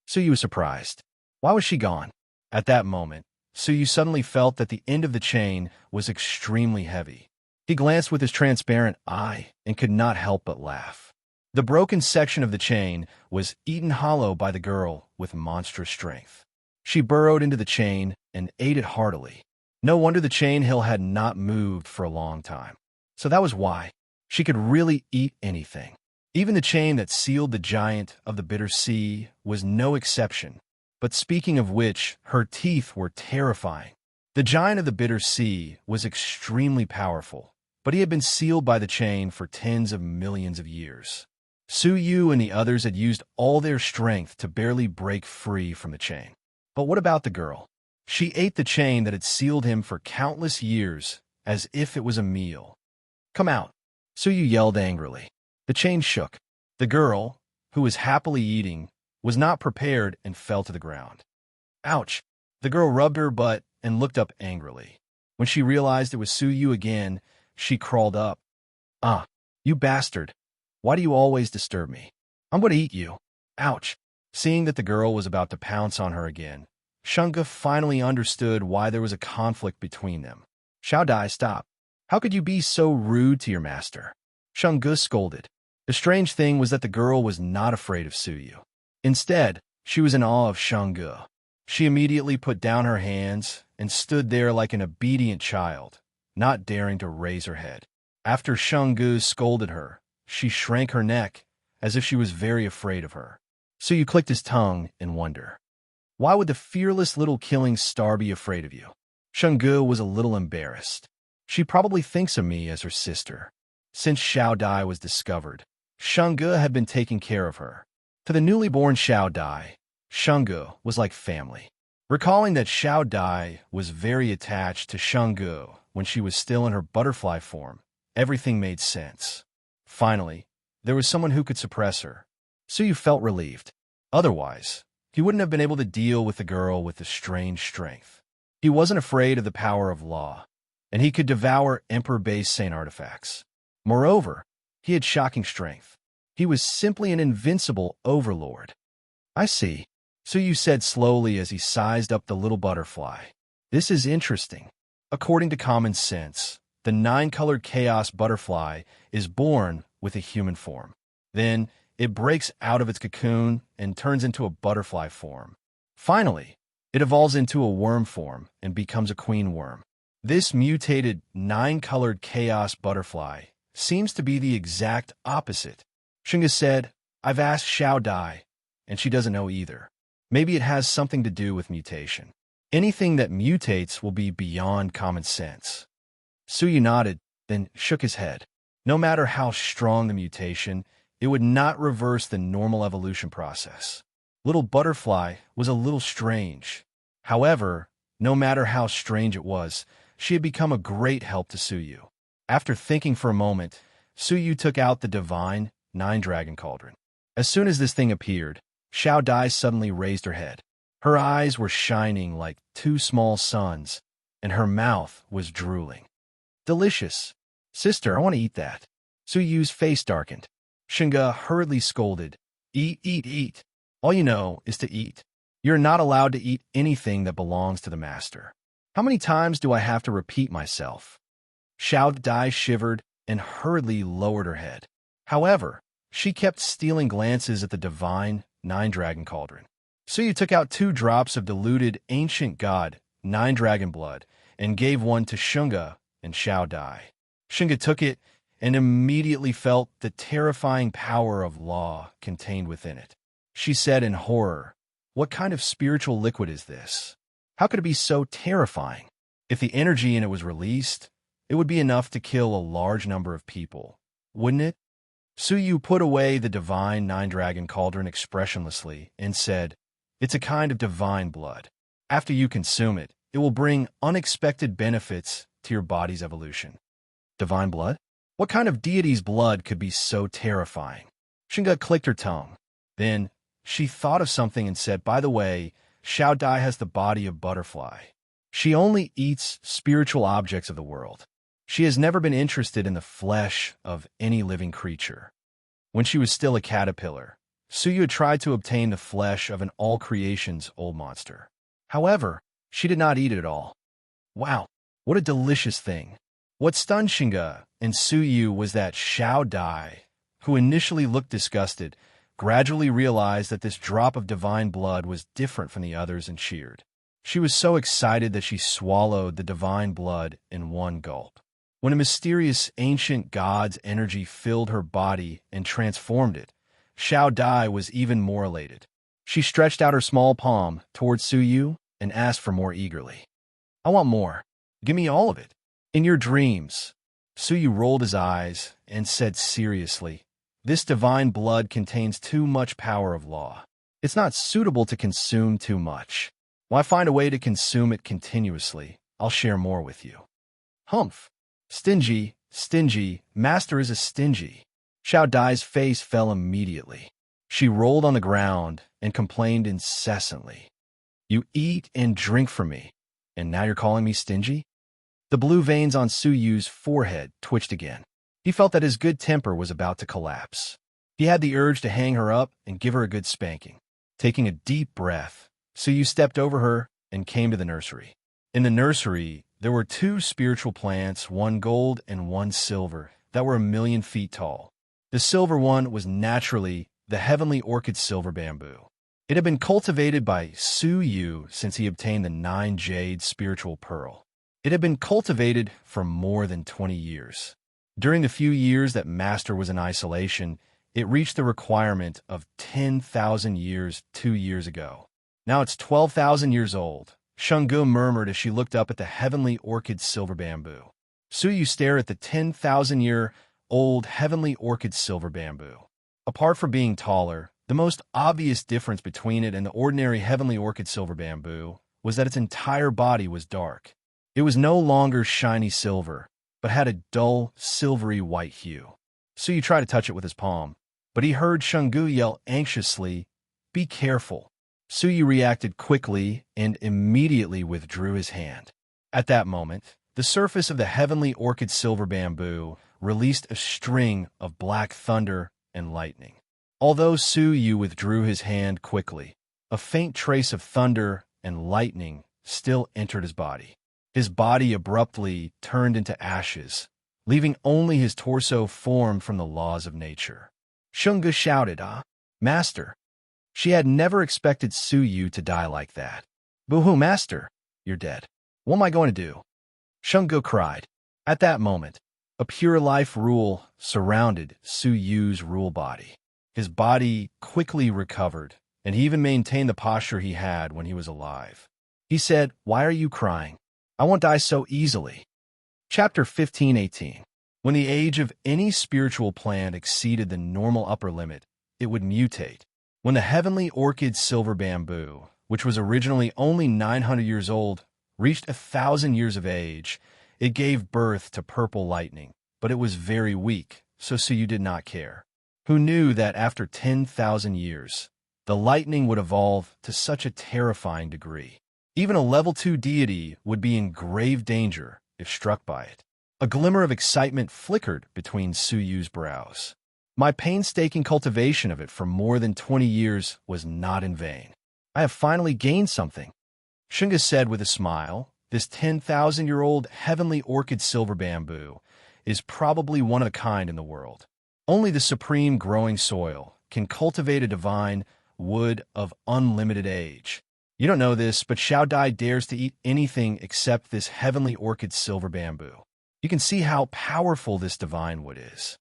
Su Yu was surprised. Why was she gone? At that moment, Su Yu suddenly felt that the end of the chain was extremely heavy. He glanced with his transparent eye and could not help but laugh. The broken section of the chain was eaten hollow by the girl with monstrous strength. She burrowed into the chain and ate it heartily. No wonder the chain hill had not moved for a long time. So that was why. She could really eat anything. Even the chain that sealed the giant of the bitter sea was no exception. But speaking of which, her teeth were terrifying. The giant of the bitter sea was extremely powerful, but he had been sealed by the chain for tens of millions of years. Su Yu and the others had used all their strength to barely break free from the chain. But what about the girl? She ate the chain that had sealed him for countless years as if it was a meal. Come out, Su Yu yelled angrily. The chain shook. The girl, who was happily eating, was not prepared and fell to the ground. Ouch! The girl rubbed her butt and looked up angrily. When she realized it was Su Yu again, she crawled up. You bastard! Why do you always disturb me? I'm going to eat you. Ouch! Seeing that the girl was about to pounce on her again, Xingge finally understood why there was a conflict between them. Xiao Dai, stop. How could you be so rude to your master? Xingge scolded. The strange thing was that the girl was not afraid of Su Yu. Instead, she was in awe of Xingge. She immediately put down her hands and stood there like an obedient child, not daring to raise her head. After Xingge scolded her, she shrank her neck as if she was very afraid of her. Su Yu clicked his tongue in wonder. Why would the fearless little killing star be afraid of you? Xingge was a little embarrassed. She probably thinks of me as her sister. Since Xiao Dai was discovered, Xingge had been taking care of her. To the newly born Xiao Dai, Xingge was like family. Recalling that Xiao Dai was very attached to Xingge when she was still in her butterfly form, everything made sense. Finally, there was someone who could suppress her. Su Yu felt relieved. Otherwise, he wouldn't have been able to deal with the girl with the strange strength. He wasn't afraid of the power of law, and he could devour Emperor-based Saint artifacts. Moreover, he had shocking strength. He was simply an invincible overlord. I see. So you said slowly as he sized up the little butterfly. This is interesting. According to common sense, the 9-colored chaos butterfly is born with a human form. Then, it breaks out of its cocoon and turns into a butterfly form. Finally, it evolves into a worm form and becomes a queen worm. This mutated 9-colored chaos butterfly seems to be the exact opposite. Shunga said, I've asked Xiao Dai, and she doesn't know either. Maybe it has something to do with mutation. Anything that mutates will be beyond common sense. Suyu nodded, then shook his head. No matter how strong the mutation, it would not reverse the normal evolution process. Little Butterfly was a little strange. However, no matter how strange it was, she had become a great help to Suyu. After thinking for a moment, Suyu took out the divine 9-dragon cauldron. As soon as this thing appeared, Xiao Dai suddenly raised her head. Her eyes were shining like 2 small suns, and her mouth was drooling. Delicious. Sister, I want to eat that. Suyu's face darkened. Shunga hurriedly scolded. Eat, eat, eat. All you know is to eat. You're not allowed to eat anything that belongs to the master. How many times do I have to repeat myself? Xiao Dai shivered and hurriedly lowered her head. However, she kept stealing glances at the divine 9-dragon cauldron. Suyu took out 2 drops of diluted ancient god 9-dragon blood and gave one to Shunga and Xiao Dai. Shunga took it and immediately felt the terrifying power of law contained within it. She said in horror, What kind of spiritual liquid is this? How could it be so terrifying? If the energy in it was released, it would be enough to kill a large number of people, wouldn't it? Suyu put away the divine 9-dragon cauldron expressionlessly and said, It's a kind of divine blood. After you consume it, it will bring unexpected benefits to your body's evolution. Divine blood? What kind of deity's blood could be so terrifying? Shunga clicked her tongue. Then, she thought of something and said, By the way, Xiao Dai has the body of butterfly. She only eats spiritual objects of the world. She has never been interested in the flesh of any living creature. When she was still a caterpillar, Suyu had tried to obtain the flesh of an all-creation's old monster. However, she did not eat it at all. Wow, what a delicious thing. What stunned Shunga and Suyu was that Xiao Dai, who initially looked disgusted, gradually realized that this drop of divine blood was different from the others and cheered. She was so excited that she swallowed the divine blood in one gulp. When a mysterious ancient god's energy filled her body and transformed it, Xiao Dai was even more elated. She stretched out her small palm towards Suyu and asked for more eagerly. I want more. Give me all of it. In your dreams. Suyu rolled his eyes and said seriously, This divine blood contains too much power of law. It's not suitable to consume too much. Why find a way to consume it continuously? I'll share more with you. Humph. Stingy, stingy, master is a stingy. Xiao Dai's face fell immediately. She rolled on the ground and complained incessantly. You eat and drink from me, and now you're calling me stingy? The blue veins on Suyu's forehead twitched again. He felt that his good temper was about to collapse. He had the urge to hang her up and give her a good spanking. Taking a deep breath, Suyu stepped over her and came to the nursery. In the nursery, there were 2 spiritual plants, one gold and one silver, that were 1,000,000 feet tall. The silver one was naturally the heavenly orchid silver bamboo. It had been cultivated by Suyu since he obtained the 9-jade spiritual pearl. It had been cultivated for more than 20 years. During the few years that Master was in isolation, it reached the requirement of 10,000 years 2 years ago. Now it's 12,000 years old. Shungu murmured as she looked up at the heavenly orchid silver bamboo. Suyu stared at the 10,000-year-old heavenly orchid silver bamboo. Apart from being taller, the most obvious difference between it and the ordinary heavenly orchid silver bamboo was that its entire body was dark. It was no longer shiny silver, but had a dull, silvery white hue. Suyu tried to touch it with his palm, but he heard Shungu yell anxiously, Be careful. Suyu reacted quickly and immediately withdrew his hand. At that moment, the surface of the heavenly orchid silver bamboo released a string of black thunder and lightning. Although Suyu withdrew his hand quickly, a faint trace of thunder and lightning still entered his body. His body abruptly turned into ashes, leaving only his torso formed from the laws of nature. Shunga shouted, "Ah, Master!" She had never expected Suyu to die like that. "Boo-hoo, Master! You're dead. What am I going to do?" Shunga cried. At that moment, a pure life rule surrounded Suyu's rule body. His body quickly recovered, and he even maintained the posture he had when he was alive. He said, "Why are you crying? I won't die so easily." Chapter 15:18. When the age of any spiritual plant exceeded the normal upper limit, it would mutate. When the heavenly orchid silver bamboo, which was originally only 900 years old, reached 1,000 years of age, it gave birth to purple lightning, but it was very weak, so Suyu did not care. Who knew that after 10,000 years, the lightning would evolve to such a terrifying degree? Even a level 2 deity would be in grave danger if struck by it. A glimmer of excitement flickered between Suyu's brows. My painstaking cultivation of it for more than 20 years was not in vain. I have finally gained something. Shunga said with a smile, "This 10,000-year-old heavenly orchid silver bamboo is probably one of a kind in the world. Only the supreme growing soil can cultivate a divine wood of unlimited age. You don't know this, but Xiao Dai dares to eat anything except this heavenly orchid silver bamboo. You can see how powerful this divine wood is."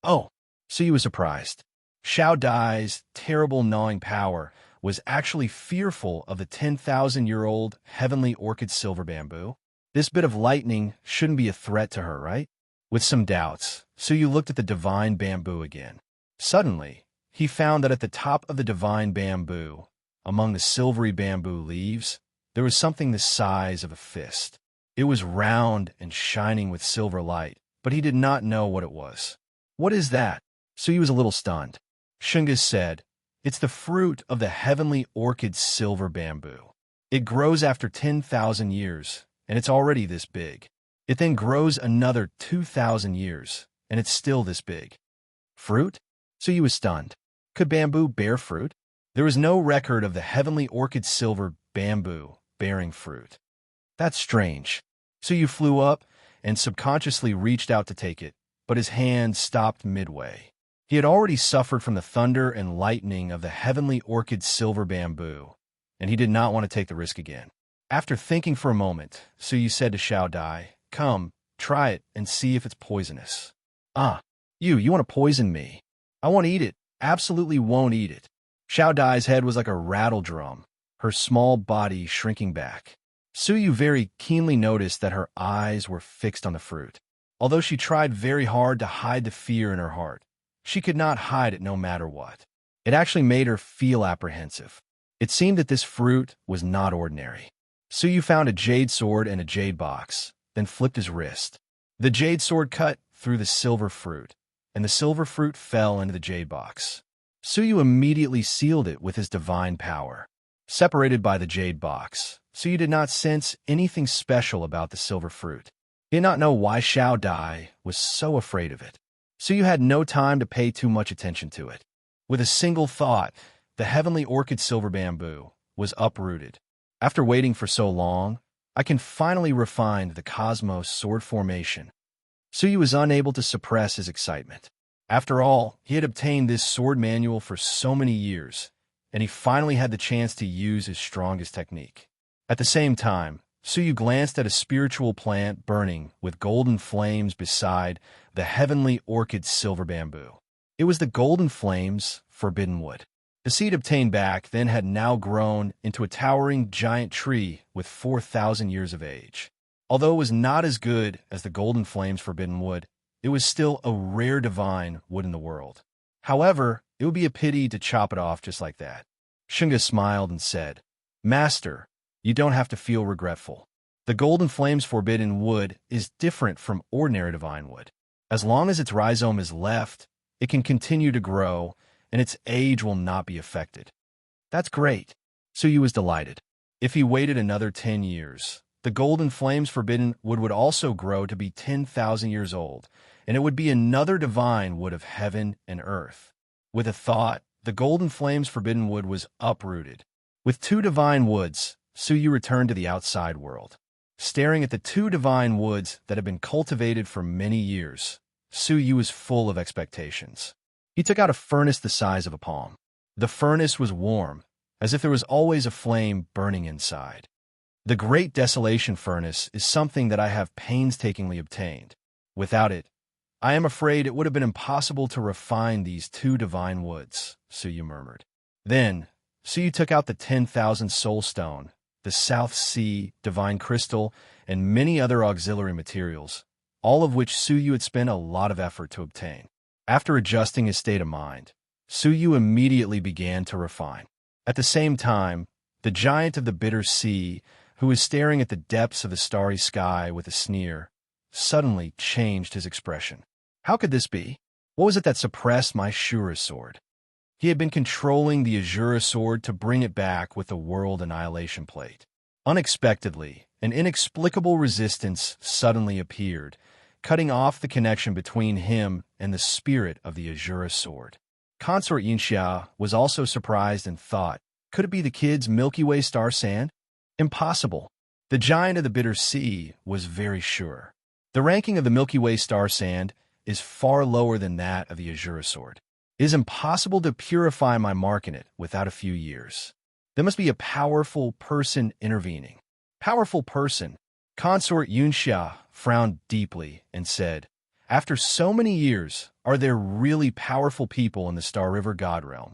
"Oh," Suyu was surprised. Xiao Dai's terrible gnawing power was actually fearful of the 10,000-year-old heavenly orchid silver bamboo. This bit of lightning shouldn't be a threat to her, right? With some doubts, Suyu looked at the divine bamboo again. Suddenly, he found that at the top of the divine bamboo, among the silvery bamboo leaves, there was something the size of a fist. It was round and shining with silver light, but he did not know what it was. "What is that?" Suyu was a little stunned. Shunga said, "It's the fruit of the heavenly orchid silver bamboo. It grows after 10,000 years, and it's already this big. It then grows another 2,000 years, and it's still this big." "Fruit?" Suyu was stunned. Could bamboo bear fruit? There was no record of the heavenly orchid silver bamboo bearing fruit. "That's strange." Suyu flew up and subconsciously reached out to take it, but his hand stopped midway. He had already suffered from the thunder and lightning of the heavenly orchid silver bamboo, and he did not want to take the risk again. After thinking for a moment, Suyu said to Xiao Dai, "Come, try it and see if it's poisonous." "Ah, you want to poison me? I won't eat it, absolutely won't eat it." Xiao Dai's head was like a rattle drum, her small body shrinking back. Suyu very keenly noticed that her eyes were fixed on the fruit. Although she tried very hard to hide the fear in her heart, she could not hide it no matter what. It actually made her feel apprehensive. It seemed that this fruit was not ordinary. Suyu found a jade sword and a jade box, then flipped his wrist. The jade sword cut through the silver fruit, and the silver fruit fell into the jade box. Suyu immediately sealed it with his divine power. Separated by the jade box, Suyu did not sense anything special about the silver fruit. He did not know why Xiao Dai was so afraid of it. Suyu had no time to pay too much attention to it. With a single thought, the heavenly orchid silver bamboo was uprooted. After waiting for so long, I can finally refine the cosmos sword formation. Suyu was unable to suppress his excitement. After all, he had obtained this sword manual for so many years, and he finally had the chance to use his strongest technique. At the same time, Suyu glanced at a spiritual plant burning with golden flames beside the heavenly orchid silver bamboo. It was the golden flames forbidden wood. The seed obtained back then had now grown into a towering giant tree with 4,000 years of age. Although it was not as good as the golden flames forbidden wood, it was still a rare divine wood in the world. However, it would be a pity to chop it off just like that. Shunga smiled and said, "Master, you don't have to feel regretful. The golden flames forbidden wood is different from ordinary divine wood. As long as its rhizome is left, it can continue to grow, and its age will not be affected." "That's great." Suyu was delighted. If he waited another 10 years, the golden flames forbidden wood also grow to be 10,000 years old, and it would be another divine wood of heaven and earth. With a thought, the golden flames forbidden wood was uprooted. With 2 divine woods, Suyu returned to the outside world. Staring at the 2 divine woods that had been cultivated for many years, Suyu was full of expectations. He took out a furnace the size of a palm. The furnace was warm, as if there was always a flame burning inside. The Great Desolation Furnace is something that I have painstakingly obtained. Without it, I am afraid it would have been impossible to refine these 2 divine woods, Suyu murmured. Then, Suyu took out the 10,000 soul stone, the South Sea divine crystal, and many other auxiliary materials, all of which Suyu had spent a lot of effort to obtain. After adjusting his state of mind, Suyu immediately began to refine. At the same time, the giant of the bitter sea, who was staring at the depths of the starry sky with a sneer, suddenly changed his expression. How could this be? What was it that suppressed my Shura sword? He had been controlling the Azura sword to bring it back with the World Annihilation Plate. Unexpectedly, an inexplicable resistance suddenly appeared, cutting off the connection between him and the spirit of the Azura sword. Consort Yunxia was also surprised and thought, could it be the kid's Milky Way star sand? Impossible. The giant of the bitter sea was very sure. The ranking of the Milky Way star sand is far lower than that of the Azura sword. It is impossible to purify my mark in it without a few years. There must be a powerful person intervening. Powerful person. Consort Yunxia frowned deeply and said, after so many years, are there really powerful people in the Star River God realm?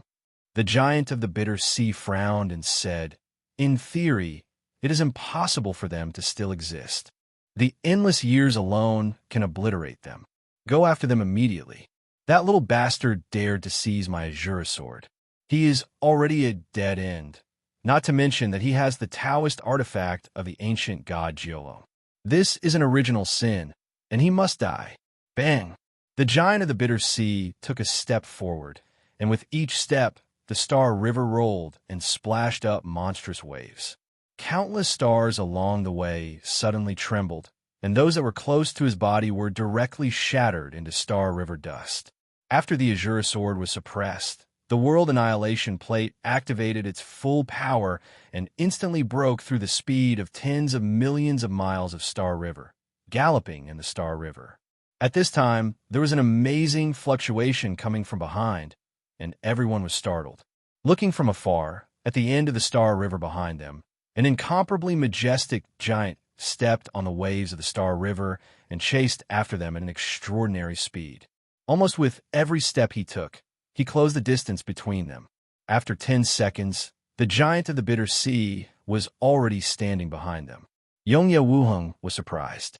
The giant of the bitter sea frowned and said, in theory, it is impossible for them to still exist. The endless years alone can obliterate them. Go after them immediately. That little bastard dared to seize my Azura sword. He is already a dead end, not to mention that he has the Taoist artifact of the ancient god Jiolo. This is an original sin, and he must die. Bang! The giant of the bitter sea took a step forward, and with each step, the star river rolled and splashed up monstrous waves. Countless stars along the way suddenly trembled, and those that were close to his body were directly shattered into star river dust. After the Azura sword was suppressed, the World Annihilation Plate activated its full power and instantly broke through the speed of tens of millions of miles of Star River, galloping in the Star River. At this time, there was an amazing fluctuation coming from behind, and everyone was startled. Looking from afar, at the end of the Star River behind them, an incomparably majestic giant stepped on the waves of the Star River and chased after them at an extraordinary speed. Almost with every step he took, he closed the distance between them. After 10 seconds, the giant of the bitter sea was already standing behind them. Yongye Wuheng was surprised.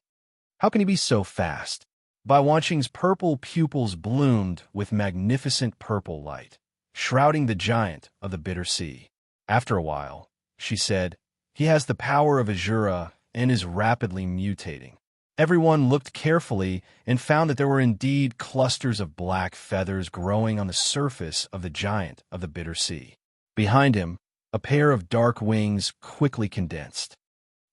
How can he be so fast? Bai Wanqing's purple pupils bloomed with magnificent purple light, shrouding the giant of the bitter sea. After a while, she said, he has the power of Azura and is rapidly mutating. Everyone looked carefully and found that there were indeed clusters of black feathers growing on the surface of the giant of the bitter sea. Behind him, a pair of dark wings quickly condensed.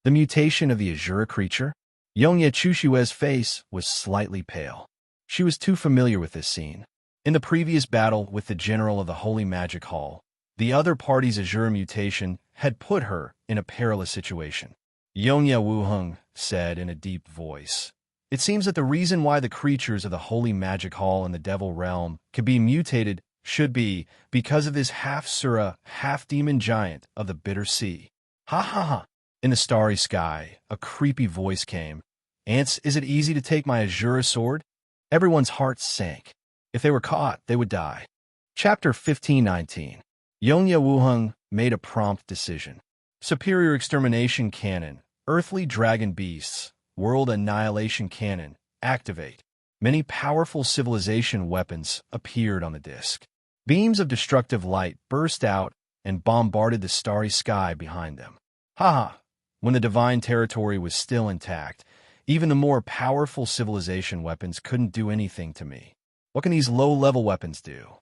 The mutation of the Azura creature? Yongye Chushue's face was slightly pale. She was too familiar with this scene. In the previous battle with the general of the Holy Magic Hall, the other party's Azura mutation had put her in a perilous situation. Yongye Wuheng said in a deep voice, it seems that the reason why the creatures of the Holy Magic Hall and the Devil Realm could be mutated should be because of this half-Sura, half-demon giant of the bitter sea. Ha ha ha! In the starry sky, a creepy voice came. Ants, is it easy to take my Azura sword? Everyone's hearts sank. If they were caught, they would die. Chapter 1519. Yongye Wuheng made a prompt decision. Superior Extermination Cannon, Earthly Dragon Beasts, World Annihilation Cannon, activate. Many powerful civilization weapons appeared on the disk. Beams of destructive light burst out and bombarded the starry sky behind them. Ha! When the divine territory was still intact, even the more powerful civilization weapons couldn't do anything to me. What can these low-level weapons do?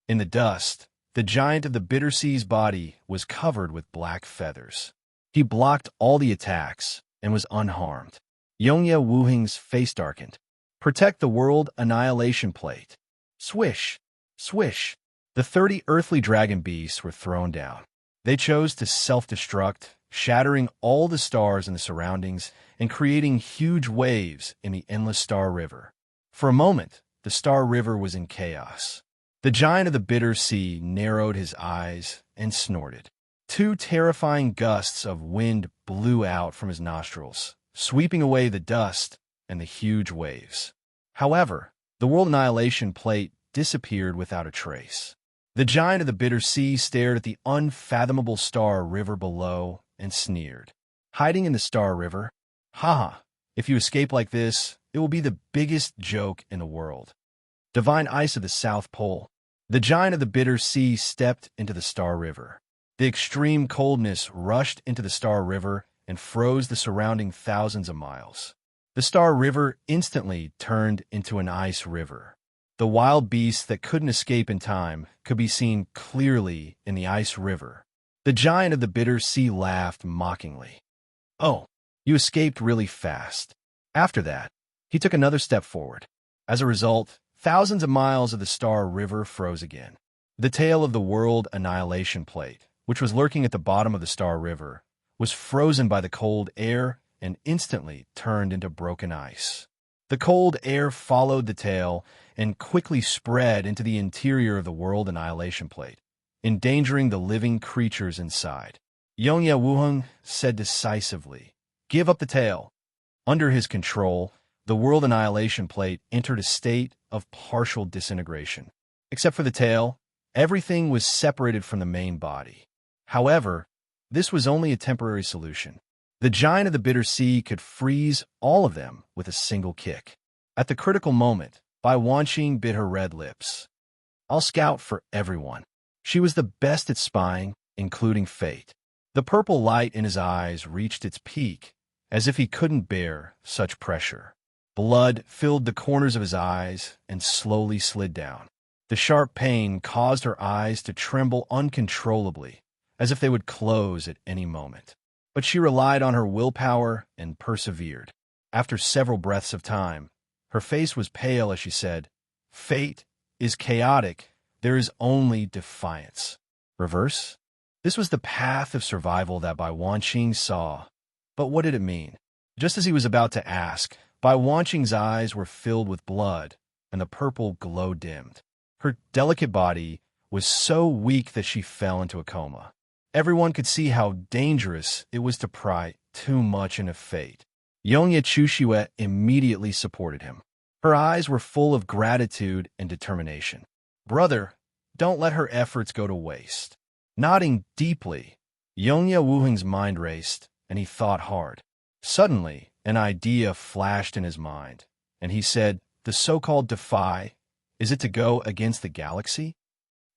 In the dust, the giant of the bitter sea's body was covered with black feathers. He blocked all the attacks and was unharmed. Yongye Wuheng's face darkened. Protect the world annihilation plate. Swish, swish. The 30 earthly dragon beasts were thrown down. They chose to self-destruct, shattering all the stars in the surroundings and creating huge waves in the endless Star River. For a moment, the Star River was in chaos. The giant of the bitter sea narrowed his eyes and snorted. 2 terrifying gusts of wind blew out from his nostrils, sweeping away the dust and the huge waves. However, the world annihilation plate disappeared without a trace. The giant of the bitter sea stared at the unfathomable Star River below and sneered. Hiding in the Star River? Haha, if you escape like this, it will be the biggest joke in the world. Divine ice of the South Pole. The giant of the bitter sea stepped into the Star River. The extreme coldness rushed into the Star River and froze the surrounding thousands of miles. The Star River instantly turned into an ice river. The wild beasts that couldn't escape in time could be seen clearly in the ice river. The giant of the bitter sea laughed mockingly. Oh, you escaped really fast. After that, he took another step forward. As a result, thousands of miles of the Star River froze again. The tail of the world annihilation plate, which was lurking at the bottom of the Star River, was frozen by the cold air and instantly turned into broken ice. The cold air followed the tail and quickly spread into the interior of the world annihilation plate, endangering the living creatures inside. Yongye Wuheng said decisively, "Give up the tail." Under his control, the world annihilation plate entered a state of partial disintegration. Except for the tail, everything was separated from the main body. However, this was only a temporary solution. The giant of the bitter sea could freeze all of them with a single kick. At the critical moment, Bai Wanqing bit her red lips. "I'll scout for everyone." She was the best at spying, including fate. The purple light in his eyes reached its peak, as if he couldn't bear such pressure. Blood filled the corners of his eyes and slowly slid down. The sharp pain caused her eyes to tremble uncontrollably, as if they would close at any moment. But she relied on her willpower and persevered. After several breaths of time, her face was pale as she said, "Fate is chaotic. There is only defiance." Reverse? This was the path of survival that Bai Wanqing saw. But what did it mean? Just as he was about to ask, Bai Wanqing's eyes were filled with blood, and the purple glow dimmed. Her delicate body was so weak that she fell into a coma. Everyone could see how dangerous it was to pry too much into fate. Yongye Chushue immediately supported him. Her eyes were full of gratitude and determination. "Brother, don't let her efforts go to waste." Nodding deeply, Yongye Wuheng's mind raced, and he thought hard. Suddenly, an idea flashed in his mind, and he said, "The so-called defy, is it to go against the galaxy?"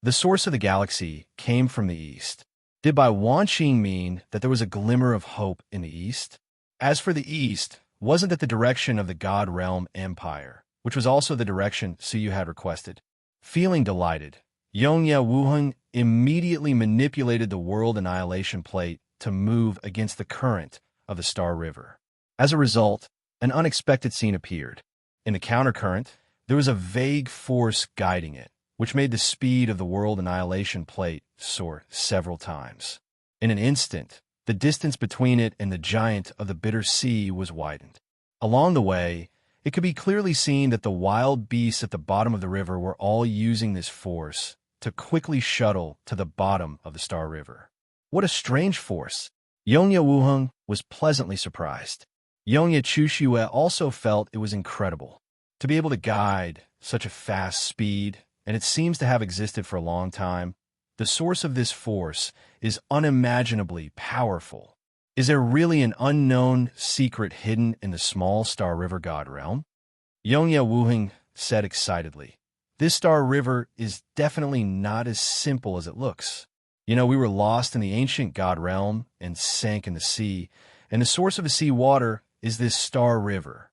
The source of the galaxy came from the east. Did Bai Wanqing mean that there was a glimmer of hope in the east? As for the east, wasn't it the direction of the God Realm Empire, which was also the direction Suyu had requested? Feeling delighted, Yongye Wuheng immediately manipulated the world annihilation plate to move against the current of the Star River. As a result, an unexpected scene appeared. In the countercurrent, there was a vague force guiding it, which made the speed of the world annihilation plate soar several times. In an instant, the distance between it and the giant of the bitter sea was widened. Along the way, it could be clearly seen that the wild beasts at the bottom of the river were all using this force to quickly shuttle to the bottom of the Star River. What a strange force! Yongye Wuheng was pleasantly surprised. Yongye Chushue also felt it was incredible. To be able to guide such a fast speed, and it seems to have existed for a long time, the source of this force is unimaginably powerful. Is there really an unknown secret hidden in the small Star River God Realm? Yongye Wuheng said excitedly. This Star River is definitely not as simple as it looks. You know, we were lost in the ancient God Realm and sank in the sea, and the source of the sea water is this Star River.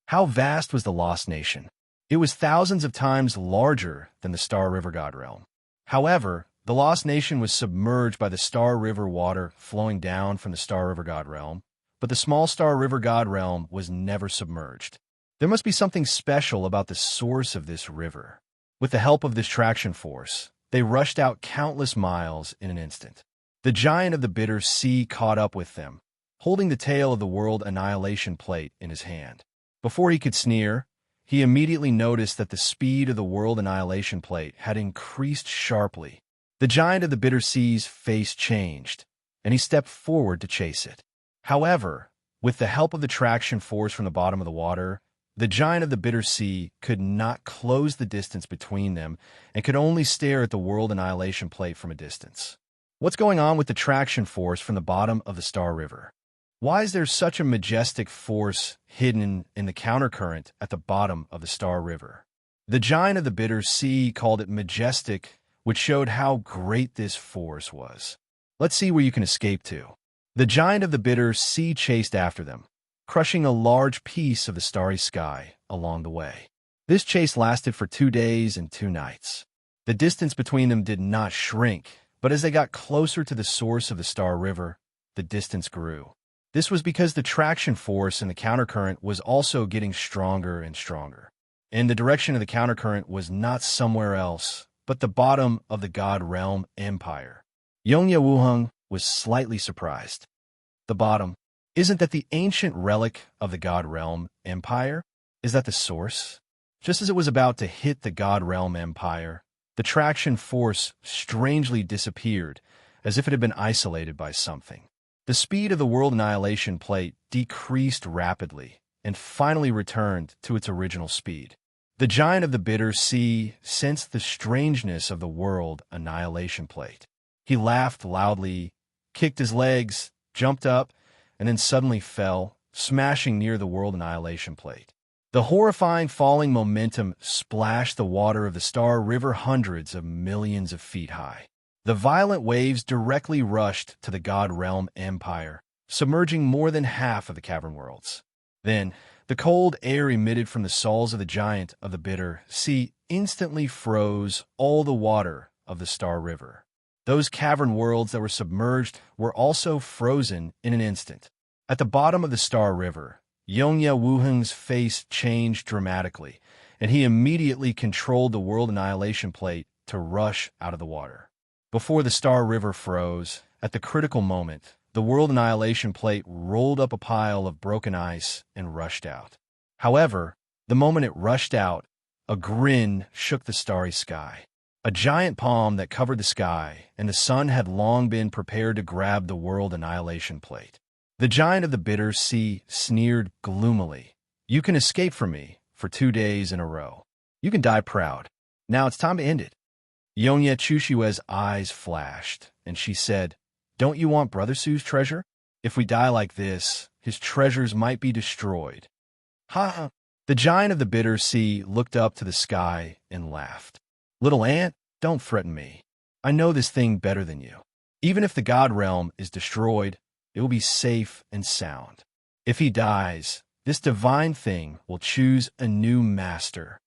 How vast was the lost nation? It was thousands of times larger than the Star River God Realm. However, The lost nation was submerged by the Star River water flowing down from the Star River God Realm, but the small Star River God Realm was never submerged. There must be something special about the source of this river. With the help of this traction force, they rushed out countless miles in an instant. The giant of the bitter sea caught up with them, holding the tail of the world annihilation plate in his hand. Before he could sneer, he immediately noticed that the speed of the world annihilation plate had increased sharply. The giant of the bitter sea's face changed, and he stepped forward to chase it. However, with the help of the traction force from the bottom of the water, the giant of the bitter sea could not close the distance between them and could only stare at the world annihilation plate from a distance. What's going on with the traction force from the bottom of the Star River? Why is there such a majestic force hidden in the countercurrent at the bottom of the Star River? The giant of the bitter sea called it majestic, which showed how great this force was. Let's see where you can escape to. The giant of the bitter sea chased after them, crushing a large piece of the starry sky along the way. This chase lasted for 2 days and 2 nights. The distance between them did not shrink, but as they got closer to the source of the Star River, the distance grew. This was because the traction force in the countercurrent was also getting stronger and stronger. And the direction of the countercurrent was not somewhere else, but the bottom of the God Realm Empire. Yongye Wuheng was slightly surprised. The bottom? Isn't that the ancient relic of the God Realm Empire? Is that the source? Just as it was about to hit the God Realm Empire, the traction force strangely disappeared, as if it had been isolated by something. The speed of the world annihilation plate decreased rapidly and finally returned to its original speed. The giant of the bitter sea sensed the strangeness of the world annihilation plate. He laughed loudly, kicked his legs, jumped up, and then suddenly fell, smashing near the world annihilation plate. The horrifying falling momentum splashed the water of the Star River hundreds of millions of feet high. The violent waves directly rushed to the God Realm Empire, submerging more than half of the cavern worlds. Then, the cold air emitted from the soles of the giant of the bitter sea instantly froze all the water of the Star River. Those cavern worlds that were submerged were also frozen in an instant. At the bottom of the Star River, Yongye Wuheng's face changed dramatically, and he immediately controlled the world annihilation plate to rush out of the water. Before the Star River froze, at the critical moment, the world annihilation plate rolled up a pile of broken ice and rushed out. However, the moment it rushed out, a grin shook the starry sky. A giant palm that covered the sky, and the sun had long been prepared to grab the world annihilation plate. The giant of the bitter sea sneered gloomily. "You can escape from me for 2 days in a row. You can die proud. Now it's time to end it." Yongye Chushue's eyes flashed, and she said, "Don't you want Brother Su's treasure? If we die like this, his treasures might be destroyed." Ha ha! The giant of the bitter sea looked up to the sky and laughed. "Little ant, don't threaten me. I know this thing better than you. Even if the God Realm is destroyed, it will be safe and sound. If he dies, this divine thing will choose a new master."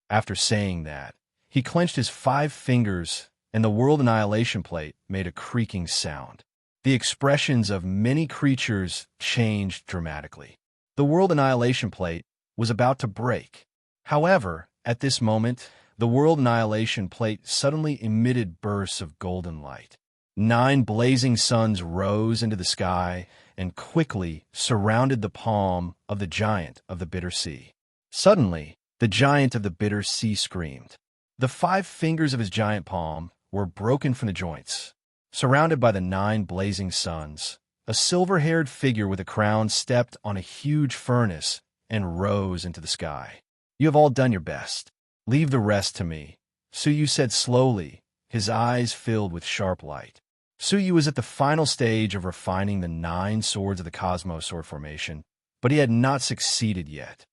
After saying that, he clenched his 5 fingers, and the world annihilation plate made a creaking sound. The expressions of many creatures changed dramatically. The world annihilation plate was about to break. However, at this moment, the world annihilation plate suddenly emitted bursts of golden light. 9 blazing suns rose into the sky and quickly surrounded the palm of the giant of the bitter sea. Suddenly, the giant of the bitter sea screamed. The 5 fingers of his giant palm were broken from the joints. Surrounded by the 9 blazing suns, a silver-haired figure with a crown stepped on a huge furnace and rose into the sky. "You have all done your best. Leave the rest to me," Suyu said slowly, his eyes filled with sharp light. Suyu was at the final stage of refining the 9 swords of the Cosmos sword formation, but he had not succeeded yet.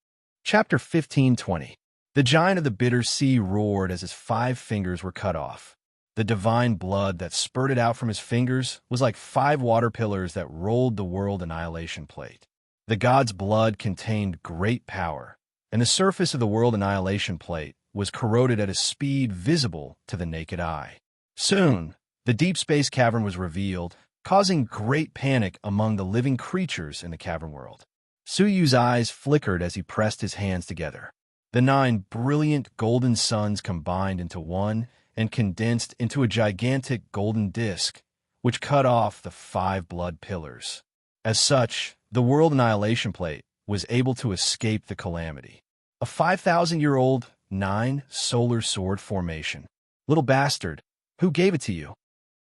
Chapter 15:20. The giant of the bitter sea roared as his 5 fingers were cut off. The divine blood that spurted out from his fingers was like 5 water pillars that rolled the world annihilation plate. The god's blood contained great power, and the surface of the world annihilation plate was corroded at a speed visible to the naked eye. Soon, the deep space cavern was revealed, causing great panic among the living creatures in the cavern world. Suyu's eyes flickered as he pressed his hands together. The 9 brilliant golden suns combined into one and condensed into a gigantic golden disk, which cut off the 5 blood pillars. As such, the world annihilation plate was able to escape the calamity. A 5,000-year-old 9 solar sword formation. Little bastard, who gave it to you?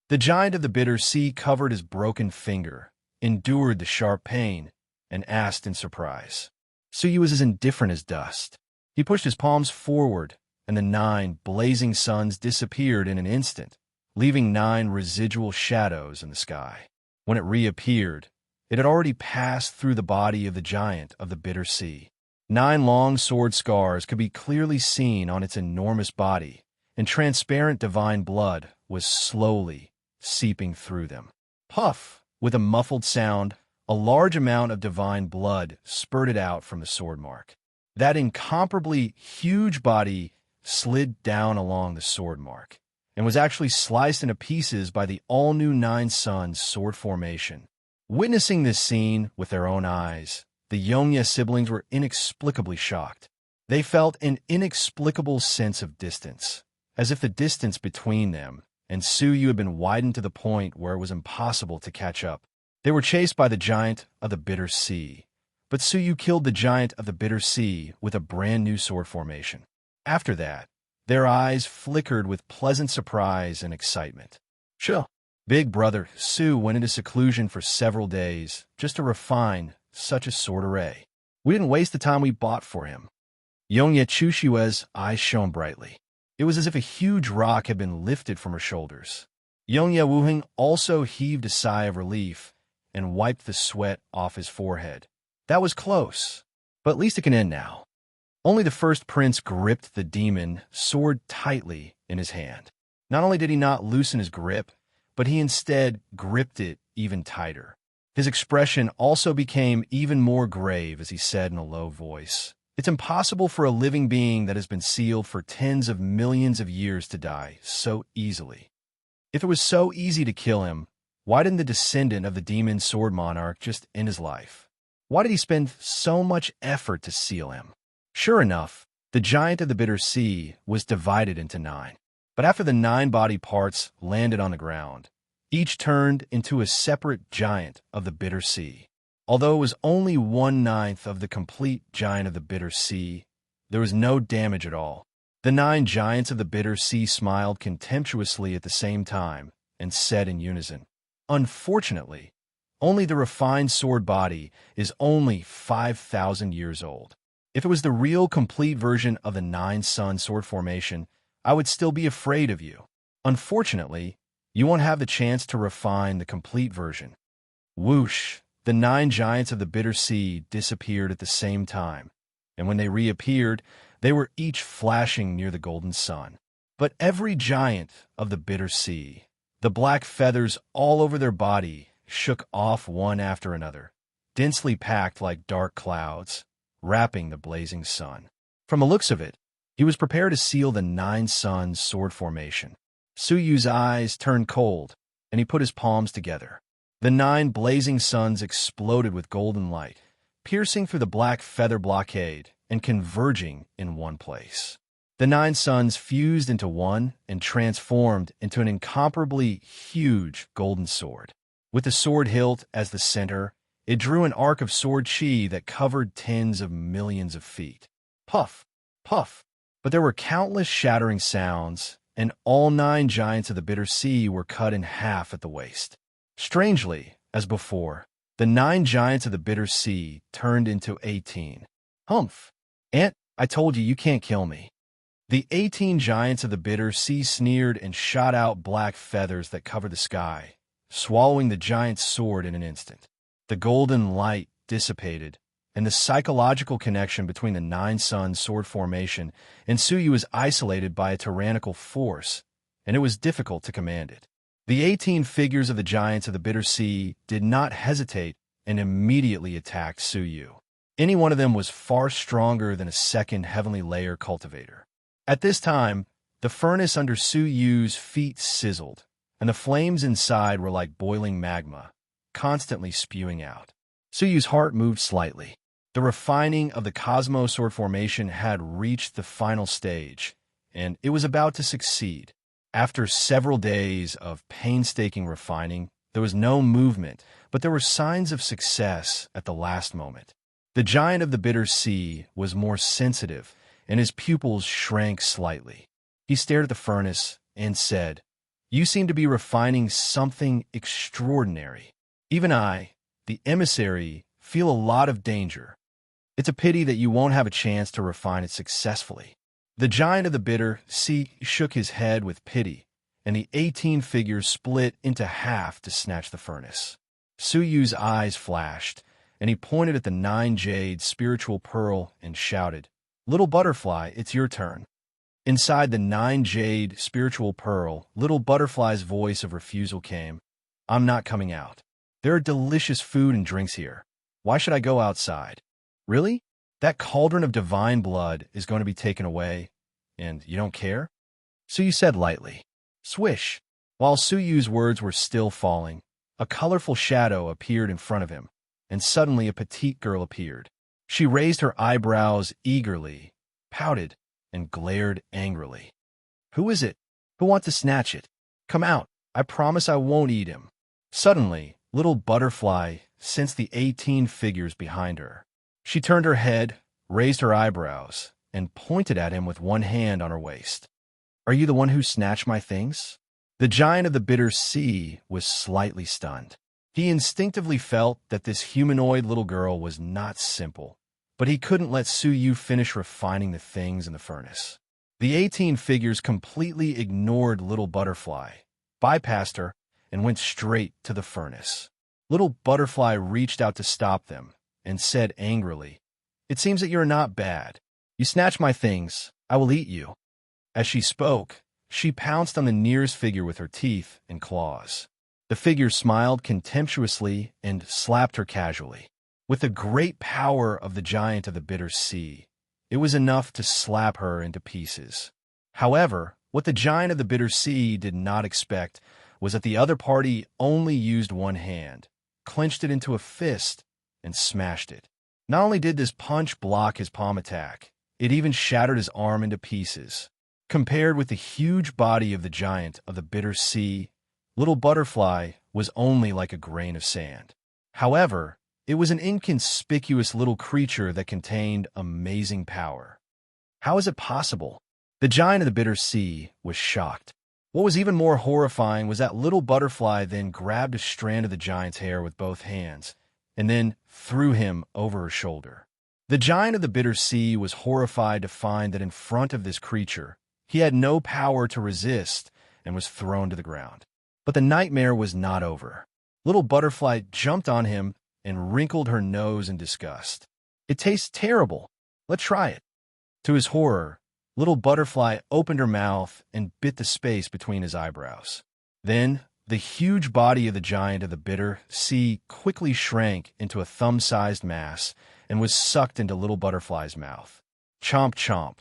The giant of the bitter sea covered his broken finger, endured the sharp pain, and asked in surprise. Suyu was as indifferent as dust. He pushed his palms forward, and the 9 blazing suns disappeared in an instant, leaving 9 residual shadows in the sky. When it reappeared, it had already passed through the body of the giant of the bitter sea. 9 long sword scars could be clearly seen on its enormous body, and transparent divine blood was slowly seeping through them. Puff! With a muffled sound, a large amount of divine blood spurted out from the sword mark. That incomparably huge body slid down along the sword mark, and was actually sliced into pieces by the all-new 9 Suns sword formation. Witnessing this scene with their own eyes, the Yongya siblings were inexplicably shocked. They felt an inexplicable sense of distance, as if the distance between them and Suyu had been widened to the point where it was impossible to catch up. They were chased by the giant of the bitter sea, but Suyu killed the giant of the bitter sea with a brand new sword formation. After that, their eyes flickered with pleasant surprise and excitement. Sure. Big brother Su went into seclusion for several days just to refine such a sword array. We didn't waste the time we bought for him. Yongye Chushue's eyes shone brightly. It was as if a huge rock had been lifted from her shoulders. Yongye Wuheng also heaved a sigh of relief and wiped the sweat off his forehead. That was close, but at least it can end now. Only the first prince gripped the demon sword tightly in his hand. Not only did he not loosen his grip, but he instead gripped it even tighter. His expression also became even more grave as he said in a low voice, "It's impossible for a living being that has been sealed for tens of millions of years to die so easily. If it was so easy to kill him, why didn't the descendant of the demon sword monarch just end his life? Why did he spend so much effort to seal him?" Sure enough, the giant of the bitter sea was divided into 9. But after the 9 body parts landed on the ground, each turned into a separate giant of the bitter sea. Although it was only 1/9 of the complete giant of the bitter sea, there was no damage at all. The 9 giants of the bitter sea smiled contemptuously at the same time and said in unison, "Unfortunately, only the refined sword body is only 5,000 years old. If it was the real complete version of the 9 Sun sword formation, I would still be afraid of you. Unfortunately, you won't have the chance to refine the complete version." Whoosh! The 9 giants of the bitter sea disappeared at the same time, and when they reappeared, they were each flashing near the golden sun. But every giant of the bitter sea, the black feathers all over their body, shook off one after another, densely packed like dark clouds, wrapping the blazing sun. From the looks of it, he was prepared to seal the 9 Suns sword formation. Suyu's eyes turned cold, and he put his palms together. The 9 blazing suns exploded with golden light, piercing through the black feather blockade and converging in one place. The 9 suns fused into one and transformed into an incomparably huge golden sword. With the sword hilt as the center, it drew an arc of sword chi that covered tens of millions of feet. Puff! Puff! But there were countless shattering sounds, and all 9 giants of the bitter sea were cut in half at the waist. Strangely, as before, the 9 giants of the bitter sea turned into 18. Humph! Aunt, I told you can't kill me. The 18 giants of the bitter sea sneered and shot out black feathers that covered the sky, swallowing the giant's sword in an instant. The golden light dissipated, and the psychological connection between the 9 Sun sword formation and Suyu was isolated by a tyrannical force, and it was difficult to command it. The 18 figures of the giants of the bitter sea did not hesitate and immediately attacked Suyu. Any one of them was far stronger than a second heavenly layer cultivator. At this time, The furnace under Su Yu's feet sizzled, and the flames inside were like boiling magma, constantly spewing out. Su Yu's heart moved slightly. The refining of the cosmos sword formation had reached the final stage, and it was about to succeed. After several days of painstaking refining, there was no movement, but there were signs of success at the last moment. The giant of the bitter sea was more sensitive, and his pupils shrank slightly. He stared at the furnace and said, "You seem to be refining something extraordinary. Even I, the emissary, feel a lot of danger. It's a pity that you won't have a chance to refine it successfully." The giant of the bitter sea shook his head with pity, and the 18 figures split into half to snatch the furnace. Su Yu's eyes flashed, and he pointed at the 9 jade spiritual pearl and shouted, "Little butterfly, it's your turn." Inside the 9 jade spiritual pearl, little butterfly's voice of refusal came, "I'm not coming out. There are delicious food and drinks here. Why should I go outside? Really? That cauldron of divine blood is going to be taken away, and you don't care?" Su Yu said lightly. Swish! While Su Yu's words were still falling, a colorful shadow appeared in front of him, and suddenly a petite girl appeared. She raised her eyebrows eagerly, pouted, and glared angrily. "Who is it? Who wants to snatch it? Come out. I promise I won't eat him." Suddenly, little butterfly sensed the 18 figures behind her. She turned her head, raised her eyebrows, and pointed at him with one hand on her waist. "Are you the one who snatched my things?" The giant of the bitter sea was slightly stunned. He instinctively felt that this humanoid little girl was not simple, but he couldn't let Su Yu finish refining the things in the furnace. The 18 figures completely ignored little butterfly, bypassed her, and went straight to the furnace. Little butterfly reached out to stop them and said angrily, "It seems that you're not bad. You snatched my things. I will eat you." As she spoke, she pounced on the nearest figure with her teeth and claws. The figure smiled contemptuously and slapped her casually. With the great power of the giant of the bitter sea, it was enough to slap her into pieces. However, what the giant of the bitter sea did not expect was that the other party only used one hand, clenched it into a fist, and smashed it. Not only did this punch block his palm attack, it even shattered his arm into pieces. Compared with the huge body of the giant of the bitter sea, little butterfly was only like a grain of sand. However, it was an inconspicuous little creature that contained amazing power. How is it possible? The giant of the bitter sea was shocked. What was even more horrifying was that little butterfly then grabbed a strand of the giant's hair with both hands, and then threw him over her shoulder. The giant of the bitter sea was horrified to find that in front of this creature, he had no power to resist and was thrown to the ground. But the nightmare was not over. Little butterfly jumped on him and wrinkled her nose in disgust. "It tastes terrible. Let's try it." To his horror, little butterfly opened her mouth and bit the space between his eyebrows. Then, the huge body of the giant of the bitter sea quickly shrank into a thumb-sized mass and was sucked into little butterfly's mouth. Chomp chomp.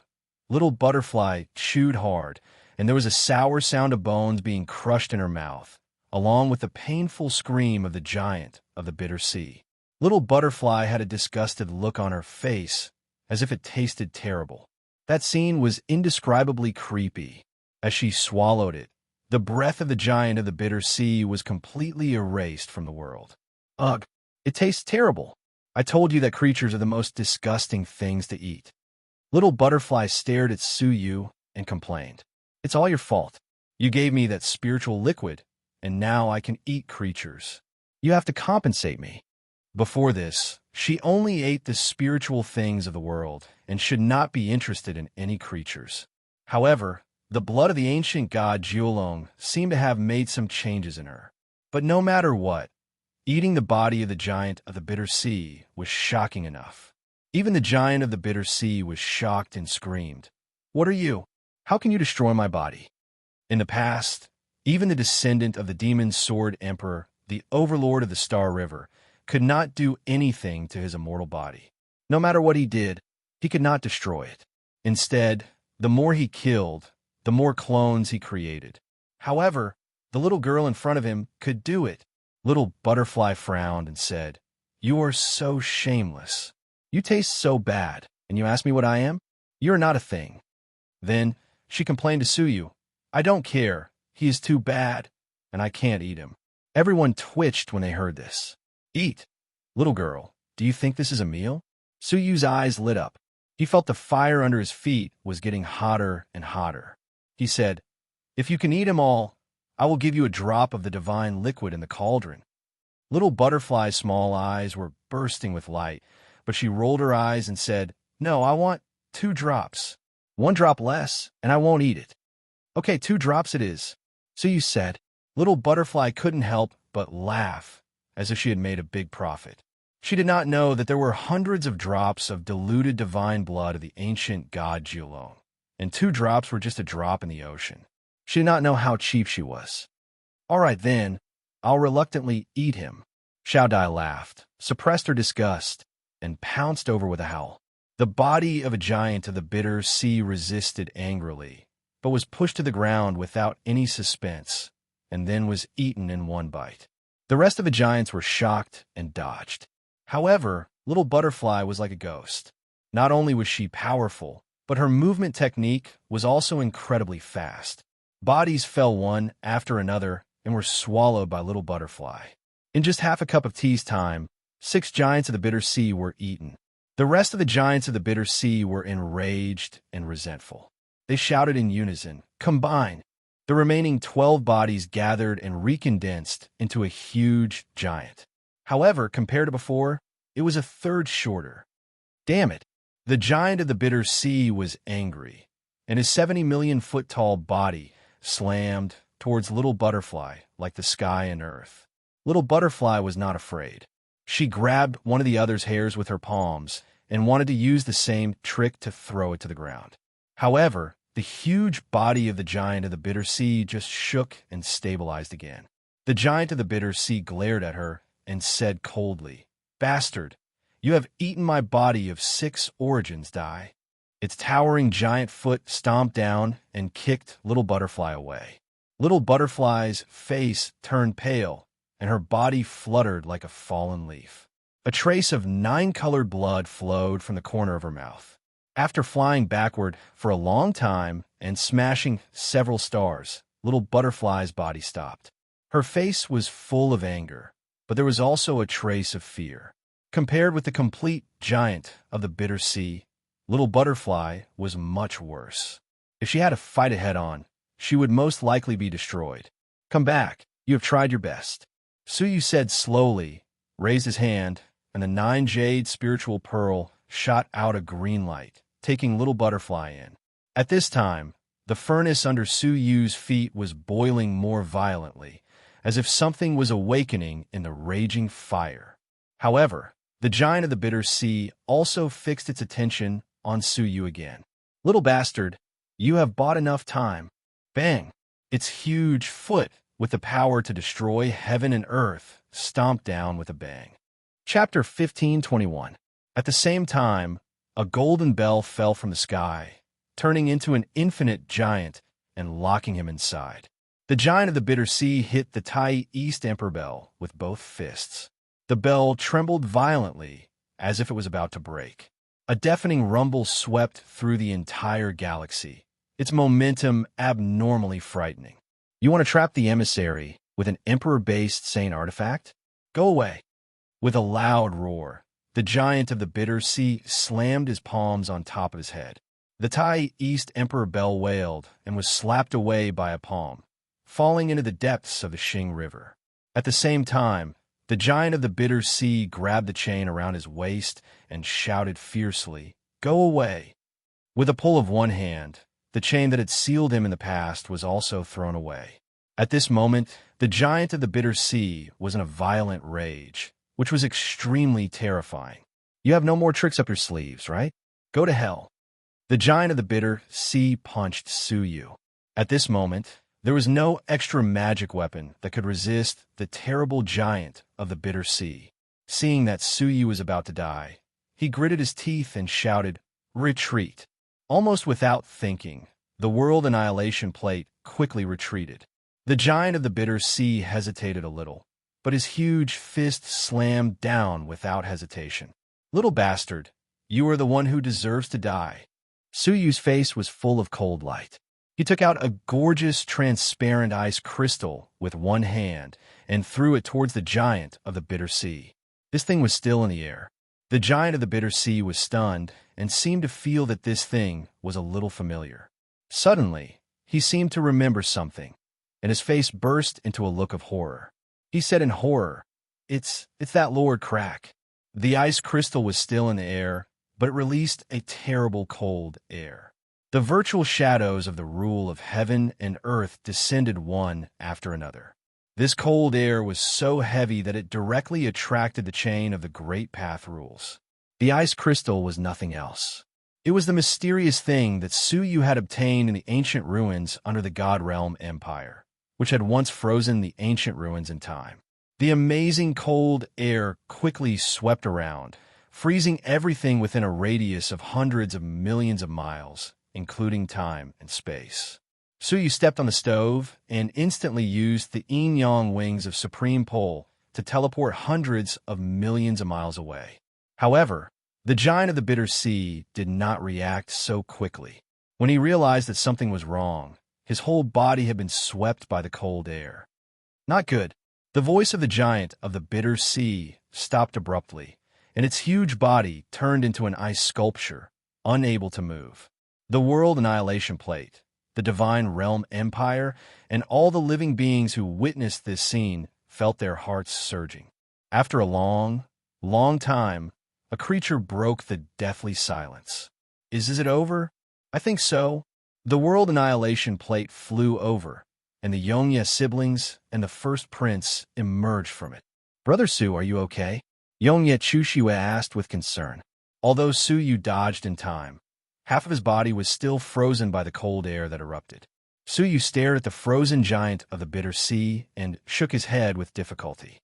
Little butterfly chewed hard, and there was a sour sound of bones being crushed in her mouth, along with the painful scream of the giant of the bitter sea. Little butterfly had a disgusted look on her face, as if it tasted terrible. That scene was indescribably creepy. As she swallowed it, the breath of the giant of the bitter sea was completely erased from the world. "Ugh, it tastes terrible. I told you that creatures are the most disgusting things to eat." Little butterfly stared at Su Yu and complained, "It's all your fault. You gave me that spiritual liquid, and now I can eat creatures. You have to compensate me." Before this, she only ate the spiritual things of the world and should not be interested in any creatures. However, the blood of the ancient god Jiulong seemed to have made some changes in her. But no matter what, eating the body of the giant of the bitter sea was shocking enough. Even the giant of the bitter sea was shocked and screamed, "What are you? How can you destroy my body?" In the past, even the descendant of the demon sword emperor, the overlord of the Star River, could not do anything to his immortal body. No matter what he did, he could not destroy it. Instead, the more he killed, the more clones he created. However, the little girl in front of him could do it. Little Butterfly frowned and said, "You are so shameless. You taste so bad, and you ask me what I am? You are not a thing." Then she complained to Suyu, "I don't care. He is too bad, and I can't eat him." Everyone twitched when they heard this. "Eat. Little girl, do you think this is a meal?" Suyu's eyes lit up. He felt the fire under his feet was getting hotter and hotter. He said, "If you can eat him all, I will give you a drop of the divine liquid in the cauldron." Little Butterfly's small eyes were bursting with light, but she rolled her eyes and said, "No, I want 2 drops. 1 drop less, and I won't eat it." "Okay, 2 drops it is." Suyu said. Little Butterfly couldn't help but laugh, as if she had made a big profit. She did not know that there were hundreds of drops of diluted divine blood of the ancient god Julon, and 2 drops were just a drop in the ocean. She did not know how cheap she was. "All right then, I'll reluctantly eat him." Xiao Dai laughed, suppressed her disgust, and pounced over with a howl. The body of a giant of the bitter sea resisted angrily, but was pushed to the ground without any suspense, and then was eaten in 1 bite. The rest of the giants were shocked and dodged. However, Little Butterfly was like a ghost. Not only was she powerful, but her movement technique was also incredibly fast. Bodies fell one after another and were swallowed by Little Butterfly. In just half a cup of tea's time, 6 giants of the bitter sea were eaten. The rest of the giants of the bitter sea were enraged and resentful. They shouted in unison, "Combine!" The remaining 12 bodies gathered and recondensed into a huge giant. However, compared to before, it was a third shorter. Damn it! The giant of the bitter sea was angry, and his 70 million foot tall body slammed towards Little Butterfly like the sky and earth. Little Butterfly was not afraid. She grabbed one of the other's hairs with her palms and wanted to use the same trick to throw it to the ground. However, the huge body of the giant of the bitter sea just shook and stabilized again. The giant of the bitter sea glared at her and said coldly, "Bastard, you have eaten my body of 6 origins, Dai." Its towering giant foot stomped down and kicked Little Butterfly away. Little Butterfly's face turned pale, and her body fluttered like a fallen leaf. A trace of 9-colored blood flowed from the corner of her mouth. After flying backward for a long time and smashing several stars, Little Butterfly's body stopped. Her face was full of anger, but there was also a trace of fear. Compared with the complete giant of the bitter sea, Little Butterfly was much worse. If she had to fight it head-on, she would most likely be destroyed. "Come back. You have tried your best." Suyu said slowly, raised his hand, and the 9 jade spiritual pearl shot out a green light, taking Little Butterfly in. At this time, the furnace under Suyu's feet was boiling more violently, as if something was awakening in the raging fire. However, the giant of the bitter sea also fixed its attention on Suyu again. "Little bastard, you have bought enough time." Bang! Its huge foot, with the power to destroy heaven and earth, stomped down with a bang. Chapter 15:21. At the same time, a golden bell fell from the sky, turning into an infinite giant and locking him inside. The giant of the bitter sea hit the Tai East Emperor bell with both fists. The bell trembled violently, as if it was about to break. A deafening rumble swept through the entire galaxy, its momentum abnormally frightening. "You want to trap the emissary with an Emperor-based Saint artifact? Go away." With a loud roar, the giant of the bitter sea slammed his palms on top of his head. The Tai East Emperor bell wailed and was slapped away by a palm, falling into the depths of the Xing River. At the same time, the giant of the bitter sea grabbed the chain around his waist and shouted fiercely, "Go away!" With a pull of one hand, the chain that had sealed him in the past was also thrown away. At this moment, the giant of the bitter sea was in a violent rage, which was extremely terrifying. "You have no more tricks up your sleeves, right? Go to hell." The giant of the bitter sea punched Suyu. At this moment, there was no extra magic weapon that could resist the terrible giant of the bitter sea. Seeing that Suyu was about to die, he gritted his teeth and shouted, "Retreat!" Almost without thinking, The world annihilation plate quickly retreated. The giant of the bitter sea hesitated a little, but his huge fist slammed down without hesitation. "Little bastard, you are the one who deserves to die." Suyu's face was full of cold light. He took out a gorgeous, transparent ice crystal with one hand and threw it towards the giant of the bitter sea. This thing was still in the air. The giant of the bitter sea was stunned and seemed to feel that this thing was a little familiar. Suddenly, he seemed to remember something, and his face burst into a look of horror. He said in horror, It's that Lord Crack." The ice crystal was still in the air, but it released a terrible cold air. The virtual shadows of the rule of heaven and earth descended one after another. This cold air was so heavy that it directly attracted the chain of the Great Path rules. The ice crystal was nothing else. It was the mysterious thing that Suyu had obtained in the ancient ruins under the God Realm Empire, which had once frozen the ancient ruins in time. The amazing cold air quickly swept around, freezing everything within a radius of hundreds of millions of miles, including time and space. Suyu stepped on the stove and instantly used the yin-yang wings of Supreme Pole to teleport hundreds of millions of miles away. However, the giant of the bitter sea did not react so quickly. When he realized that something was wrong, his whole body had been swept by the cold air. Not good. The voice of the giant of the bitter sea stopped abruptly, and its huge body turned into an ice sculpture, unable to move. The world annihilation plate, the divine realm empire, and all the living beings who witnessed this scene felt their hearts surging. After a long, long time, a creature broke the deathly silence. Is it over? I think so. The world annihilation plate flew over, and the Yongye siblings and the first prince emerged from it. "Brother Su, are you okay?" Yongye Chushue asked with concern. Although Suyu dodged in time, half of his body was still frozen by the cold air that erupted. Suyu stared at the frozen giant of the bitter sea and shook his head with difficulty.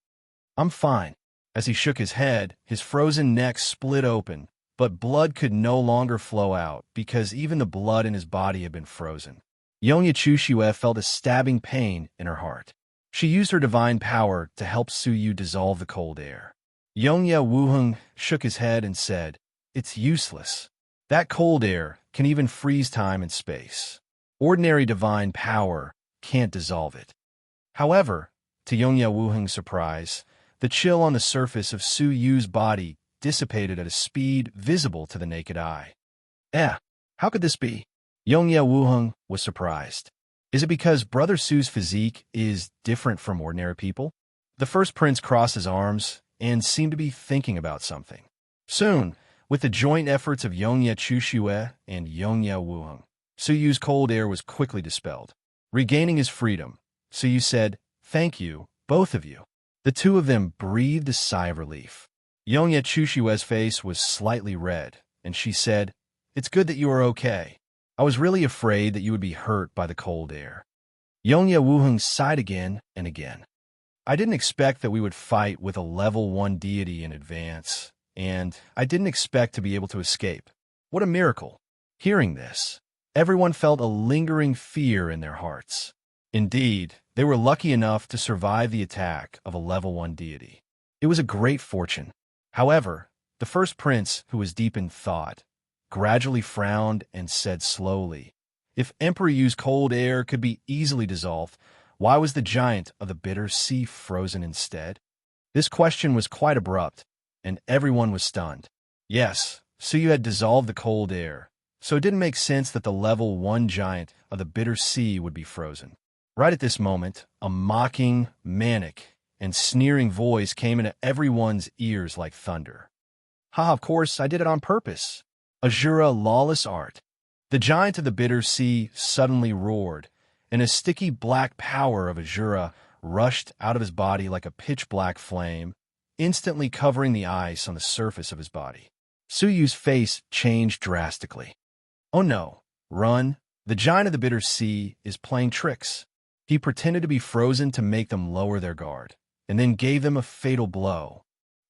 "I'm fine." As he shook his head, his frozen neck split open, but blood could no longer flow out because even the blood in his body had been frozen. Yongye Chushue felt a stabbing pain in her heart. She used her divine power to help Suyu dissolve the cold air. Yongye Wuheng shook his head and said, "It's useless. That cold air can even freeze time and space. Ordinary divine power can't dissolve it." However, to Yongye Wuheng's surprise, the chill on the surface of Suyu's body dissipated at a speed visible to the naked eye. How could this be? Yongye Wuheng was surprised. Is it because Brother Su's physique is different from ordinary people? The first prince crossed his arms and seemed to be thinking about something. Soon, with the joint efforts of Yongye Chushue and Yongye Wuheng, Suyu's cold air was quickly dispelled. Regaining his freedom, Suyu said, "Thank you, both of you." The two of them breathed a sigh of relief. Yongye Chushue's face was slightly red, and she said, "It's good that you are okay. I was really afraid that you would be hurt by the cold air." Yongye Wuheng sighed again and again. "I didn't expect that we would fight with a level 1 deity in advance, and I didn't expect to be able to escape. What a miracle." Hearing this, everyone felt a lingering fear in their hearts. Indeed, they were lucky enough to survive the attack of a level 1 deity. It was a great fortune. However, the first prince, who was deep in thought, gradually frowned and said slowly, "If Emperor Yu's cold air could be easily dissolved, why was the giant of the bitter sea frozen instead?" This question was quite abrupt, and everyone was stunned. Yes, Suyu had dissolved the cold air, so it didn't make sense that the level 1 giant of the bitter sea would be frozen. Right at this moment, a mocking, manic, and sneering voice came into everyone's ears like thunder. "Ha, of course, I did it on purpose. Azura lawless art." The giant of the bitter sea suddenly roared, and a sticky black power of Azura rushed out of his body like a pitch-black flame, instantly covering the ice on the surface of his body. Suyu's face changed drastically. "Oh no, run. The giant of the bitter sea is playing tricks." He pretended to be frozen to make them lower their guard, and then gave them a fatal blow.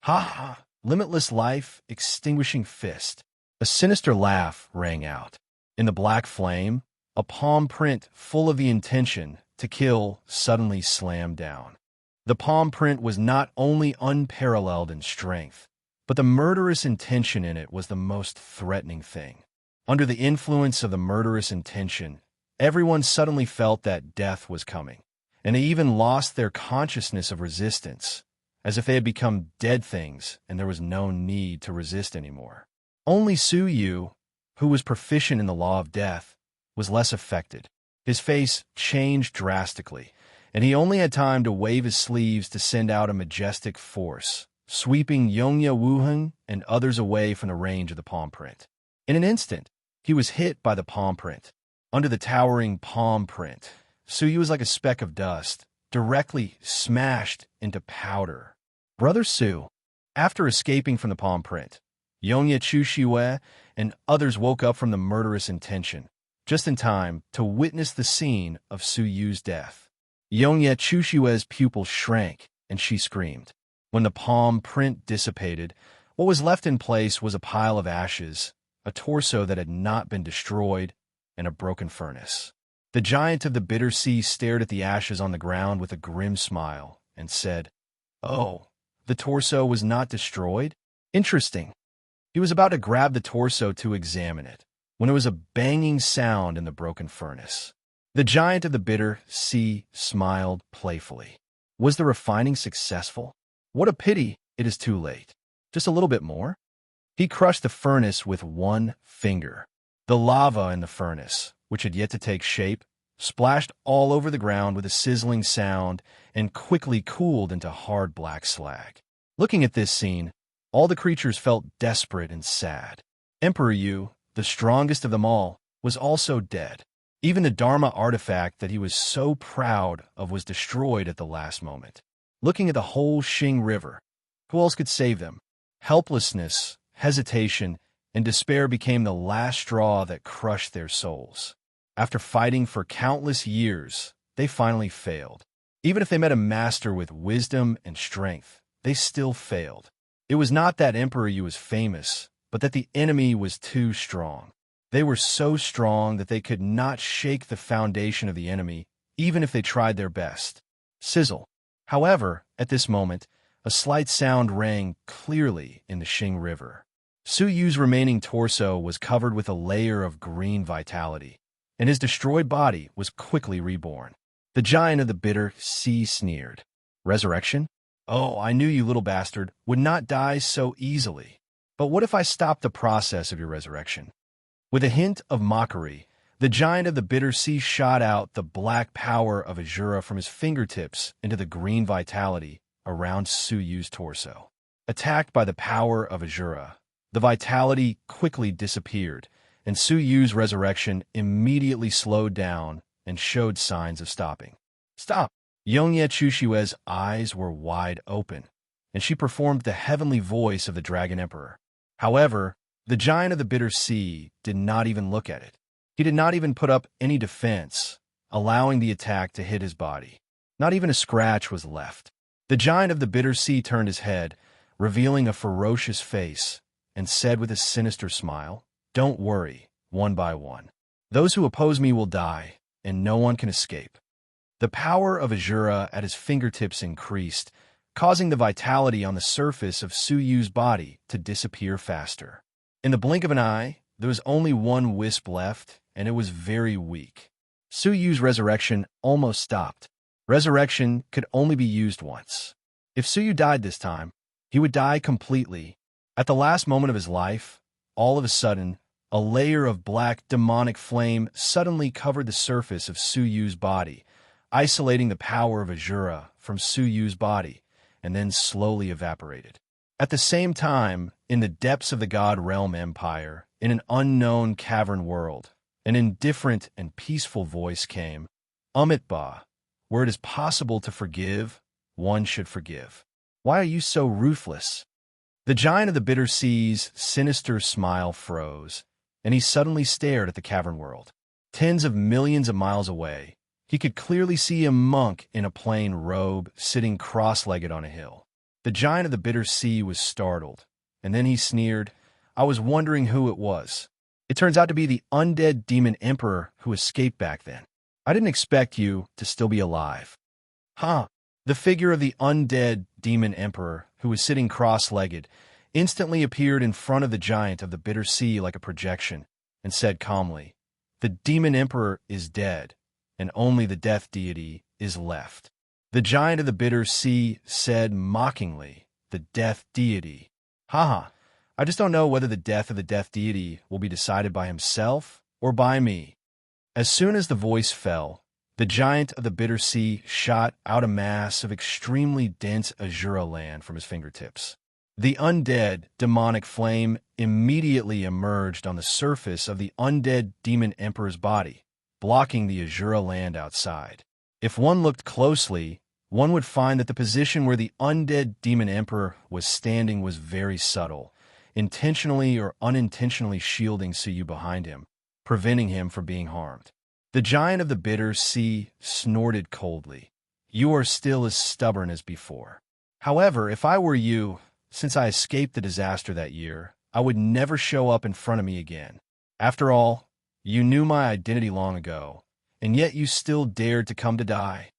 "Ha ha! Limitless life, extinguishing fist." A sinister laugh rang out. In the black flame, a palm print full of the intention to kill suddenly slammed down. The palm print was not only unparalleled in strength, but the murderous intention in it was the most threatening thing. Under the influence of the murderous intention, everyone suddenly felt that death was coming, and they even lost their consciousness of resistance, as if they had become dead things and there was no need to resist anymore. Only Su Yu, who was proficient in the law of death, was less affected. His face changed drastically, and he only had time to wave his sleeves to send out a majestic force, sweeping Yongya Wuheng and others away from the range of the palm print. In an instant, he was hit by the palm print. Under the towering palm print, Su Yu was like a speck of dust, directly smashed into powder. Brother Su, after escaping from the palm print, Yongya Chushiwe and others woke up from the murderous intention, just in time to witness the scene of Su Yu's death. Yongya Chushiwe's pupils shrank, and she screamed. When the palm print dissipated, what was left in place was a pile of ashes, a torso that had not been destroyed, and a broken furnace. The giant of the bitter sea stared at the ashes on the ground with a grim smile and said, "Oh, the torso was not destroyed? Interesting." He was about to grab the torso to examine it, when there was a banging sound in the broken furnace. The giant of the bitter sea smiled playfully. Was the refining successful? What a pity it is too late. Just a little bit more? He crushed the furnace with one finger. The lava in the furnace, which had yet to take shape, splashed all over the ground with a sizzling sound and quickly cooled into hard black slag. Looking at this scene, all the creatures felt desperate and sad. Emperor Yu, the strongest of them all, was also dead. Even the Dharma artifact that he was so proud of was destroyed at the last moment. Looking at the whole Xing River, who else could save them? Helplessness, hesitation, and despair became the last straw that crushed their souls. After fighting for countless years, they finally failed. Even if they met a master with wisdom and strength, they still failed. It was not that Emperor Yu was famous, but that the enemy was too strong. They were so strong that they could not shake the foundation of the enemy, even if they tried their best. Sizzle. However, at this moment, a slight sound rang clearly in the Xing River. Su Yu's remaining torso was covered with a layer of green vitality, and his destroyed body was quickly reborn. The giant of the bitter sea sneered. Resurrection? Oh, I knew you little bastard would not die so easily. But what if I stopped the process of your resurrection? With a hint of mockery, the giant of the bitter sea shot out the black power of Azura from his fingertips into the green vitality around Su Yu's torso. Attacked by the power of Azura, the vitality quickly disappeared, and Su Yu's resurrection immediately slowed down and showed signs of stopping. Stop! Yongye Chushiwe's eyes were wide open, and she performed the heavenly voice of the Dragon Emperor. However, the giant of the bitter sea did not even look at it. He did not even put up any defense, allowing the attack to hit his body. Not even a scratch was left. The giant of the bitter sea turned his head, revealing a ferocious face, and said with a sinister smile, "Don't worry, one by one. Those who oppose me will die, and no one can escape." The power of Azura at his fingertips increased, causing the vitality on the surface of Su Yu's body to disappear faster. In the blink of an eye, there was only one wisp left, and it was very weak. Su Yu's resurrection almost stopped. Resurrection could only be used once. If Su Yu died this time, he would die completely. At the last moment of his life, all of a sudden, a layer of black demonic flame suddenly covered the surface of Su Yu's body, isolating the power of Azura from Su Yu's body, and then slowly evaporated. At the same time, in the depths of the God Realm Empire, in an unknown cavern world, an indifferent and peaceful voice came, "Amitba, where it is possible to forgive, one should forgive. Why are you so ruthless?" The giant of the bitter sea's sinister smile froze, and he suddenly stared at the cavern world. Tens of millions of miles away, he could clearly see a monk in a plain robe sitting cross-legged on a hill. The giant of the bitter sea was startled, and then he sneered, "I was wondering who it was." It turns out to be the undead demon emperor who escaped back then. I didn't expect you to still be alive. Huh. The figure of the undead demon emperor, who was sitting cross-legged, instantly appeared in front of the giant of the bitter sea like a projection, and said calmly, "The demon emperor is dead, and only the death deity is left." The giant of the bitter sea said mockingly, "The death deity. Haha, I just don't know whether the death of the death deity will be decided by himself or by me." As soon as the voice fell, the giant of the bitter sea shot out a mass of extremely dense azure land from his fingertips. The undead demonic flame immediately emerged on the surface of the undead demon emperor's body, blocking the azure land outside. If one looked closely, one would find that the position where the undead demon emperor was standing was very subtle, intentionally or unintentionally shielding Suyu behind him, preventing him from being harmed. The giant of the bitter sea snorted coldly. "You are still as stubborn as before. However, if I were you, since I escaped the disaster that year, I would never show up in front of me again. After all, you knew my identity long ago, and yet you still dared to come to die."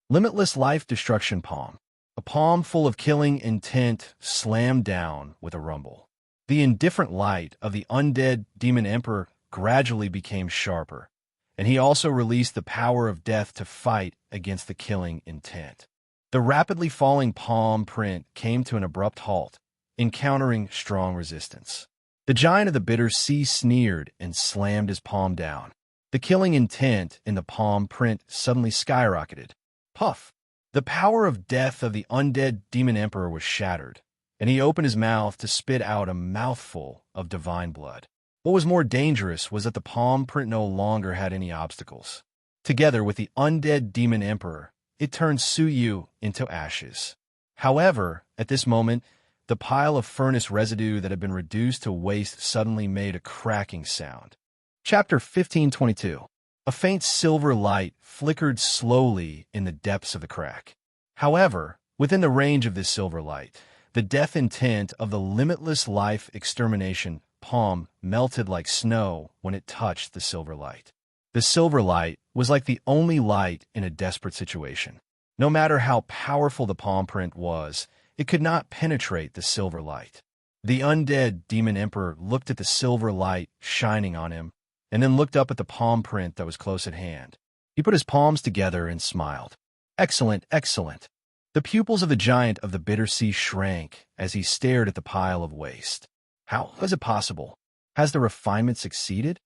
Limitless life destruction palm. A palm full of killing intent slammed down with a rumble. The indifferent light of the undead demon emperor gradually became sharper, and he also released the power of death to fight against the killing intent. The rapidly falling palm print came to an abrupt halt, encountering strong resistance. The giant of the bitter sea sneered and slammed his palm down. The killing intent in the palm print suddenly skyrocketed. Puff! The power of death of the undead demon emperor was shattered, and he opened his mouth to spit out a mouthful of divine blood. What was more dangerous was that the palm print no longer had any obstacles. Together with the undead demon emperor, it turned Suyu into ashes. However, at this moment, the pile of furnace residue that had been reduced to waste suddenly made a cracking sound. Chapter 1522. A faint silver light flickered slowly in the depths of the crack. However, within the range of this silver light, the death intent of the limitless life extermination palm melted like snow when it touched the silver light. The silver light was like the only light in a desperate situation. No matter how powerful the palm print was, it could not penetrate the silver light. The undead demon emperor looked at the silver light shining on him, and then looked up at the palm print that was close at hand. He put his palms together and smiled. "Excellent, excellent." The pupils of the giant of the bitter sea shrank as he stared at the pile of waste. How is it possible? Has the refinement succeeded?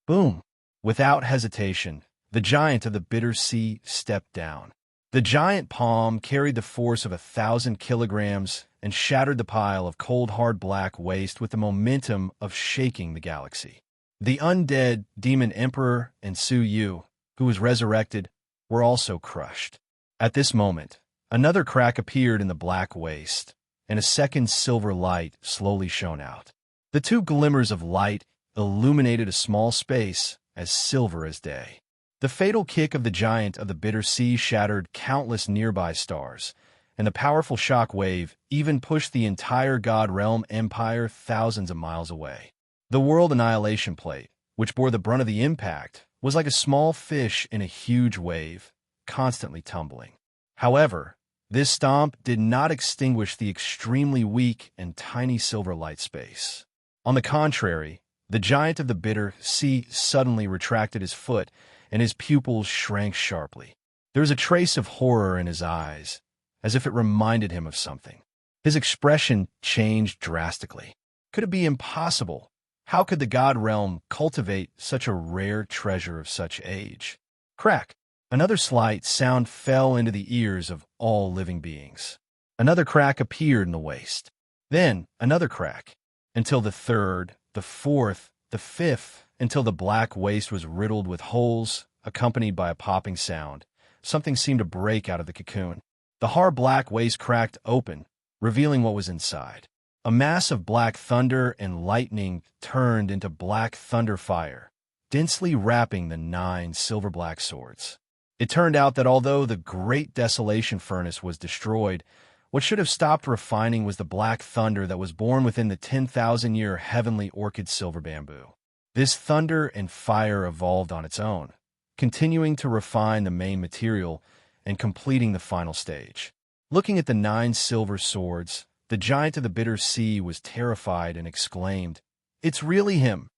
Boom! Without hesitation, the giant of the bitter sea stepped down. The giant palm carried the force of 1,000 kilograms and shattered the pile of cold, hard black waste with the momentum of shaking the galaxy. The undead demon emperor and Suyu, who was resurrected, were also crushed. At this moment, another crack appeared in the black waste, and a second silver light slowly shone out. The two glimmers of light illuminated a small space as silver as day. The fatal kick of the giant of the bitter sea shattered countless nearby stars, and the powerful shock wave even pushed the entire God Realm Empire thousands of miles away. The World Annihilation Plate, which bore the brunt of the impact, was like a small fish in a huge wave, constantly tumbling. However, this stomp did not extinguish the extremely weak and tiny silver light space. On the contrary, the giant of the bitter sea suddenly retracted his foot, and his pupils shrank sharply. There was a trace of horror in his eyes, as if it reminded him of something. His expression changed drastically. Could it be impossible? How could the God Realm cultivate such a rare treasure of such age? Crack! Another slight sound fell into the ears of all living beings. Another crack appeared in the waste. Then another crack, until the third, the fourth, the fifth, until the black waste was riddled with holes, accompanied by a popping sound. Something seemed to break out of the cocoon. The hard black waste cracked open, revealing what was inside. A mass of black thunder and lightning turned into black thunder fire, densely wrapping the 9 silver-black swords. It turned out that although the great desolation furnace was destroyed, what should have stopped refining was the black thunder that was born within the 10,000-year heavenly orchid silver bamboo. This thunder and fire evolved on its own, continuing to refine the main material and completing the final stage. Looking at the 9 silver swords, the giant of the bitter sea was terrified and exclaimed, "It's really him!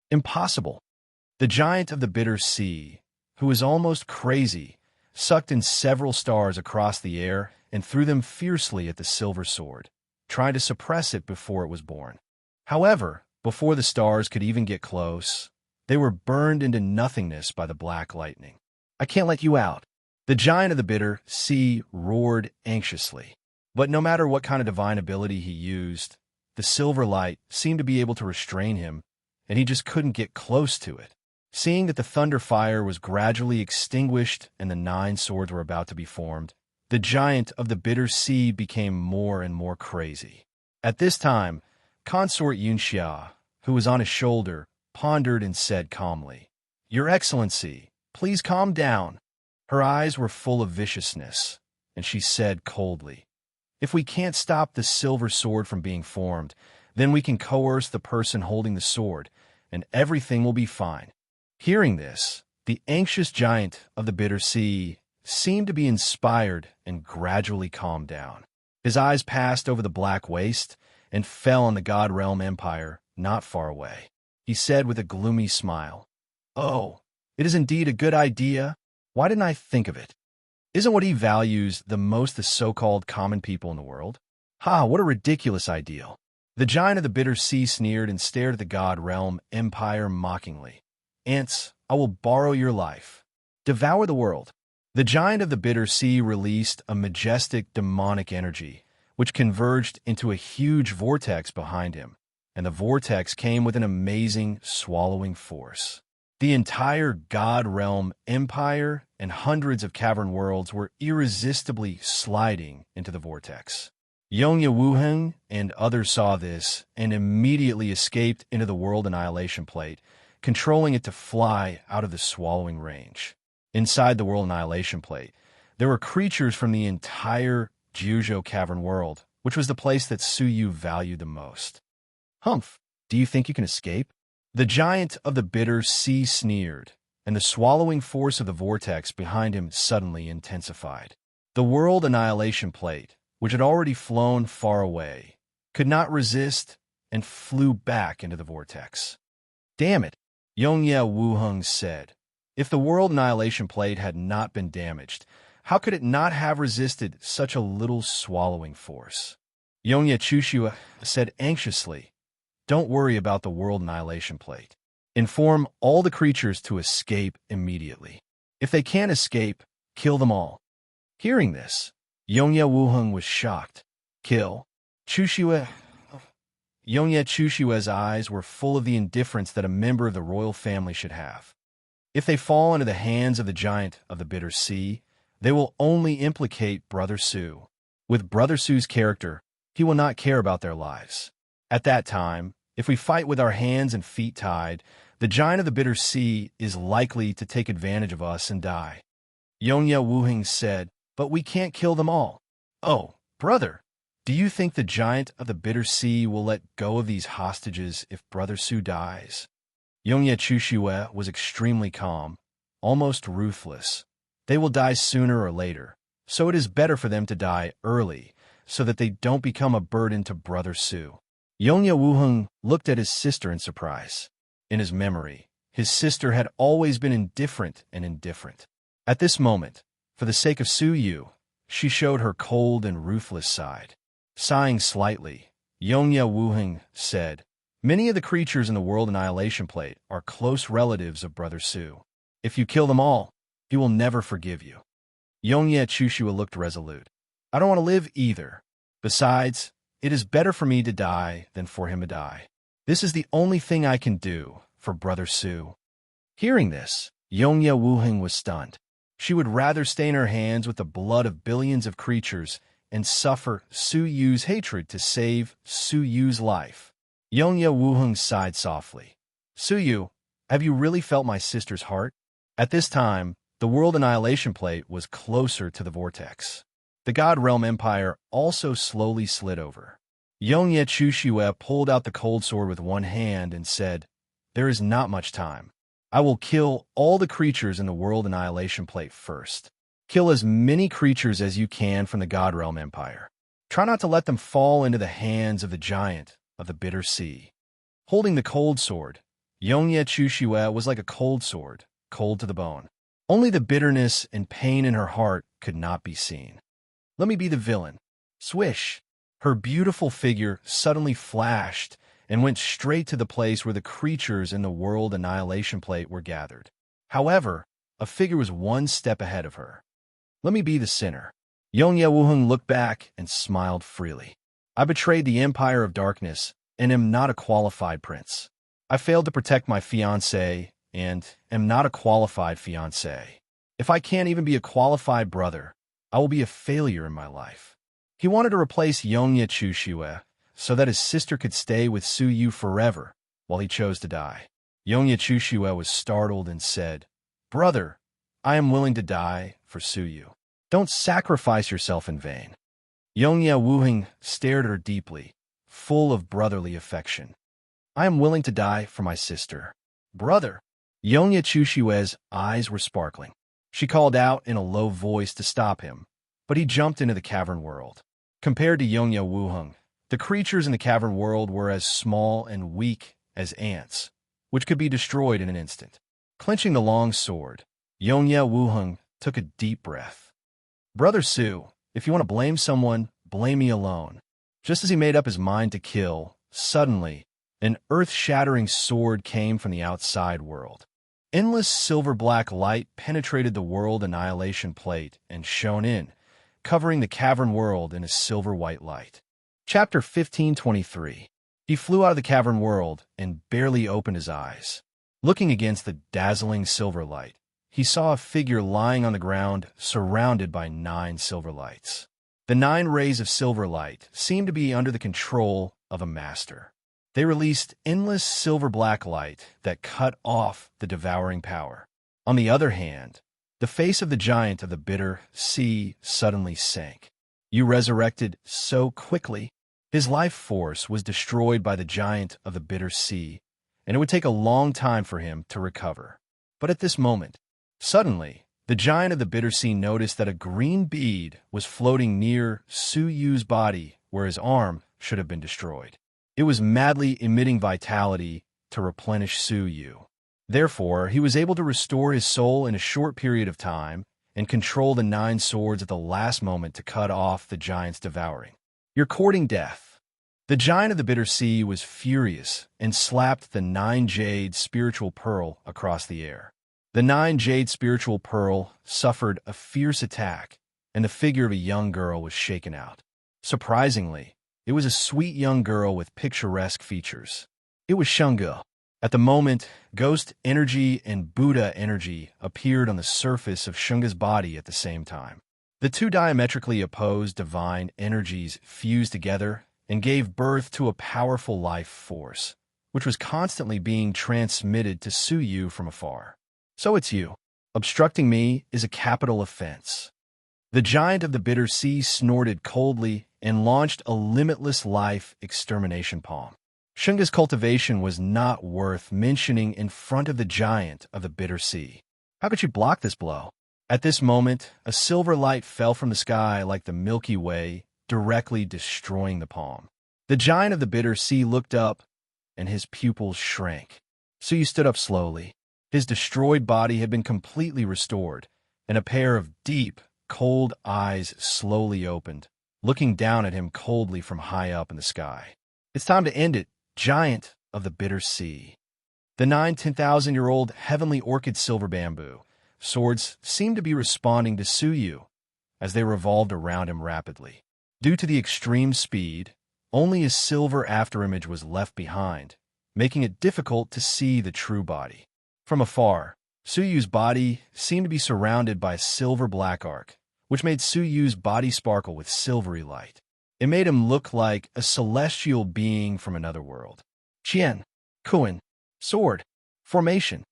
Impossible!" The giant of the bitter sea, who was almost crazy, sucked in several stars across the air and threw them fiercely at the silver sword, trying to suppress it before it was born. However, before the stars could even get close, they were burned into nothingness by the black lightning. "I can't let you out!" The giant of the bitter sea roared anxiously. But no matter what kind of divine ability he used, the silver light seemed to be able to restrain him, and he just couldn't get close to it. Seeing that the thunder fire was gradually extinguished and the 9 swords were about to be formed, the giant of the bitter sea became more and more crazy. At this time, Consort Yunxia, who was on his shoulder, pondered and said calmly, "Your Excellency, please calm down." Her eyes were full of viciousness, and she said coldly, "If we can't stop the silver sword from being formed, then we can coerce the person holding the sword, and everything will be fine." Hearing this, the anxious giant of the bitter sea seemed to be inspired and gradually calmed down. His eyes passed over the black waste and fell on the God Realm Empire not far away. He said with a gloomy smile, "Oh, it is indeed a good idea. Why didn't I think of it? Isn't what he values the most the so-called common people in the world? Ha, what a ridiculous ideal." The giant of the bitter sea sneered and stared at the God Realm Empire mockingly. "Ants, I will borrow your life. Devour the world." The giant of the bitter sea released a majestic demonic energy, which converged into a huge vortex behind him, and the vortex came with an amazing swallowing force. The entire God Realm Empire and hundreds of cavern worlds were irresistibly sliding into the vortex. Yongya Wuheng and others saw this and immediately escaped into the World Annihilation Plate, controlling it to fly out of the swallowing range. Inside the World Annihilation Plate, there were creatures from the entire Jiuzhou Cavern world, which was the place that Su Yu valued the most. "Humph, do you think you can escape?" The giant of the bitter sea sneered, and the swallowing force of the vortex behind him suddenly intensified. The World Annihilation Plate, which had already flown far away, could not resist and flew back into the vortex. "Damn it," Yongye Wuheng said. "If the World Annihilation Plate had not been damaged, how could it not have resisted such a little swallowing force?" Yongye Chushua said anxiously, "Don't worry about the World Annihilation Plate. Inform all the creatures to escape immediately. If they can't escape, kill them all." Hearing this, Yongye Wuheng was shocked. "Kill?" Yongye Chushua's eyes were full of the indifference that a member of the royal family should have. If they fall into the hands of the giant of the bitter sea, they will only implicate Brother Su. With Brother Su's character, he will not care about their lives. At that time, if we fight with our hands and feet tied, the giant of the bitter sea is likely to take advantage of us and die. Yongye Wuheng said, "But we can't kill them all." "Oh, brother, do you think the giant of the bitter sea will let go of these hostages if Brother Su dies?" Yongye Chushue was extremely calm, almost ruthless. "They will die sooner or later, so it is better for them to die early so that they don't become a burden to Brother Su." Yongye Wuheng looked at his sister in surprise. In his memory, his sister had always been indifferent and indifferent. At this moment, for the sake of Su Yu, she showed her cold and ruthless side. Sighing slightly, Yongye Wuheng said, "Many of the creatures in the World Annihilation Plate are close relatives of Brother Su. If you kill them all, he will never forgive you." Yongye Chushua looked resolute. "I don't want to live either. Besides, it is better for me to die than for him to die. This is the only thing I can do for Brother Su." Hearing this, Yongye Wuheng was stunned. She would rather stain her hands with the blood of billions of creatures and suffer Su Yu's hatred to save Su Yu's life. Yongye Wuheng sighed softly. "Su Yu, have you really felt my sister's heart?" At this time, the World Annihilation Plate was closer to the vortex. The God Realm Empire also slowly slid over. Yongye Chushue pulled out the cold sword with one hand and said, there is not much time. I will kill all the creatures in the World Annihilation Plate first. Kill as many creatures as you can from the God Realm Empire. Try not to let them fall into the hands of the giant of the bitter sea. Holding the cold sword, Yongye Chushiwe was like a cold sword, cold to the bone. Only the bitterness and pain in her heart could not be seen. Let me be the villain. Swish! Her beautiful figure suddenly flashed and went straight to the place where the creatures in the World Annihilation Plate were gathered. However, a figure was one step ahead of her. Let me be the sinner. Yongye Wuheng looked back and smiled freely. I betrayed the Empire of Darkness and am not a qualified prince. I failed to protect my fiancé and am not a qualified fiancé. If I can't even be a qualified brother, I will be a failure in my life. He wanted to replace Yongye Chushiwe so that his sister could stay with Su Yu forever while he chose to die. Yongye Chushiwe was startled and said, "Brother, I am willing to die for Su Yu. Don't sacrifice yourself in vain." Yongye Wuheng stared at her deeply, full of brotherly affection. "I am willing to die for my sister." "Brother!" Yongye Chushiwe's eyes were sparkling. She called out in a low voice to stop him, but he jumped into the cavern world. Compared to Yongye Wuheng, the creatures in the cavern world were as small and weak as ants, which could be destroyed in an instant. Clenching the long sword, Yongye Wuheng took a deep breath. "Brother Su, if you want to blame someone, blame me alone." Just as he made up his mind to kill, suddenly, an earth-shattering sword came from the outside world. Endless silver-black light penetrated the World Annihilation Plate and shone in, covering the cavern world in a silver-white light. Chapter 1523. He flew out of the cavern world and barely opened his eyes. Looking against the dazzling silver light, he saw a figure lying on the ground surrounded by 9 silver lights. The 9 rays of silver light seemed to be under the control of a master. They released endless silver-black light that cut off the devouring power. On the other hand, the face of the giant of the bitter sea suddenly sank. "You resurrected so quickly." His life force was destroyed by the giant of the bitter sea, and it would take a long time for him to recover. But at this moment, suddenly, the giant of the bitter sea noticed that a green bead was floating near Su Yu's body where his arm should have been destroyed. It was madly emitting vitality to replenish Su Yu. Therefore, he was able to restore his soul in a short period of time and control the 9 swords at the last moment to cut off the giant's devouring. "You're courting death." The giant of the bitter sea was furious and slapped the 9 jade spiritual pearl across the air. The 9 jade spiritual pearl suffered a fierce attack, and the figure of a young girl was shaken out. Surprisingly, it was a sweet young girl with picturesque features. It was Shunge. At the moment, ghost energy and Buddha energy appeared on the surface of Shunge's body at the same time. The 2 diametrically opposed divine energies fused together and gave birth to a powerful life force, which was constantly being transmitted to Su Yu from afar. "So it's you. Obstructing me is a capital offense." The giant of the bitter sea snorted coldly and launched a limitless life extermination palm. Shunge's cultivation was not worth mentioning in front of the giant of the bitter sea. How could she block this blow? At this moment, a silver light fell from the sky like the Milky Way, directly destroying the palm. The giant of the bitter sea looked up, and his pupils shrank. Su Yu stood up slowly. His destroyed body had been completely restored, and a pair of deep, cold eyes slowly opened, looking down at him coldly from high up in the sky. "It's time to end it, giant of the bitter sea." The 9 10,000-year-old heavenly orchid silver bamboo swords seemed to be responding to Su Yu as they revolved around him rapidly. Due to the extreme speed, only a silver afterimage was left behind, making it difficult to see the true body. From afar, Su Yu's body seemed to be surrounded by a silver black arc, which made Su Yu's body sparkle with silvery light. It made him look like a celestial being from another world. "Qian, Kuan, sword, formation,"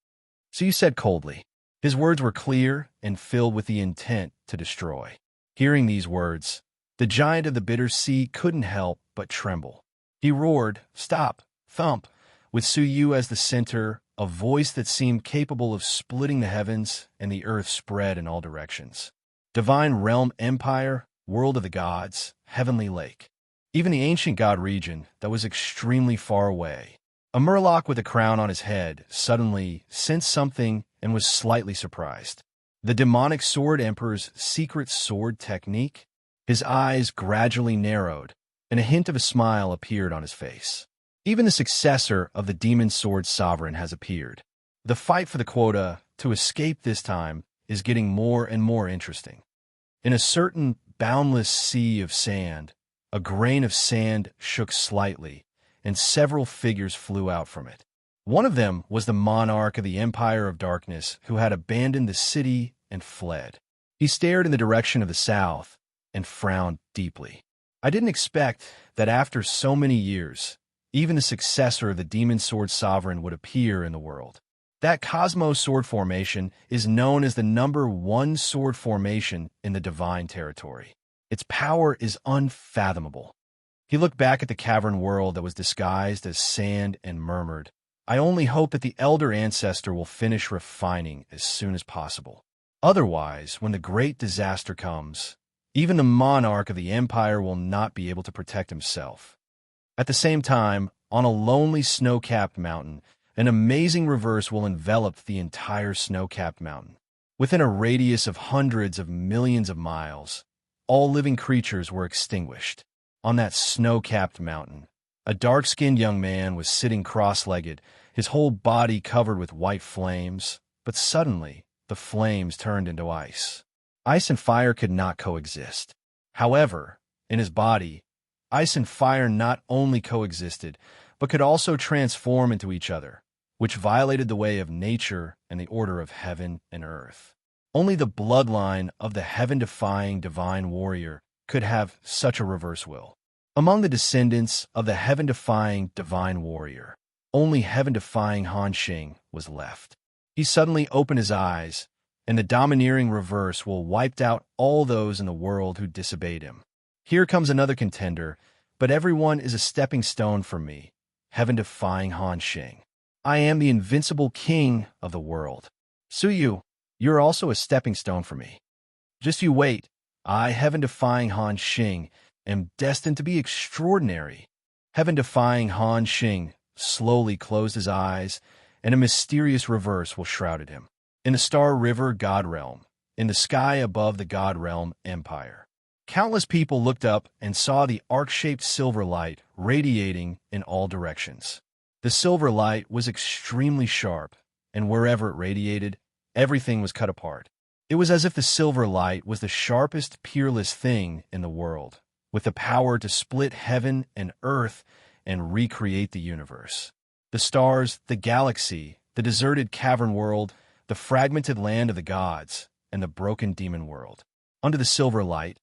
Su Yu said coldly. His words were clear and filled with the intent to destroy. Hearing these words, the giant of the bitter sea couldn't help but tremble. He roared, "Stop!" Thump! with Suyu as the center, a voice that seemed capable of splitting the heavens and the earth spread in all directions. Divine Realm Empire, World of the Gods, Heavenly Lake. Even the ancient god region that was extremely far away. A murloc with a crown on his head suddenly sensed something and was slightly surprised. The demonic sword emperor's secret sword technique? His eyes gradually narrowed, and a hint of a smile appeared on his face. Even the successor of the demon sword sovereign has appeared. The fight for the quota to escape this time is getting more and more interesting. In a certain boundless sea of sand, a grain of sand shook slightly, and several figures flew out from it. One of them was the monarch of the Empire of Darkness who had abandoned the city and fled. He stared in the direction of the south and frowned deeply. I didn't expect that after so many years, even the successor of the Demon Sword Sovereign would appear in the world. That Cosmos Sword Formation is known as the #1 sword formation in the Divine Territory. Its power is unfathomable. He looked back at the cavern world that was disguised as sand and murmured, "I only hope that the Elder Ancestor will finish refining as soon as possible. Otherwise, when the great disaster comes, even the monarch of the empire will not be able to protect himself." At the same time, on a lonely snow-capped mountain, an amazing reverse will envelop the entire snow-capped mountain. Within a radius of hundreds of millions of miles, all living creatures were extinguished. On that snow-capped mountain, a dark-skinned young man was sitting cross-legged, his whole body covered with white flames, but suddenly the flames turned into ice. Ice and fire could not coexist. However, in his body, ice and fire not only coexisted, but could also transform into each other, which violated the way of nature and the order of heaven and earth. Only the bloodline of the heaven-defying divine warrior could have such a reverse will. Among the descendants of the heaven-defying divine warrior, only heaven-defying Han Xing was left. He suddenly opened his eyes, and the domineering reverse will wiped out all those in the world who disobeyed him. Here comes another contender, but everyone is a stepping stone for me, heaven-defying Han Xing. I am the invincible king of the world. Suyu, you're also a stepping stone for me. Just you wait. I, heaven-defying Han Xing, am destined to be extraordinary. Heaven-defying Han Xing slowly closed his eyes, and a mysterious reverse will shrouded him. In the Star River God Realm, in the sky above the God Realm Empire, countless people looked up and saw the arc-shaped silver light radiating in all directions. The silver light was extremely sharp, and wherever it radiated, everything was cut apart. It was as if the silver light was the sharpest, peerless thing in the world, with the power to split heaven and earth and recreate the universe. The stars, the galaxy, the deserted cavern world, the fragmented land of the gods, and the broken demon world. Under the silver light,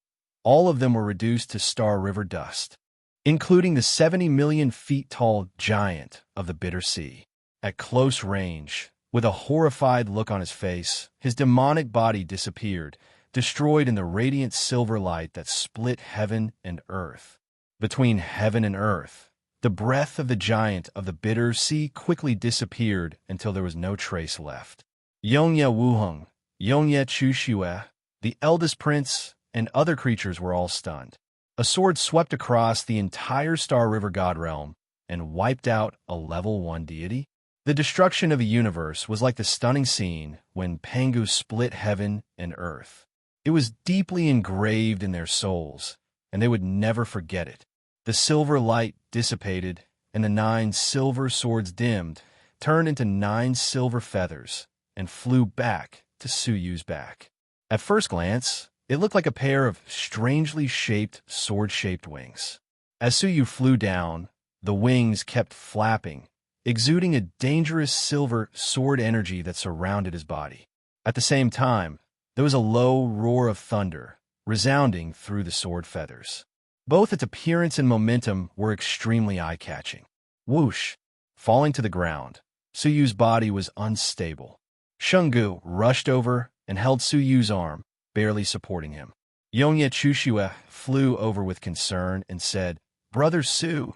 all of them were reduced to Star River dust, including the 70 million feet tall giant of the bitter sea. At close range, with a horrified look on his face, his demonic body disappeared, destroyed in the radiant silver light that split heaven and earth. Between heaven and earth, the breath of the giant of the bitter sea quickly disappeared until there was no trace left. Yongye Wuheng, Yongye Chushue, the eldest prince, and other creatures were all stunned. A sword swept across the entire Star River God Realm and wiped out a level 1 deity. The destruction of a universe was like the stunning scene when Pangu split heaven and earth. It was deeply engraved in their souls, and they would never forget it. The silver light dissipated, and the 9 silver swords dimmed, turned into 9 silver feathers, and flew back to Suyu's back. At first glance, it looked like a pair of strangely shaped, sword-shaped wings. As Suyu flew down, the wings kept flapping, exuding a dangerous silver sword energy that surrounded his body. At the same time, there was a low roar of thunder, resounding through the sword feathers. Both its appearance and momentum were extremely eye-catching. Whoosh! Falling to the ground, Suyu's body was unstable. Shungu rushed over and held Suyu's arm, barely supporting him. Yongye Chushue flew over with concern and said, "Brother Su,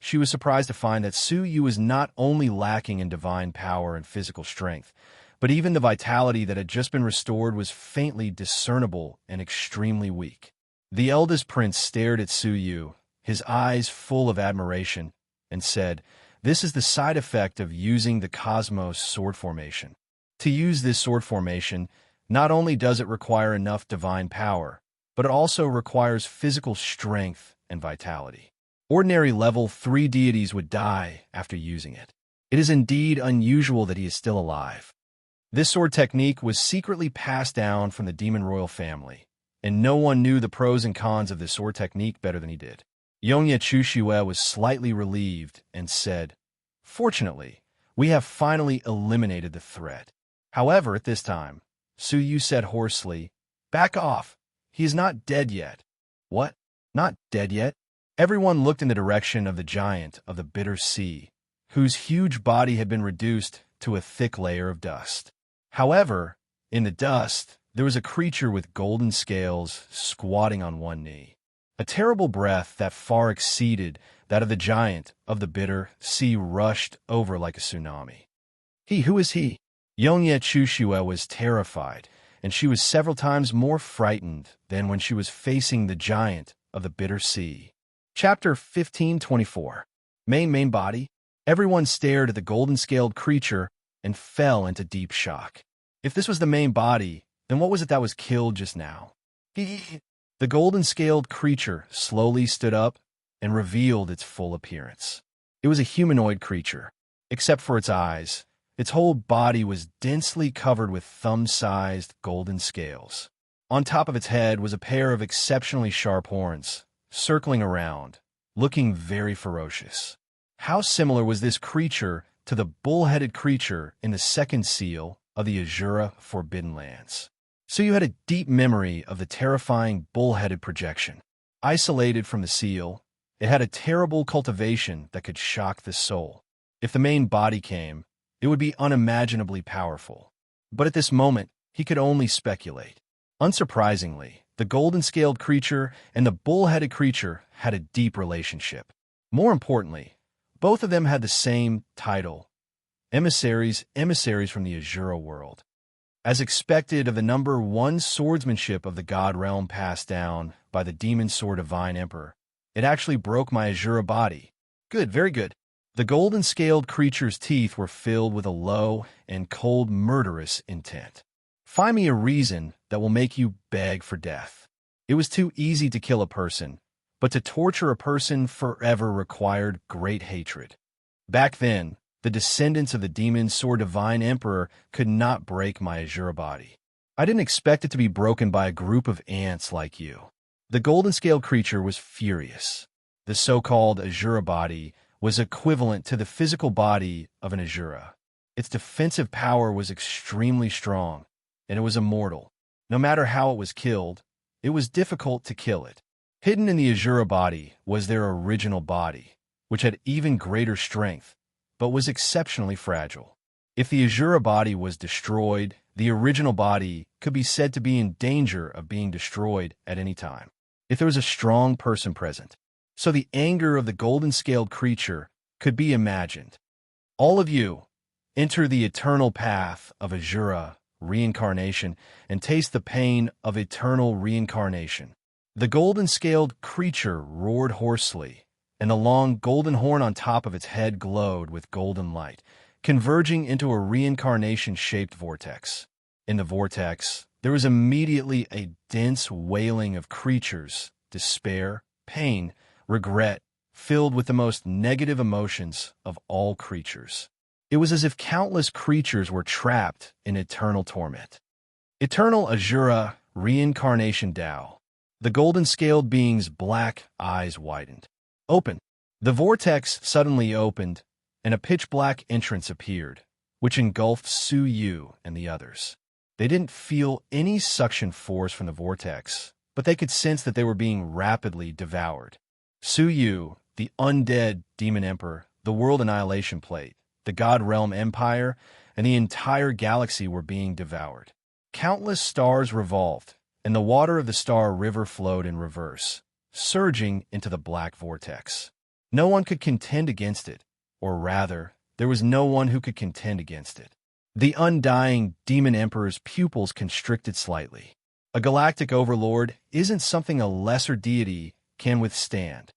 she was surprised to find that Su Yu was not only lacking in divine power and physical strength, but even the vitality that had just been restored was faintly discernible and extremely weak. The eldest prince stared at Su Yu, his eyes full of admiration, and said, "This is the side effect of using the Cosmos sword formation. To use this sword formation, not only does it require enough divine power, but it also requires physical strength and vitality. Ordinary level 3 deities would die after using it. It is indeed unusual that he is still alive." This sword technique was secretly passed down from the demon royal family, and no one knew the pros and cons of this sword technique better than he did. Yongye Chushue was slightly relieved and said, "Fortunately, we have finally eliminated the threat." However, at this time, Su Yu said hoarsely, "Back off. He is not dead yet." "What? Not dead yet?" Everyone looked in the direction of the giant of the bitter sea, whose huge body had been reduced to a thick layer of dust. However, in the dust, there was a creature with golden scales squatting on one knee. A terrible breath that far exceeded that of the giant of the bitter sea rushed over like a tsunami. Who is he?" Yongye Chushue was terrified, and she was several times more frightened than when she was facing the giant of the bitter sea. Chapter 1524. Main body. Everyone stared at the golden-scaled creature and fell into deep shock. If this was the main body, then what was it that was killed just now? The golden-scaled creature slowly stood up and revealed its full appearance. It was a humanoid creature, except for its eyes. Its whole body was densely covered with thumb-sized golden scales. On top of its head was a pair of exceptionally sharp horns, circling around, looking very ferocious. How similar was this creature to the bull-headed creature in the second seal of the Azura Forbidden Lands? So you had a deep memory of the terrifying bull-headed projection. Isolated from the seal, it had a terrible cultivation that could shock the soul. If the main body came, it would be unimaginably powerful. But at this moment, he could only speculate. Unsurprisingly, the golden-scaled creature and the bull-headed creature had a deep relationship. More importantly, both of them had the same title, emissaries from the Azura world. As expected of the number 1 swordsmanship of the god realm passed down by the demon sword divine emperor, it actually broke my Azura body. Good, very good. The golden-scaled creature's teeth were filled with a low and cold murderous intent. Find me a reason that will make you beg for death. It was too easy to kill a person, but to torture a person forever required great hatred. Back then, the descendants of the demon sword divine emperor could not break my Azura body. I didn't expect it to be broken by a group of ants like you. The golden-scaled creature was furious. The so-called Azura body was equivalent to the physical body of an Azura. Its defensive power was extremely strong, and it was immortal. No matter how it was killed, it was difficult to kill it. Hidden in the Azura body was their original body, which had even greater strength, but was exceptionally fragile. If the Azura body was destroyed, the original body could be said to be in danger of being destroyed at any time, if there was a strong person present. So the anger of the golden-scaled creature could be imagined. All of you, enter the eternal path of Azura reincarnation and taste the pain of eternal reincarnation. The golden-scaled creature roared hoarsely, and the long golden horn on top of its head glowed with golden light, converging into a reincarnation-shaped vortex. In the vortex, there was immediately a dense wailing of creatures, despair, pain, regret, filled with the most negative emotions of all creatures. It was as if countless creatures were trapped in eternal torment. Eternal Azura Reincarnation Tao. The golden-scaled being's black eyes widened. Open. The vortex suddenly opened, and a pitch-black entrance appeared, which engulfed Su Yu and the others. They didn't feel any suction force from the vortex, but they could sense that they were being rapidly devoured. Su Yu, the undead demon emperor, the world annihilation plate, the God Realm Empire, and the entire galaxy were being devoured. Countless stars revolved, and the water of the star river flowed in reverse, surging into the black vortex. No one could contend against it, or rather, there was no one who could contend against it. The undying demon emperor's pupils constricted slightly. A galactic overlord isn't something a lesser deity can withstand.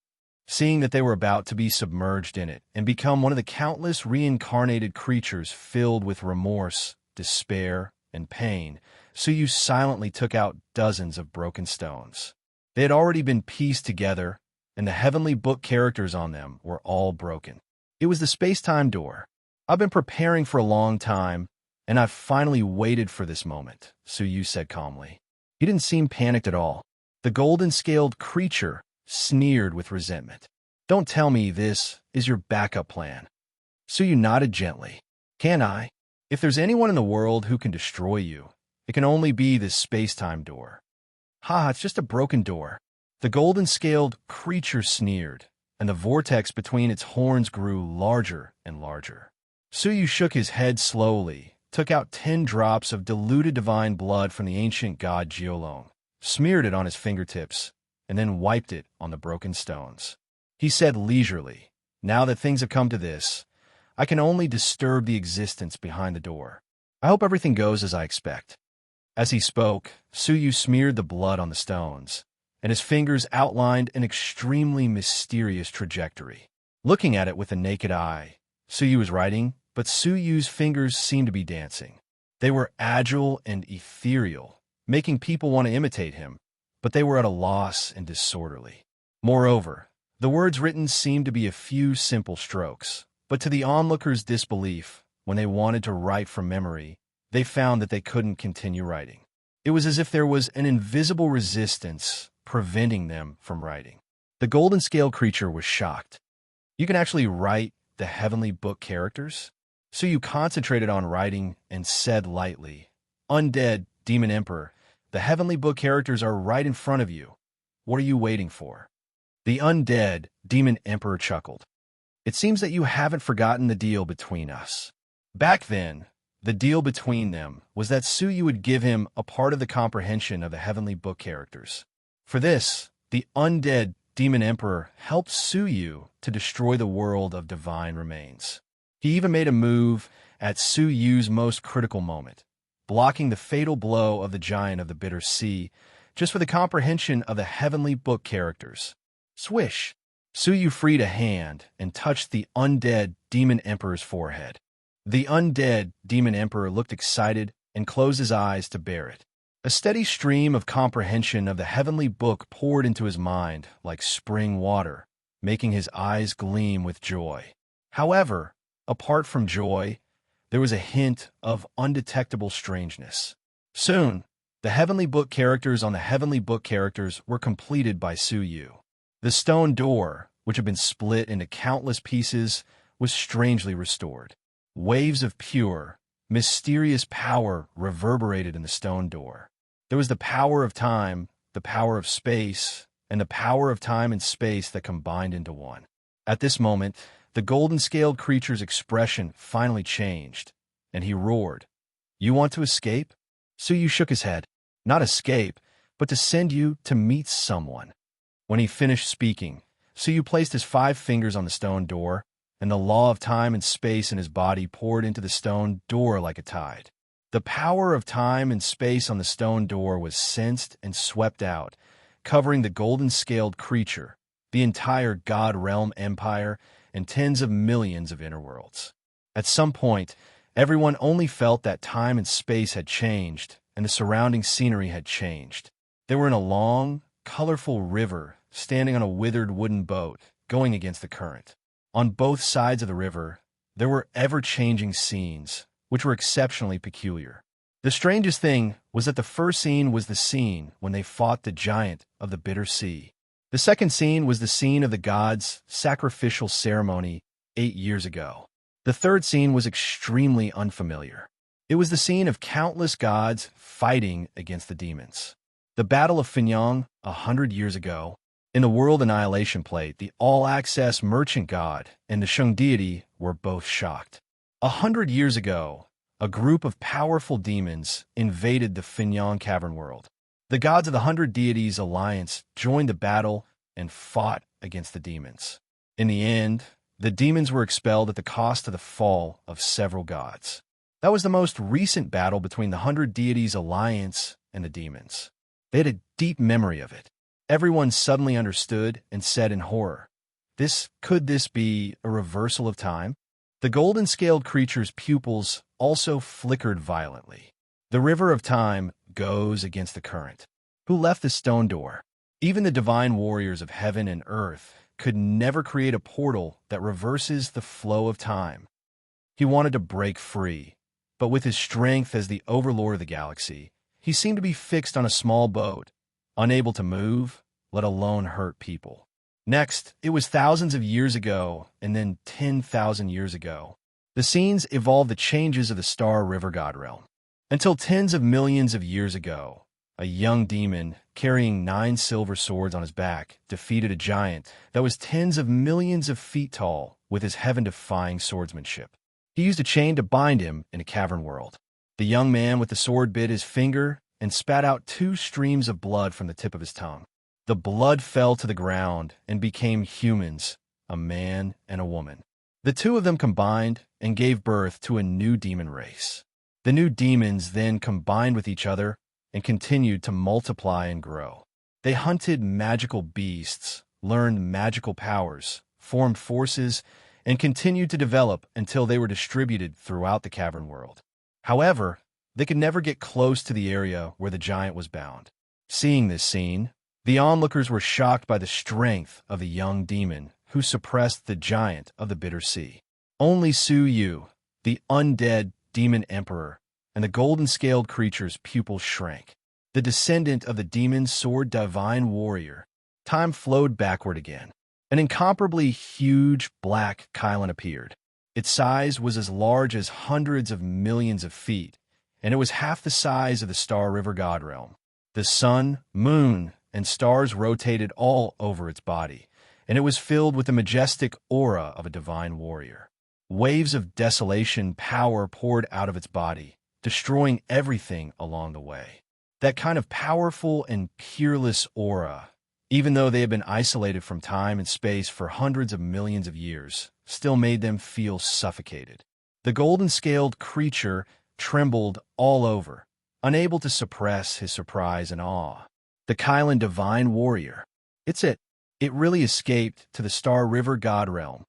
Seeing that they were about to be submerged in it and become one of the countless reincarnated creatures filled with remorse, despair, and pain, Suyu silently took out dozens of broken stones. They had already been pieced together, and the heavenly book characters on them were all broken. It was the space-time door. I've been preparing for a long time, and I've finally waited for this moment, Suyu said calmly. He didn't seem panicked at all. The golden-scaled creature sneered with resentment. Don't tell me this is your backup plan. Suyu nodded gently. Can I? If there's anyone in the world who can destroy you, it can only be this space-time door. Ha, it's just a broken door. The golden-scaled creature sneered, and the vortex between its horns grew larger and larger. Suyu shook his head slowly, took out 10 drops of diluted divine blood from the ancient god Jiolong, smeared it on his fingertips, and then wiped it on the broken stones. He said leisurely, now that things have come to this, I can only disturb the existence behind the door. I hope everything goes as I expect. As he spoke, Suyu smeared the blood on the stones, and his fingers outlined an extremely mysterious trajectory. Looking at it with the naked eye, Suyu was writing, but Suyu's fingers seemed to be dancing. They were agile and ethereal, making people want to imitate him, but they were at a loss and disorderly. Moreover, the words written seemed to be a few simple strokes, but to the onlookers' disbelief, when they wanted to write from memory, they found that they couldn't continue writing. It was as if there was an invisible resistance preventing them from writing. The golden scale creature was shocked. You can actually write the heavenly book characters? So you concentrated on writing and said lightly, Undead, Demon Emperor, the heavenly book characters are right in front of you. What are you waiting for? The undead Demon Emperor chuckled. It seems that you haven't forgotten the deal between us. Back then, the deal between them was that Suyu would give him a part of the comprehension of the heavenly book characters. For this, the undead Demon Emperor helped Suyu to destroy the world of divine remains. He even made a move at Suyu's most critical moment, blocking the fatal blow of the giant of the bitter sea, just for the comprehension of the heavenly book characters. Swish! Suyu freed a hand and touched the undead Demon Emperor's forehead. The undead Demon Emperor looked excited and closed his eyes to bear it. A steady stream of comprehension of the heavenly book poured into his mind like spring water, making his eyes gleam with joy. However, apart from joy, there was a hint of undetectable strangeness. Soon, the heavenly book characters on the heavenly book characters were completed by Suyu. The stone door, which had been split into countless pieces, was strangely restored. Waves of pure, mysterious power reverberated in the stone door. There was the power of time, the power of space, and the power of time and space that combined into one. At this moment, the golden-scaled creature's expression finally changed, and he roared, You want to escape? Suyu shook his head. Not escape, but to send you to meet someone. When he finished speaking, Suyu placed his 5 fingers on the stone door, and the law of time and space in his body poured into the stone door like a tide. The power of time and space on the stone door was sensed and swept out, covering the golden-scaled creature, the entire God Realm Empire, and tens of millions of inner worlds. At some point, everyone only felt that time and space had changed, and the surrounding scenery had changed. They were in a long, colorful river, standing on a withered wooden boat, going against the current. On both sides of the river, there were ever-changing scenes, which were exceptionally peculiar. The strangest thing was that the first scene was the scene when they fought the giant of the bitter sea. The second scene was the scene of the gods' sacrificial ceremony 8 years ago. The third scene was extremely unfamiliar. It was the scene of countless gods fighting against the demons. The Battle of Finyang 100 years ago. In the World Annihilation Plate, the all-access merchant god and the Shung deity were both shocked. 100 years ago, a group of powerful demons invaded the Finyang cavern world. The gods of the 100 Deities Alliance joined the battle and fought against the demons. In the end, the demons were expelled at the cost of the fall of several gods. That was the most recent battle between the 100 Deities Alliance and the demons. They had a deep memory of it. Everyone suddenly understood and said in horror, Could this be a reversal of time? The golden-scaled creature's pupils also flickered violently. The river of time goes against the current. Who left the stone door? Even the divine warriors of heaven and earth could never create a portal that reverses the flow of time. He wanted to break free, but with his strength as the overlord of the galaxy, he seemed to be fixed on a small boat, unable to move, let alone hurt people. Next, it was thousands of years ago, and then 10,000 years ago. The scenes evolved the changes of the Star River God realm. Until tens of millions of years ago, a young demon, carrying 9 silver swords on his back, defeated a giant that was tens of millions of feet tall with his heaven-defying swordsmanship. He used a chain to bind him in a cavern world. The young man with the sword bit his finger and spat out 2 streams of blood from the tip of his tongue. The blood fell to the ground and became humans, a man and a woman. The 2 of them combined and gave birth to a new demon race. The new demons then combined with each other and continued to multiply and grow. They hunted magical beasts, learned magical powers, formed forces, and continued to develop until they were distributed throughout the cavern world. However, they could never get close to the area where the giant was bound. Seeing this scene, the onlookers were shocked by the strength of the young demon who suppressed the giant of the bitter sea. Only Su Yu, the undead demon emperor, and the golden-scaled creature's pupils shrank. The descendant of the demon's sword divine warrior, time flowed backward again. An incomparably huge black Cauldron appeared. Its size was as large as hundreds of millions of feet, and it was half the size of the Star River God realm. The sun, moon, and stars rotated all over its body, and it was filled with the majestic aura of a divine warrior. Waves of desolation power poured out of its body, destroying everything along the way. That kind of powerful and peerless aura, even though they had been isolated from time and space for hundreds of millions of years, still made them feel suffocated. The golden-scaled creature trembled all over, unable to suppress his surprise and awe. The Cauldron divine warrior. It really escaped to the Star River God realm.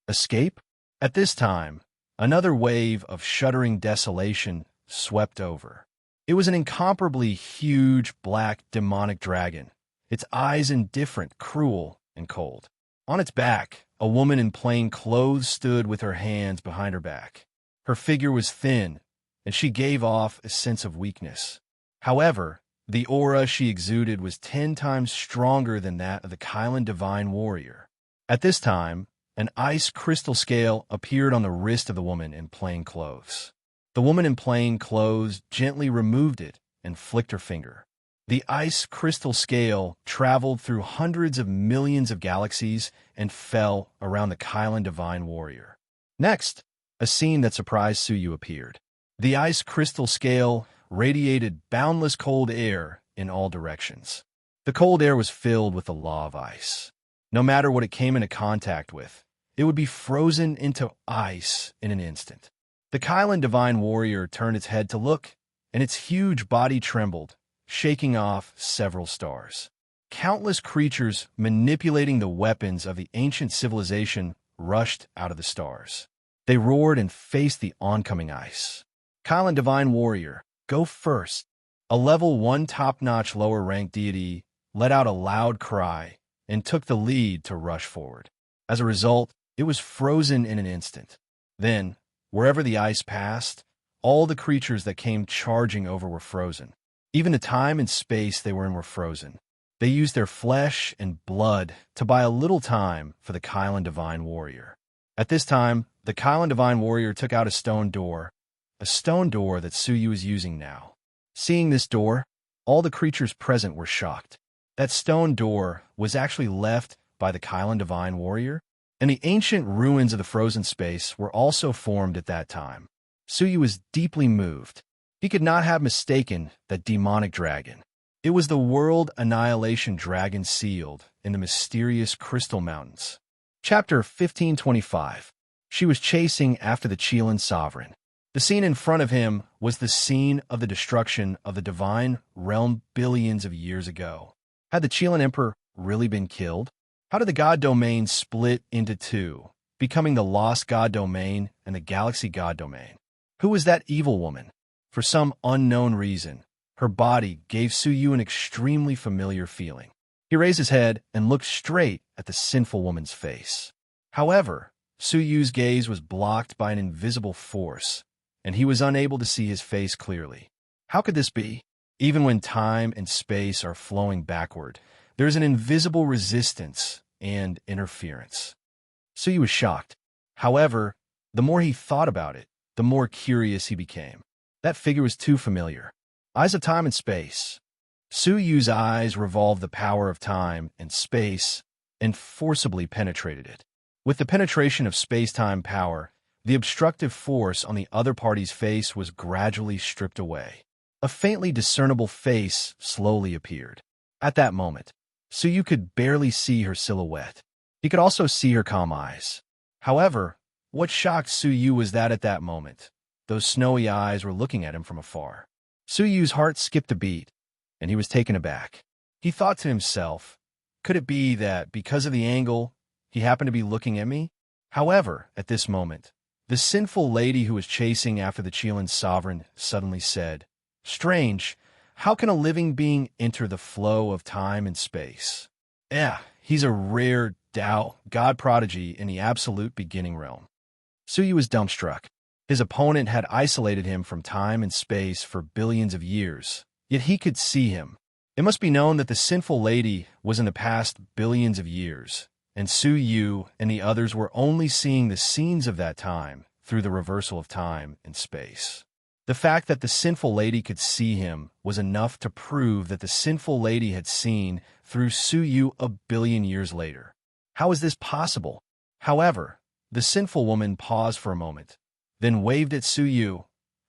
Escape? At this time, another wave of shuddering desolation swept over. It was an incomparably huge black demonic dragon, its eyes indifferent, cruel, and cold. On its back, a woman in plain clothes stood with her hands behind her back. Her figure was thin, and she gave off a sense of weakness. However, the aura she exuded was 10 times stronger than that of the Cauldron divine warrior. At this time, an ice crystal scale appeared on the wrist of the woman in plain clothes. The woman in plain clothes gently removed it and flicked her finger. The ice crystal scale traveled through hundreds of millions of galaxies and fell around the Cauldron divine warrior. Next, a scene that surprised Su Yu appeared. The ice crystal scale radiated boundless cold air in all directions. The cold air was filled with the law of ice. No matter what it came into contact with, it would be frozen into ice in an instant. The Cauldron divine warrior turned its head to look, and its huge body trembled, shaking off several stars. Countless creatures manipulating the weapons of the ancient civilization rushed out of the stars. They roared and faced the oncoming ice. Cauldron divine warrior, go first. A level 1 top-notch lower-ranked deity let out a loud cry and took the lead to rush forward. As a result, it was frozen in an instant. Then, wherever the ice passed, all the creatures that came charging over were frozen. Even the time and space they were in were frozen. They used their flesh and blood to buy a little time for the Cauldron divine warrior. At this time, the Cauldron divine warrior took out a stone door that Su Yu is using now. Seeing this door, all the creatures present were shocked. That stone door was actually left by the Cauldron divine warrior, and the ancient ruins of the frozen space were also formed at that time. Su Yu was deeply moved. He could not have mistaken that demonic dragon. It was the world annihilation dragon sealed in the mysterious crystal mountains. Chapter 1525. She was chasing after the Chilean sovereign. The scene in front of him was the scene of the destruction of the divine realm billions of years ago. Had the Chilean emperor really been killed? How did the god domain split into two, becoming the lost god domain and the galaxy god domain? Who was that evil woman? For some unknown reason, her body gave Su Yu an extremely familiar feeling. He raised his head and looked straight at the sinful woman's face. However, Su Yu's gaze was blocked by an invisible force, and he was unable to see his face clearly. How could this be? Even when time and space are flowing backward, there is an invisible resistance and interference. Su Yu was shocked. However, the more he thought about it, the more curious he became. That figure was too familiar. Eyes of time and space. Su Yu's eyes revolved the power of time and space and forcibly penetrated it. With the penetration of space-time power, the obstructive force on the other party's face was gradually stripped away. A faintly discernible face slowly appeared. At that moment, Su Yu could barely see her silhouette. He could also see her calm eyes. However, what shocked Su Yu was that at that moment, those snowy eyes were looking at him from afar. Su Yu's heart skipped a beat, and he was taken aback. He thought to himself, could it be that because of the angle, he happened to be looking at me? However, at this moment, the sinful lady who was chasing after the Chilean sovereign suddenly said, "Strange, how can a living being enter the flow of time and space? He's a rare Tao, god prodigy in the absolute beginning realm." Su Yu was dumbstruck. His opponent had isolated him from time and space for billions of years, yet he could see him. It must be known that the sinful lady was in the past billions of years, and Su Yu and the others were only seeing the scenes of that time through the reversal of time and space. The fact that the sinful lady could see him was enough to prove that the sinful lady had seen through Su Yu a billion years later. How is this possible? However, the sinful woman paused for a moment, then waved at Su Yu,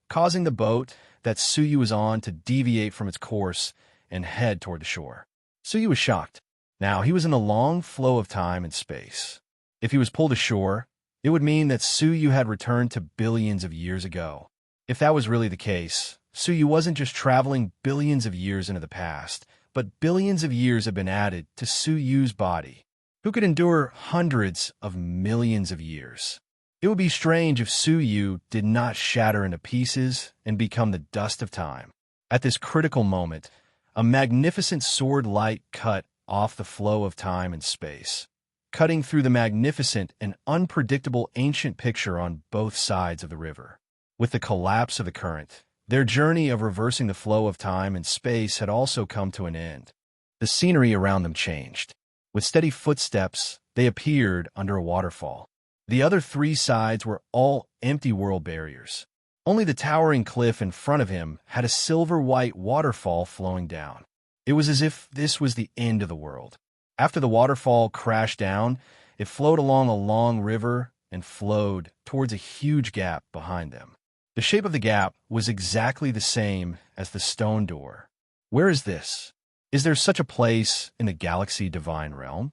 causing the boat that Su Yu was on to deviate from its course and head toward the shore. Su Yu was shocked. Now he was in a long flow of time and space. If he was pulled ashore, it would mean that Su Yu had returned to billions of years ago. If that was really the case, Su Yu wasn't just traveling billions of years into the past, but billions of years had been added to Su Yu's body. Who could endure hundreds of millions of years? It would be strange if Su Yu did not shatter into pieces and become the dust of time. At this critical moment, a magnificent sword light cut off the flow of time and space, cutting through the magnificent and unpredictable ancient picture on both sides of the river. With the collapse of the current, their journey of reversing the flow of time and space had also come to an end. The scenery around them changed. With steady footsteps, they appeared under a waterfall. The other three sides were all empty world barriers. Only the towering cliff in front of him had a silver-white waterfall flowing down. It was as if this was the end of the world. After the waterfall crashed down, it flowed along a long river and flowed towards a huge gap behind them. The shape of the gap was exactly the same as the stone door. Where is this? Is there such a place in the galaxy divine realm?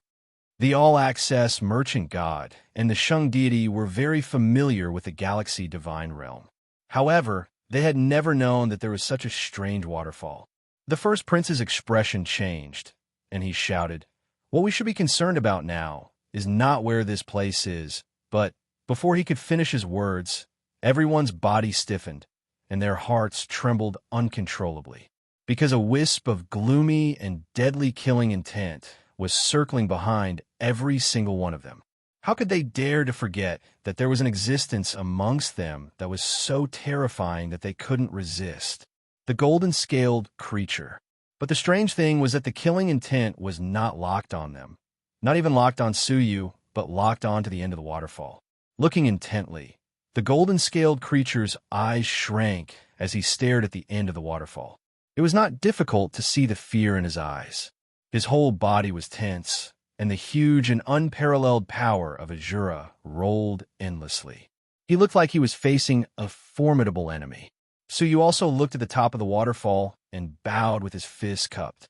The all-access merchant god and the Shang deity were very familiar with the galaxy divine realm. However, they had never known that there was such a strange waterfall. The first prince's expression changed, and he shouted, "What we should be concerned about now is not where this place is," but before he could finish his words, everyone's body stiffened, and their hearts trembled uncontrollably, because a wisp of gloomy and deadly killing intent was circling behind every single one of them. How could they dare to forget that there was an existence amongst them that was so terrifying that they couldn't resist? The golden-scaled creature. But the strange thing was that the killing intent was not locked on them. Not even locked on Su Yu, but locked onto the end of the waterfall. Looking intently, the golden-scaled creature's eyes shrank as he stared at the end of the waterfall. It was not difficult to see the fear in his eyes. His whole body was tense, and the huge and unparalleled power of Azura rolled endlessly. He looked like he was facing a formidable enemy. Su Yu also looked at the top of the waterfall and bowed with his fists cupped.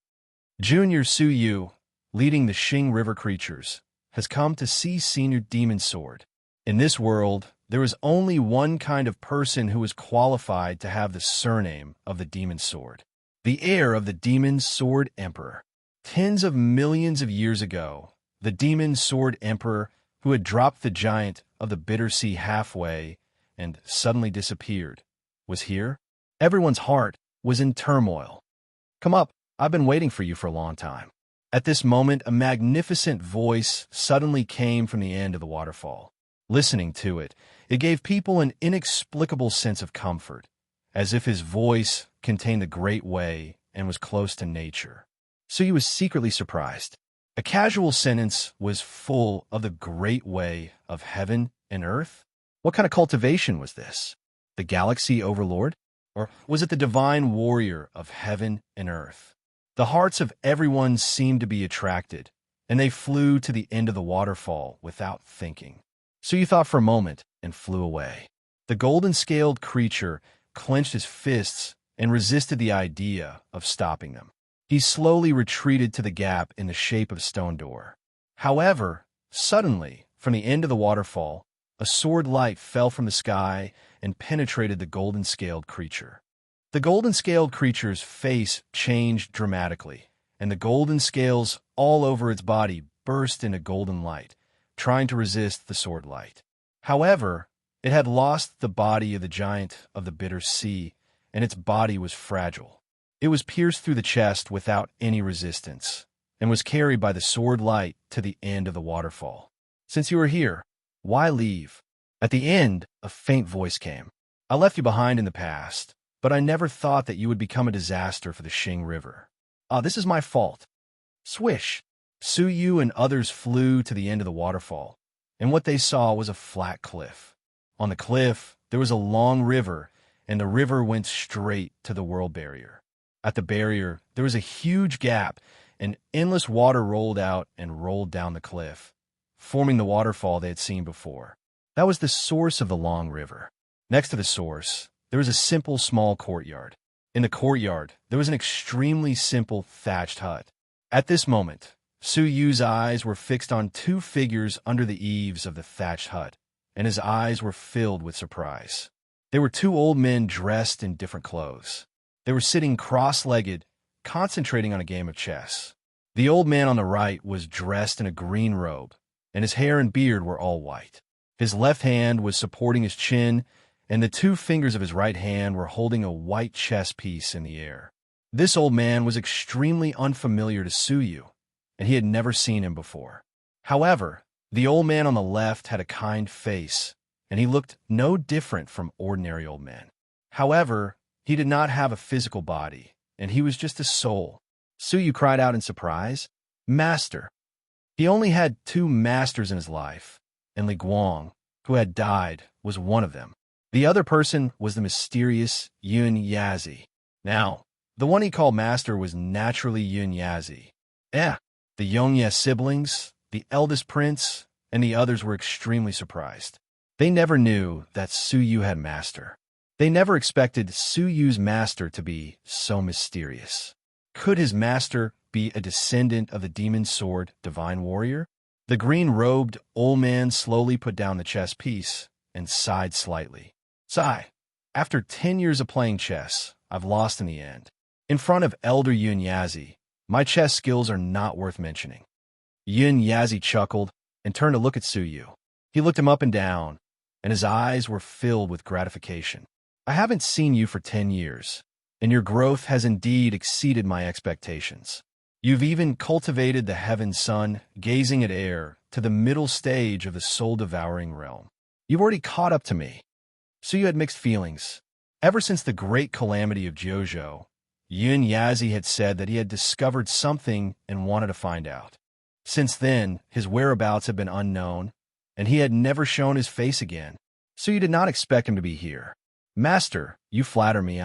Junior Su Yu, leading the Xing River creatures, has come to see Senior Demon Sword. In this world, there is only one kind of person who is qualified to have the surname of the Demon Sword, the heir of the Demon Sword Emperor. Tens of millions of years ago, the Demon Sword Emperor, who had dropped the giant of the Bitter Sea halfway and suddenly disappeared, was here. Everyone's heart was in turmoil. "Come up, I've been waiting for you for a long time." At this moment, a magnificent voice suddenly came from the end of the waterfall. Listening to it, it gave people an inexplicable sense of comfort, as if his voice contained the great way and was close to nature. So he was secretly surprised. A casual sentence was full of the great way of heaven and earth. What kind of cultivation was this? The galaxy overlord? Or was it the divine warrior of heaven and earth? The hearts of everyone seemed to be attracted, and they flew to the end of the waterfall without thinking. So you thought for a moment and flew away. The golden-scaled creature clenched his fists and resisted the idea of stopping them. He slowly retreated to the gap in the shape of a stone door. However, suddenly, from the end of the waterfall, a sword light fell from the sky and penetrated the golden-scaled creature. The golden-scaled creature's face changed dramatically, and the golden scales all over its body burst into golden light, trying to resist the sword light. However, it had lost the body of the giant of the Bitter Sea, and its body was fragile. It was pierced through the chest without any resistance, and was carried by the sword light to the end of the waterfall. "Since you are here, why leave?" At the end, a faint voice came. "I left you behind in the past, but I never thought that you would become a disaster for the Xing River. This is my fault." Swish! Suyu and others flew to the end of the waterfall, and what they saw was a flat cliff. On the cliff, there was a long river, and the river went straight to the world barrier. At the barrier, there was a huge gap, and endless water rolled out and rolled down the cliff, forming the waterfall they had seen before. That was the source of the long river. Next to the source, there was a simple small courtyard. In the courtyard, there was an extremely simple thatched hut. At this moment, Suyu's eyes were fixed on two figures under the eaves of the thatched hut, and his eyes were filled with surprise. They were two old men dressed in different clothes. They were sitting cross-legged, concentrating on a game of chess. The old man on the right was dressed in a green robe, and his hair and beard were all white. His left hand was supporting his chin, and the two fingers of his right hand were holding a white chess piece in the air. This old man was extremely unfamiliar to Suyu, and he had never seen him before. However, the old man on the left had a kind face, and he looked no different from ordinary old men. However, he did not have a physical body, and he was just a soul. Suyu cried out in surprise, "Master!" He only had two masters in his life, and Li Guang, who had died, was one of them. The other person was the mysterious Yun Yazi. Now, the one he called master was naturally Yun Yazi. The Yongye siblings, the eldest prince, and the others were extremely surprised. They never knew that Suyu had master. They never expected Suyu's master to be so mysterious. Could his master be a descendant of the demon sword divine warrior? The green-robed old man slowly put down the chess piece and sighed slightly. "Sigh. After 10 years of playing chess, I've lost in the end. In front of Elder Yun Yazi, my chess skills are not worth mentioning." Yun Yazi chuckled and turned to look at Suyu. He looked him up and down, and his eyes were filled with gratification. "I haven't seen you for 10 years, and your growth has indeed exceeded my expectations. You've even cultivated the heaven sun, gazing at air, to the middle stage of the soul-devouring realm. You've already caught up to me." Suyu had mixed feelings. Ever since the great calamity of Jojo, Yun Yazi had said that he had discovered something and wanted to find out. Since then, his whereabouts had been unknown, and he had never shown his face again. Suyu did not expect him to be here. "Master, you flatter me,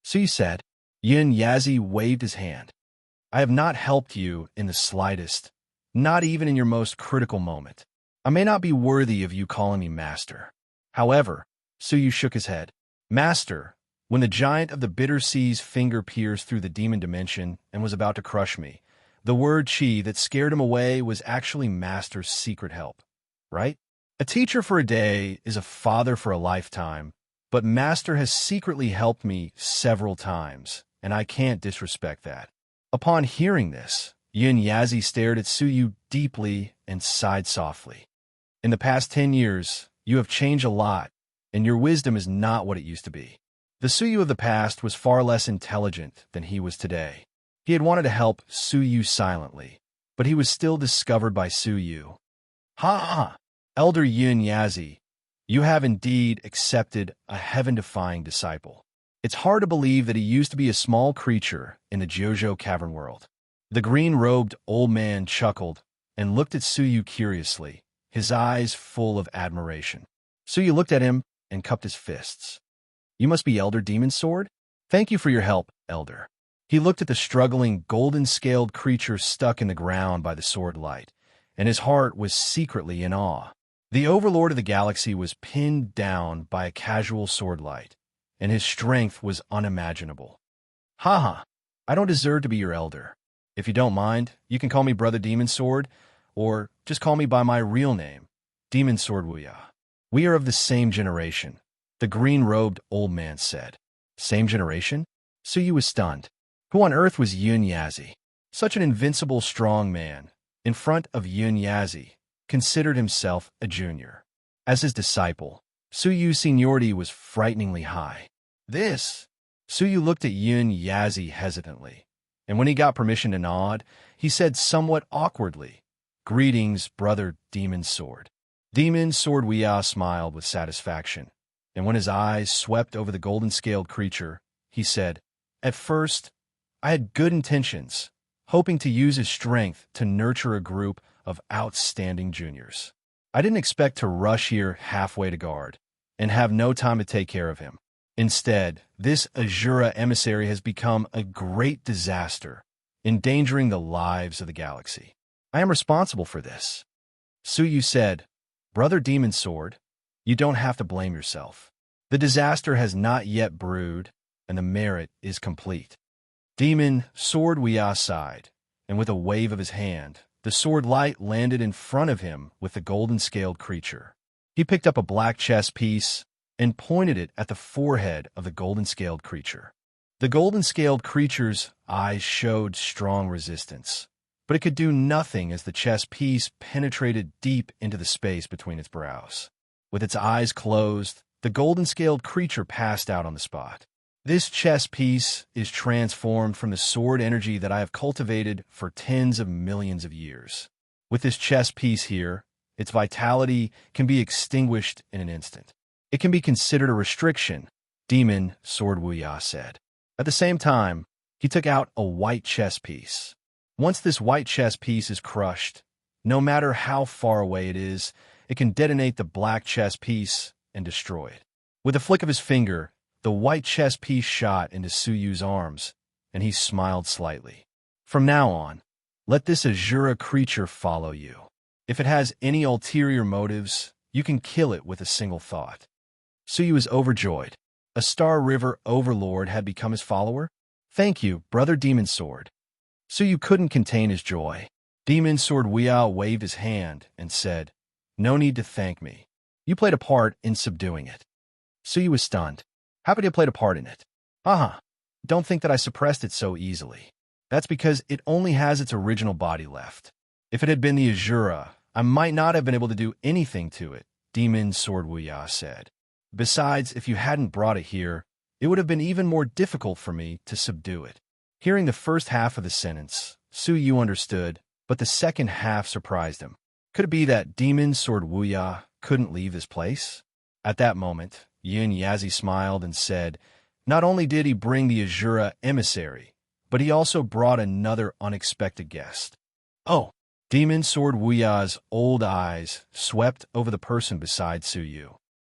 Suyu said. Yun Yazi waved his hand. "I have not helped you in the slightest, not even in your most critical moment. I may not be worthy of you calling me master." However, Suyu shook his head. "Master, when the giant of the Bitter Sea's finger pierced through the demon dimension and was about to crush me, The word chi that scared him away was actually Master's secret help, right? A teacher for a day is a father for a lifetime, but Master has secretly helped me several times, and I can't disrespect that. Upon hearing this, Yun Yazi stared at Suyu deeply and sighed softly. In the past 10 years, you have changed a lot, and your wisdom is not what it used to be. The Suyu of the past was far less intelligent than he was today. He had wanted to help Suyu silently, but he was still discovered by Suyu. Ha! Elder Yun Yazi, you have indeed accepted a heaven-defying disciple. It's hard to believe that he used to be a small creature in the Jojo cavern world. The green-robed old man chuckled and looked at Suyu curiously, his eyes full of admiration. Suyu looked at him and cupped his fists. You must be Elder Demon Sword? Thank you for your help, Elder. He looked at the struggling, golden-scaled creature stuck in the ground by the sword light, and his heart was secretly in awe. The overlord of the galaxy was pinned down by a casual sword light, and his strength was unimaginable. Ha! I don't deserve to be your elder. If you don't mind, you can call me Brother Demon Sword, or just call me by my real name, Demon Sword Wuya. We are of the same generation, the green-robed old man said. Same generation? Suyu was stunned. Who on earth was Yun Yazi? Such an invincible strong man, in front of Yun Yazi, considered himself a junior. As his disciple, Suyu's seniority was frighteningly high. Suyu looked at Yun Yazi hesitantly, and when he got permission to nod, he said somewhat awkwardly, Greetings, Brother Demon Sword. Demon Sword Wuya smiled with satisfaction, and when his eyes swept over the golden-scaled creature, he said, At first, I had good intentions, hoping to use his strength to nurture a group of outstanding juniors. I didn't expect to rush here halfway to guard and have no time to take care of him. Instead, this Azura emissary has become a great disaster, endangering the lives of the galaxy. I am responsible for this. Suyu said, Brother Demon Sword, you don't have to blame yourself. The disaster has not yet brewed, and the merit is complete. Demon Sword Wuya sighed, and with a wave of his hand, the sword light landed in front of him with the golden-scaled creature. He picked up a black chess piece and pointed it at the forehead of the golden-scaled creature. The golden-scaled creature's eyes showed strong resistance, but it could do nothing as the chess piece penetrated deep into the space between its brows. With its eyes closed, the golden-scaled creature passed out on the spot. This chess piece is transformed from the sword energy that I have cultivated for tens of millions of years. With this chess piece here, its vitality can be extinguished in an instant. It can be considered a restriction, Demon Sword Wuya said. At the same time, he took out a white chess piece. Once this white chess piece is crushed, no matter how far away it is, it can detonate the black chess piece and destroy it. With a flick of his finger, the white chess piece shot into Suyu's arms, and he smiled slightly. From now on, let this Azura creature follow you. If it has any ulterior motives, you can kill it with a single thought. Suyu was overjoyed. A Star River overlord had become his follower? Thank you, Brother Demon Sword. Suyu couldn't contain his joy. Demon Sword Wuya waved his hand and said, No need to thank me. You played a part in subduing it. Suyu was stunned. Happy to have played a part in it. Don't think that I suppressed it so easily. That's because it only has its original body left. If it had been the Azura, I might not have been able to do anything to it, Demon Sword Wuya said. Besides, if you hadn't brought it here, it would have been even more difficult for me to subdue it. Hearing the first half of the sentence, Suyu understood, but the second half surprised him. Could it be that Demon Sword Wuya couldn't leave this place? At that moment, Yun Yazi smiled and said, Not only did he bring the Azura emissary, but he also brought another unexpected guest. Oh! Demon Sword Wuya's old eyes swept over the person beside Suyu.